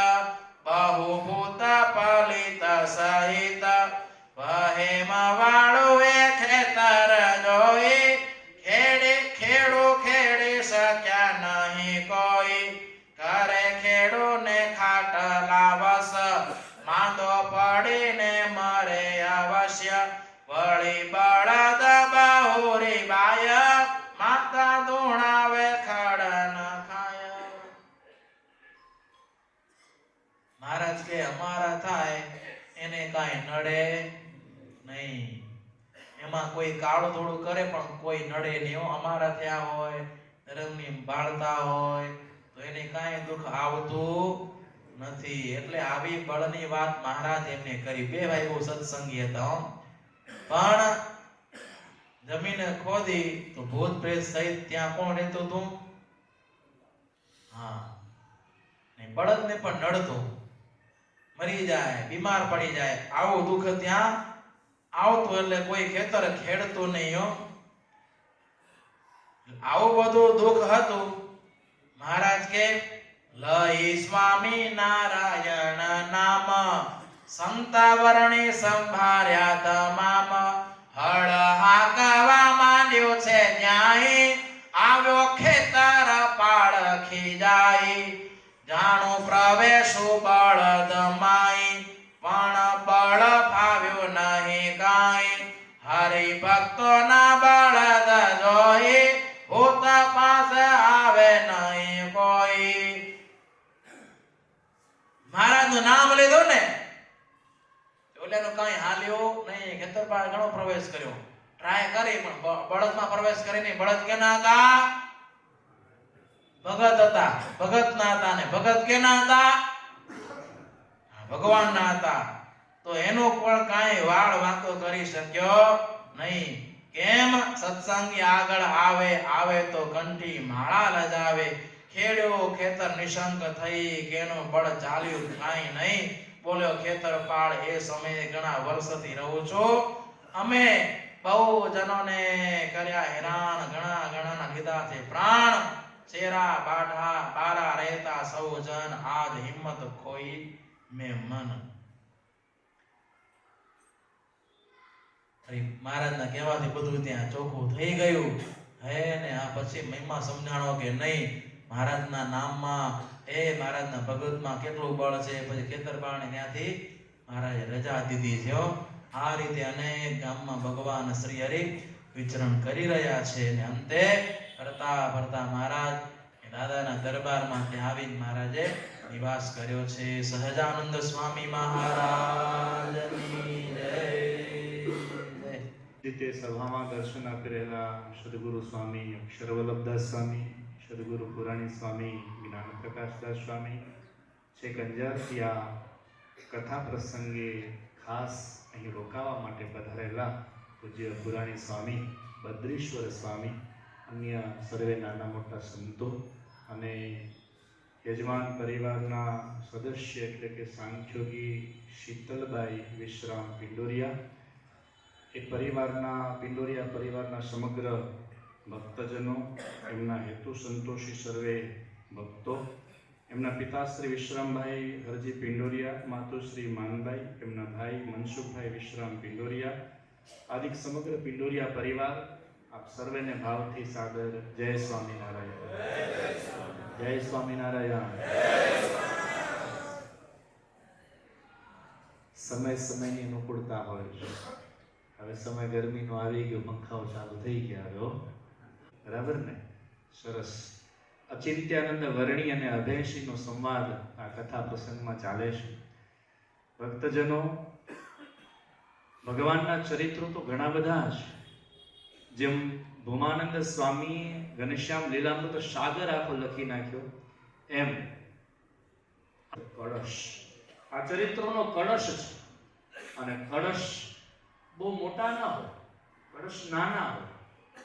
બહુભૂત પલિત સહિત વહેમ વાળું એ ખેતર જોઈ ખેડી શક્યા નહીં કોઈ કરે ખેડૂને ખાટલા વસ માંદો પડીને મરે અવશ્ય વળી બળદ બહુરી બાય માતા ધૂણાવે ખડ ન ખાય મહારાજ કે અમારા થાય એને કાંઈ નડે નહીં એમાં કોઈ કાળું થોડું કરે પણ કોઈ નડે નહીં અમારા થયા હોય ધર્મની બાળતા હોય તો એને કાંઈ દુઃખ આવતું નથી એટલે આવી બળની વાત મહારાજ એમને કરી બે ભાઈ બહુ સત્સંગી હતા પણ જમીન ખોદી તો ભૂત પ્રેત સહિત ત્યાં કોણ રહેતું હતું હા ને બળદને પણ નડતું મરી જાય બીમાર પડી જાય આવું દુઃખ ત્યાં આવતું એટલે કોઈ ખેતર ખેડતું નહીં આવું બધું દુઃખ હતું મહારાજ કે લઈ સ્વામી નારાયણ નામ સંતાવરણી સંભાર્યા તમામ હળ હાકવા માંડ્યો છે ન્યાય આવ્યો ખેતર પાળખી જાય જાણું પ્રવેશુ બળદ માઈ પણ બળ ફાવ્યું નહીં કાંઈ હરિભક્તો ના બળદ જોઈ ભૂત પાસે આવે નહીં કોઈ મહારાજ નું નામ લીધું ને ઓલાનો કાંઈ હાલ્યો નહીં ખેતર પાસે ઘણો પ્રવેશ કર્યો ટ્રાય કરી પણ બળદમાં પ્રવેશ કરી નહીં બળદ કેના હતા ભગત હતા ભગત ના હતા ને ભગત કેના હતા ભગવાન ના હતા તો એનો પણ કાંઈ વાળ વાંકો કરી શક્યો નહીં કેમ સત્સંગી આગળ આવે તો કંઠી માળા લજાવે ખેડ્યો ખેતર નિશંક થઈ કેનો બળ ચાલ્યું કાંઈ નહીં બોલ્યો ખેતર પાળ એ સમયે ઘણા વર્ષથી રહું છું અમે બહુ જનોને કર્યા હેરાન ઘણા લીધા છે પ્રાણ ચેરા બાઢા બારા રહેતા સૌ જન આજ હિંમત ખોઈ મેં મન મહારાજના કહેવાથી બધું ત્યાં ચોખ્ખું થઈ ગયું હે ને આ પછી મહિમા સમજાણો કે નહીં મહારાજના નામમાં મહારાજના ભગતમાં કેટલું બળ છે પછી ખેતરબાણે ત્યાંથી મહારાજે રજા દીધી છે આ રીતે અનેક ગામમાં ભગવાન શ્રી હરિ વિચરણ કરી રહ્યા છે અને અંતે ફરતા મહારાજ દાદાના દરબારમાં ત્યાં આવીને મહારાજે નિવાસ કર્યો છે સહજાનંદ સ્વામી મહારાજની જય તે સભામાં દર્શન આપી રહેલા સદગુરુ સ્વામી અક્ષરવલ્લભદાસ સ્વામી સદગુરુ પુરાણી સ્વામી જ્ઞાન પ્રકાશદાસ સ્વામી છેક અંજારથી આ કથા પ્રસંગે ખાસ અહીં રોકાવા માટે પધારેલા પૂજ્ય પુરાણી સ્વામી બદ્રીશ્વર સ્વામી અન્ય સર્વે નાના મોટા સંતો અને યજમાન પરિવારના સદસ્ય એટલે કે સાંખ્યોગી શીતલબાઈ વિશ્રામ પિંડોરિયા એ પિંડોરિયા પરિવારના સમગ્ર ભક્તજનો એમના હેતુ સંતોષી સર્વે ભક્તો એમના પિતાશ્રી વિશ્રામભાઈ હરજી પિંડોરિયા માતુશ્રી માનભાઈ એમના ભાઈ મનસુખભાઈ વિશ્રામ પિંડોરિયા આદિ સમગ્ર પિંડોરિયા પરિવાર આપ સર્વેને ભાવથી સાદર જય સ્વામિનારાયણ જય સ્વામિનારાયણ સમયની અનુકૂળતા હોય છે હવે સમય ગરમીનો આવી ગયો, પંખાઓ ચાલુ થઈ ગયા હવે હો. બરાબર ને? સરસ. અચિંત્યાનંદ વર્ણી અને અભયસિંહનો સંવાદ આ કથા પ્રસંગમાં ચાલે છે. ભક્તજનો, ભગવાનના ચરિત્રો તો ઘણા બધા છે. જેમ ભૂમાનંદ સ્વામીએ ઘનશ્યામ લીલામૃત સાગર આખો લખી નાખ્યો, એમ કળશ આ ચરિત્રોનો કળશ છે. અને કળશ બહુ મોટા ના હોય, કળશ નાના હોય.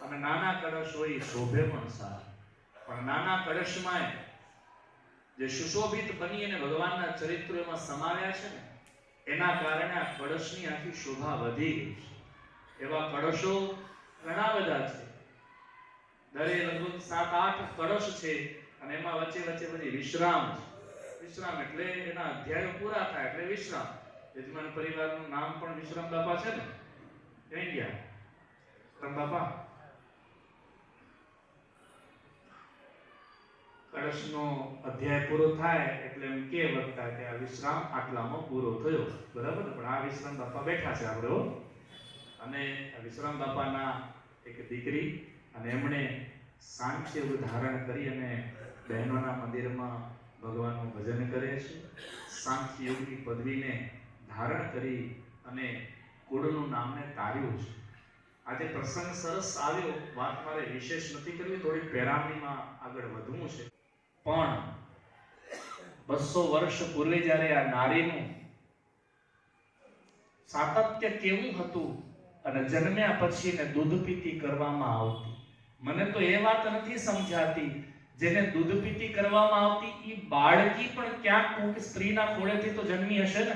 અને નાના કળશ હોય એ શોભે પણ સારા. પણ નાના કળશમાં જે સુશોભિત બની અને ભગવાનના ચરિત્રો એમાં સમાવ્યા છે ને, એના કારણે આ કળશની આખી શોભા વધી ગઈ છે. એવા કળશો ઘણા બધા છે. દરે લગભગ 7-8 કળશ છે. અને એમાં વચ્ચે વચ્ચે બધી વિશ્રામ છે. વિશ્રામ એટલે એના અધ્યાયો પૂરા થાય એટલે વિશ્રામ. યજમાન પરિવારનું નામ પણ વિશ્રામ બાપા છે ને? ક્યાં ગયા વિશ્રામ બાપા? કળશનો અધ્યાય પૂરો થાય એટલે એમ કે વક્તા કે આ વિશ્રામ આટલામાં પૂરો થયો. બરાબર ને? પણ આ વિશ્રામ બાપા બેઠા છે આપણે. અને વિશ્રામ બાપાના એક દીકરી, અને એમણે સાંખ્ય ધારણ કરી અને બહેનોના મંદિરમાં ભગવાનનું ભજન કરે છે. સાંખ્ય યોગની પદવીને ધારણ કરી અને કુળનું નામને તાર્યું છે. આજે પ્રસંગ સરસ આવ્યો. વાત મારે વિશેષ નથી કરવી, થોડી પેરામણીમાં આગળ વધવું છે. પણ 200 વર્ષ પૂર્વે જ્યારે આ નારીનું સાતત્ય કેવું હતું અને જન્મ્યા પછી એને દૂધ પીતી કરવામાં આવતી. મને તો એ વાત નથી સમજાતી, જેને દૂધ પીતી કરવામાં આવતી એ બાળકી પણ ક્યાંક કોઈક સ્ત્રીના ખોળેથી તો જન્મી હશે ને.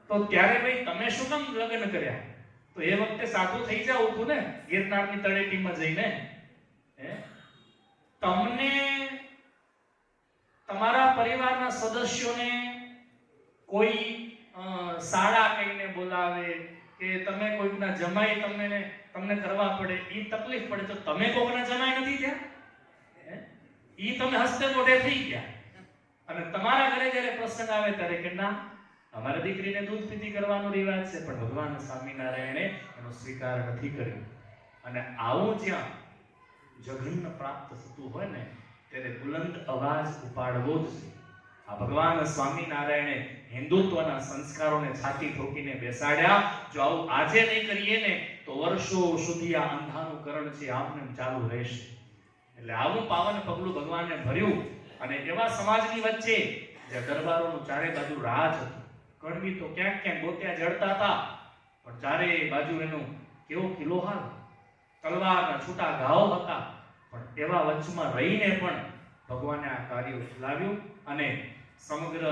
તો ત્યારે ભાઈ તમે શું કામ લગ્ન કર્યા? તો એ વખતે સાધુ થઈ જાવ હતું ને, ગિરનારની તળેટીમાં જઈને. તમને તમારા પરિવારના સદસ્યોને કોઈ શાળા કહીને બોલાવે કે તમે કોઈકના જમાઈ તમને કરવા પડે, ઈ તકલીફ પડે, તો તમે કોઈકના જમાઈ નથી થયા? ઈ તમે હસ્તે મોઢે થઈ ગયા. અને તમારા ઘરે જ્યારે પ્રસંગ આવે ત્યારે કે ના, અમારી દીકરીને દૂધ પીતી કરવાનો રિવાજ છે. પણ ભગવાન સ્વામિનારાયણે એનો સ્વીકાર નથી કર્યો. અને આવું જ્યાં જઘન્ય પ્રાપ્ત થતું હોય ને, ત્યારે બુલંદ અવાજ ઉપાડવો જ છે. આ ભગવાન સ્વામિનારાયણે હિન્દુત્વના સંસ્કારોને છાતી ઠોકીને બેસાડ્યા. જો આવું આજે નહીં કરીએ ને તો વર્ષો સુધી આ અંધાનું કરણ છે આમને ચાલુ રહેશે. એટલે આવું પાવન પગલું ભગવાને ભર્યું. અને એવા સમાજની વચ્ચે જે દરબારોનું ચારે બાજુ રાજ હતું. કણવી તો ક્યાંક ક્યાંક ગોત્યા જડતા હતા, પણ ચારે બાજુ એનો કેવો કિલોહાલ, તલવારના છૂટા ઘાવ હતા. પણ એવા વચમાં રહીને પણ ભગવાને આ કાર્ય ચલાવ્યું. અને સમગ્ર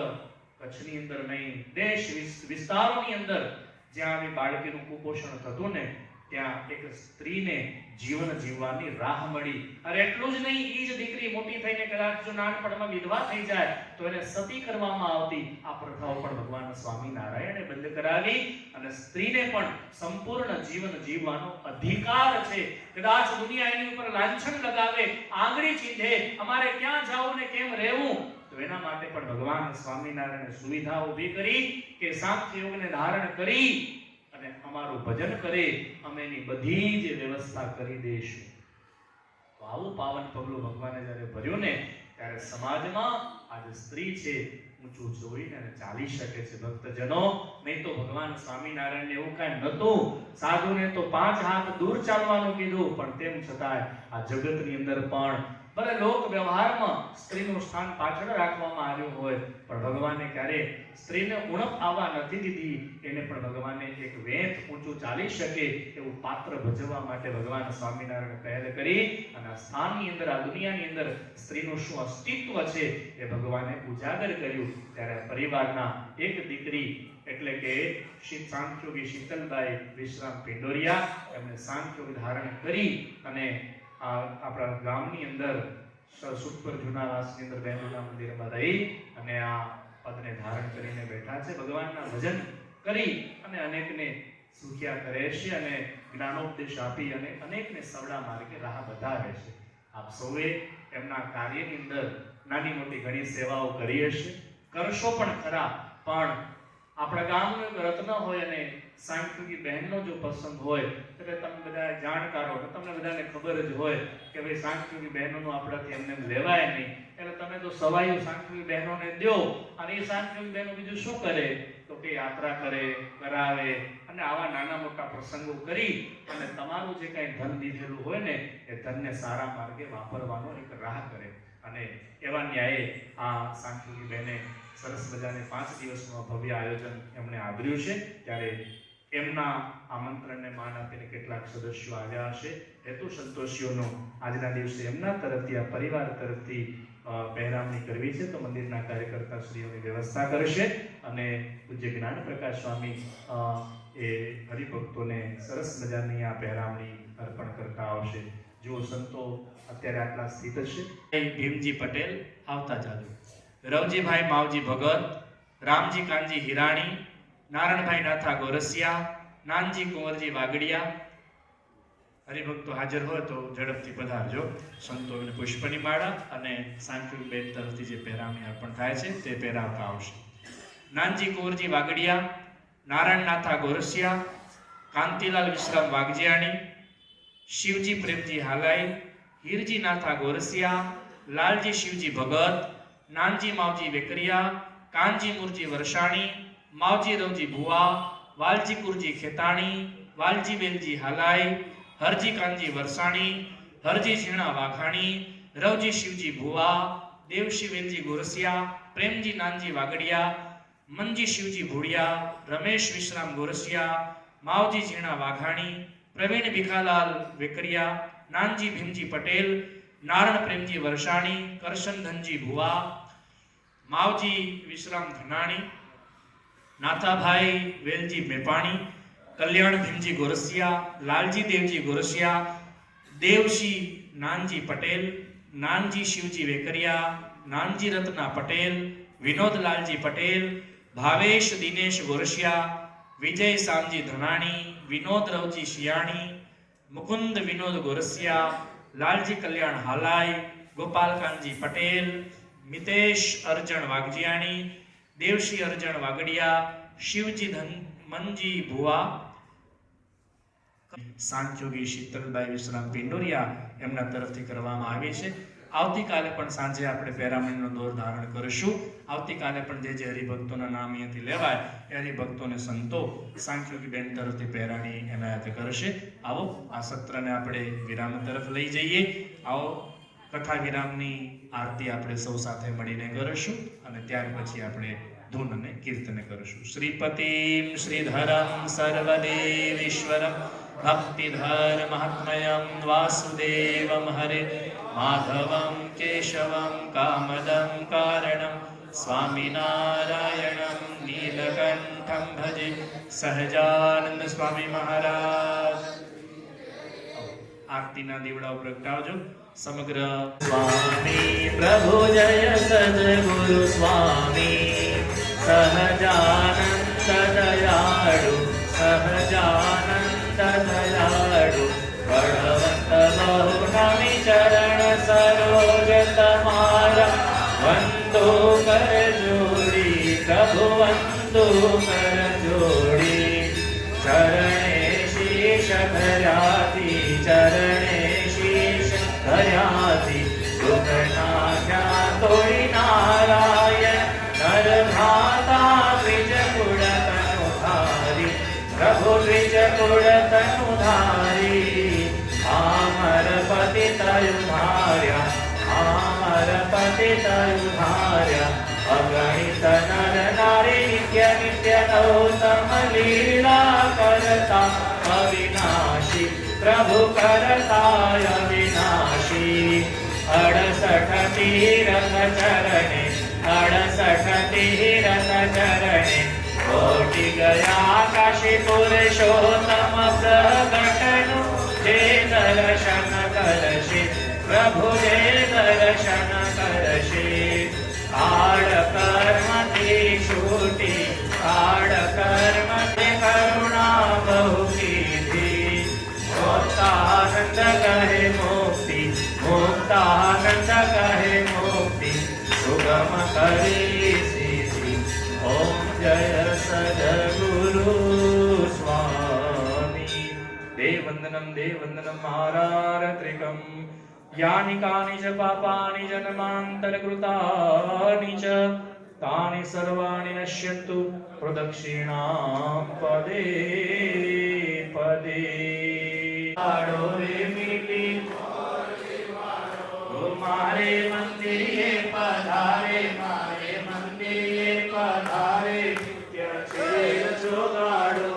કચ્છની અંદર નહીં, દેશ વિસ્તારોની અંદર જ્યાં આવી બાળકીનું કુપોષણ થતું ને, ત્યાં એક સ્ત્રીને જીવન જીવવાની રાહ મળી. અરે એટલું જ નહીં, એ જ દીકરી મોટી થઈને કદાચ જો નાનપણમાં વિધવા થઈ જાય તો એને સતી કરવામાં આવતી. આ પ્રથાઓ પણ ભગવાન સ્વામિનારાયણે બંધ કરાવી. અને સ્ત્રીને પણ સંપૂર્ણ જીવન જીવવાનો અધિકાર છે. કદાચ દુનિયા એની ઉપર લાંછન લગાવે, આંગળી ચીંધે, અમારે ક્યાં જવું ને કેમ રહેવું, તો એના માટે પણ ભગવાન સ્વામિનારાયણે સુવિધા ઊભી કરી કે સાંખ્ય યોગને ધારણ કરી અને અમારું ભજન કરે, અમે એની બધી જ વ્યવસ્થા કરી દઈશું. તો આવું પાવન પગલું ભગવાને જ્યારે ભર્યું ને, ત્યારે સમાજમાં આજે સ્ત્રી છે ઊંચું જોઈને અને ચાલી શકે છે. ભક્તજનો, નહીં તો ભગવાન સ્વામિનારાયણ એવું કાંઈ નહોતું. સાધુને તો 5 હાથ દૂર ચાલવાનું કીધું, પણ તેમ છતાંય આ જગતની અંદર પણ ભલે લોક વ્યવહારમાં સ્ત્રીનું સ્થાન પાછળ રાખવામાં આવ્યું હોય, પણ ભગવાને ક્યારે સ્ત્રીને ઉણપ આવવા નથી દીધી. એને પણ ભગવાને એક વેંત ઊંચું ચાલી શકે એવું પાત્ર ભજવવા માટે ભગવાન સ્વામિનારાયણ પહેલ કરી. અને આ સ્થાનની અંદર, આ દુનિયાની અંદર સ્ત્રીનું શું અસ્તિત્વ છે એ ભગવાને ઉજાગર કર્યું. ત્યારે પરિવારના એક દીકરી એટલે કે સાંખ્યોગી શીતલબાઈ વિશ્રામ પિંડોરિયા, એમણે સાંખ્યોગ ધારણ કરી અને આપણા ગામની અંદર સુખપર જૂનાવાસની અંદર બહેનોના મંદિરમાં રહી અને આ પદને ધારણ કરીને બેઠા છે. ભગવાનના ભજન કરી અને અનેકને સુખ્યા કરે છે અને જ્ઞાનોપદેશ આપી અને અનેકને સવડા માર્ગે રાહ બતાવે છે. આપ સૌએ એમના કાર્યની અંદર નાની મોટી ઘણી સેવાઓ કરી હશે, કરશો પણ ખરા. પણ આપણા ગામનું એક રત્ન હોય અને સાંખ્યોગી બહેનનો જો પસંદ હોય એટલે તમે બધા જાણકાર હો, તમને બધાને ખબર જ હોય કે ભાઈ સાંખ્યોગી બહેનોનું આપણાથી એમને લેવાય નહીં, એટલે તમે તો સવાયું સાંખ્યોગી બહેનોને દો, અને એ સાંખ્યોગી બહેનો બીજું શું કરે તો કે યાત્રા કરે, કરાવે, અને આવા નાના મોટા પ્રસંગો કરી અને તમારું જે કંઈ ધન દીધેલું હોય ને એ ધનને સારા માર્ગે વાપરવાનો એક રાહ કરે. અને એવા ન્યાયે આ સાંખ્યોગી બહેને સરસ મજાને 5 દિવસનું ભવ્ય આયોજન એમણે આદર્યું છે. ત્યારે એમના આમંત્રણને માન આપીને કેટલાક સદસ્યો આવ્યા હશે. હેતુ સંતોષીઓનો આજના દિવસે એમના તરફથી, આ પરિવાર તરફથી પહેરામણી કરવી છે, તો મંદિરના કાર્યકર્તા શ્રીઓની વ્યવસ્થા કરશે અને પૂજ્ય જ્ઞાન પ્રકાશ સ્વામી એ હરિભક્તોને સરસ મજાની આ પહેરામણી અર્પણ કરતા આવશે. જો સંતો અત્યારે આટલા સ્થિત છે. ભીમજી પટેલ આવતા ચાલુ, રવજીભાઈ માવજી ભગત, રામજી કાનજી હિરાણી, નારણભાઈ નાથા ગોરસિયા, નાનજી કુંવરજી વાગડિયા. હરિભક્તો હાજર હોય તો ઝડપથી પધારજો. સંતોને પુષ્પની માળા અને સાંખ્યોગી બેન તરફથી જે પહેરામણી અર્પણ થાય છે તે પહેરાવતા આવશે. નાનજી કુંવરજી વાગડિયા, નારાયણ નાથા ગોરસિયા, કાંતિલાલ વિશ્રામ વાગજિયાણી, શિવજી પ્રેમજી હાલાઈ, હીરજી નાથા ગોરસિયા, લાલજી શિવજી ભગત, નાનજી માવજી વેકરિયા, કાનજી મુરજી વરસાણી, માવજી રવજી ભુવા, વાલજી કુરજી ખેતાણી, વાલજી બેલજી હાલાઈ, હરજી કાનજી વરસાણી, હરજી ઝીણા વાઘાણી, રવજી શિવજી ભુવા, દેવશી વેલજી ગોરસિયા, પ્રેમજી નાનજી વાગડિયા, મનજી શિવજી ભુડિયા, રમેશ વિશ્રામ ગોરસિયા, માવજી ઝીણા વાઘાણી, પ્રવીણ ભીખાલાલ વેકરિયા, નાનજી ભીમજી પટેલ, નારણ પ્રેમજી વરસાણી, કરશન ધનજી ભુવા, માવજી વિશ્રામ ધનાણી, નાથાભાઈ વેલજી મેપાણી, કલ્યાણ ભીમજી ગોરસિયા, લાલજી દેવજી ગોરસિયા, દેવશી નાનજી પટેલ, નાનજી શિવજી વેકરિયા, નાનજી રત્ના પટેલ, વિનોદ લાલજી પટેલ, ભાવેશ દિનેશ ગોરસિયા, વિજય સામજી ધનાણી, વિનોદ રવજી શિયાણી, મુકુંદ વિનોદ ગોરસિયા, લાલજી કલ્યાણ હાલાઈ, ગોપાલકાંતજી પટેલ, મિતેશ અર્જણ વાગજિયાણી, દેવશી અર્જણ વાગડિયા, શિવજી મનજી ભુવા, સાંખ્યોગી શીતલબાઈ વિશ્રામ પિંડોરિયા એમના તરફથી કરવામાં આવી છે. આવતીકાલે પણ સાંજે આપણે પહેરામણીનો દોર ધારણ કરીશું. આવતીકાલે પણ જે હરિભક્તોના નામ અહીંયાથી લેવાય એ હરિભક્તોને સંતો સાંખ્યોગી બેન તરફથી પહેરાણી એનાયત કરશે. આવો આ સત્રને આપણે વિરામ તરફ લઈ જઈએ. આવો કથા વિરામની આરતી આપણે સૌ સાથે મળીને કરીશું અને ત્યાર પછી આપણે ધૂન અને કીર્તન કરીશું. શ્રીપતિમ શ્રીધરમ સર્વદેવીશ્વરમ ભક્તિધર મહાત્મયમ વાસુદેવમ હરે માધવમ કેશવમ કામદમ કારણમ સ્વામિનારાયણમ નીલકંઠમ ભજે સહજાનંદ સ્વામી મહારાજ. આરતીના દીવડાઓ પ્રગટાવજો. સમગ્ર સ્વામી પ્રભુ જય સદગુરુ સ્વામી સહજાનંદ દયાળુ સહજાનંદ દયાળુ બળવંત બહુ નમી ચરણ સરોજ તમારા વંદો કર જોડી પ્રભુ વંદો કર જોડી ચરણે શીશ ધર્યાથી ચરણે શીશ ધર્યાથી દુઃખ નાખ્યા તોડી નારાયણ નર ભાતા દ્વિજ કુળ તનુ ધારી પ્રભુ દ્વિજ કુળ તનુ ધારી આમર પતિ તયુ ધાર્યા આમર પતિ તયુ ધાર્યા અગણિત નર નારી નિત્ય નિત્ય નૌતમ લીલા કરતા અવિનાશી પ્રભુ કરતા અવિનાશી 68 તીરથ ચરણે 68 તીરથ ચરણે કોટી ગયા કાશી પુરુષોત્તમ પ્રગટનું જે દર્શન કરશે પ્રભુ જે દર્શન કરશે કાળ કર્મથી છૂટી કાળ કર્મથી કરુણા બહુ કીધી મુક્તાનંદ કહે મુક્તિ મુક્તાનંદ કહે મુક્તિ સુગમ કરી સીધી. ઓમ જય સદગુરુ સ્વામી. वंदनम देव वंदनम महारारत्रिकम यानि कानि च पापानि जन्मान्तरकृतानि च तानि सर्वाणि नश्यन्तु प्रदक्षिणां पदे पदे आडो रे मिली मारे मंदिरे पधारे मारे मंदिरे पधारे नित्य छेद जोगाड़ो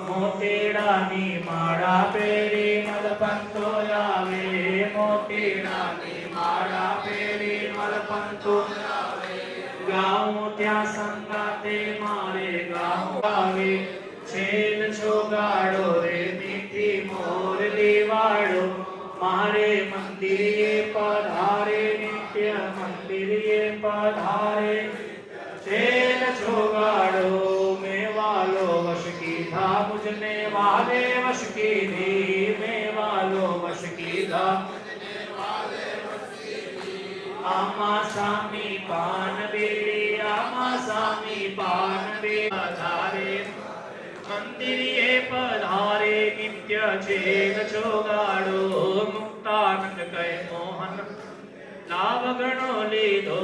मोतीडानी माड़ा पेरी मलपंतो आवे मोतीडानी माड़ा पेरी मलपंतो गाँव त्या संगाते मारे गाँव आवे छेद जोगाड़ो रे मीठी मोरली वाड़ो मारे मंदिरे पधारे नित्य मंदिरे पधारे छेद जोगाड़ो मेवालो वश की था मुझने वाले वश की धी मेवालो वश की था आमा सामी पान बेरी आमा सामी पान बे पधारे मंदिरे पधारे नित्य छेद जोगाड़ो मुक्तानंद कै मोहन लाभ गणो लीधो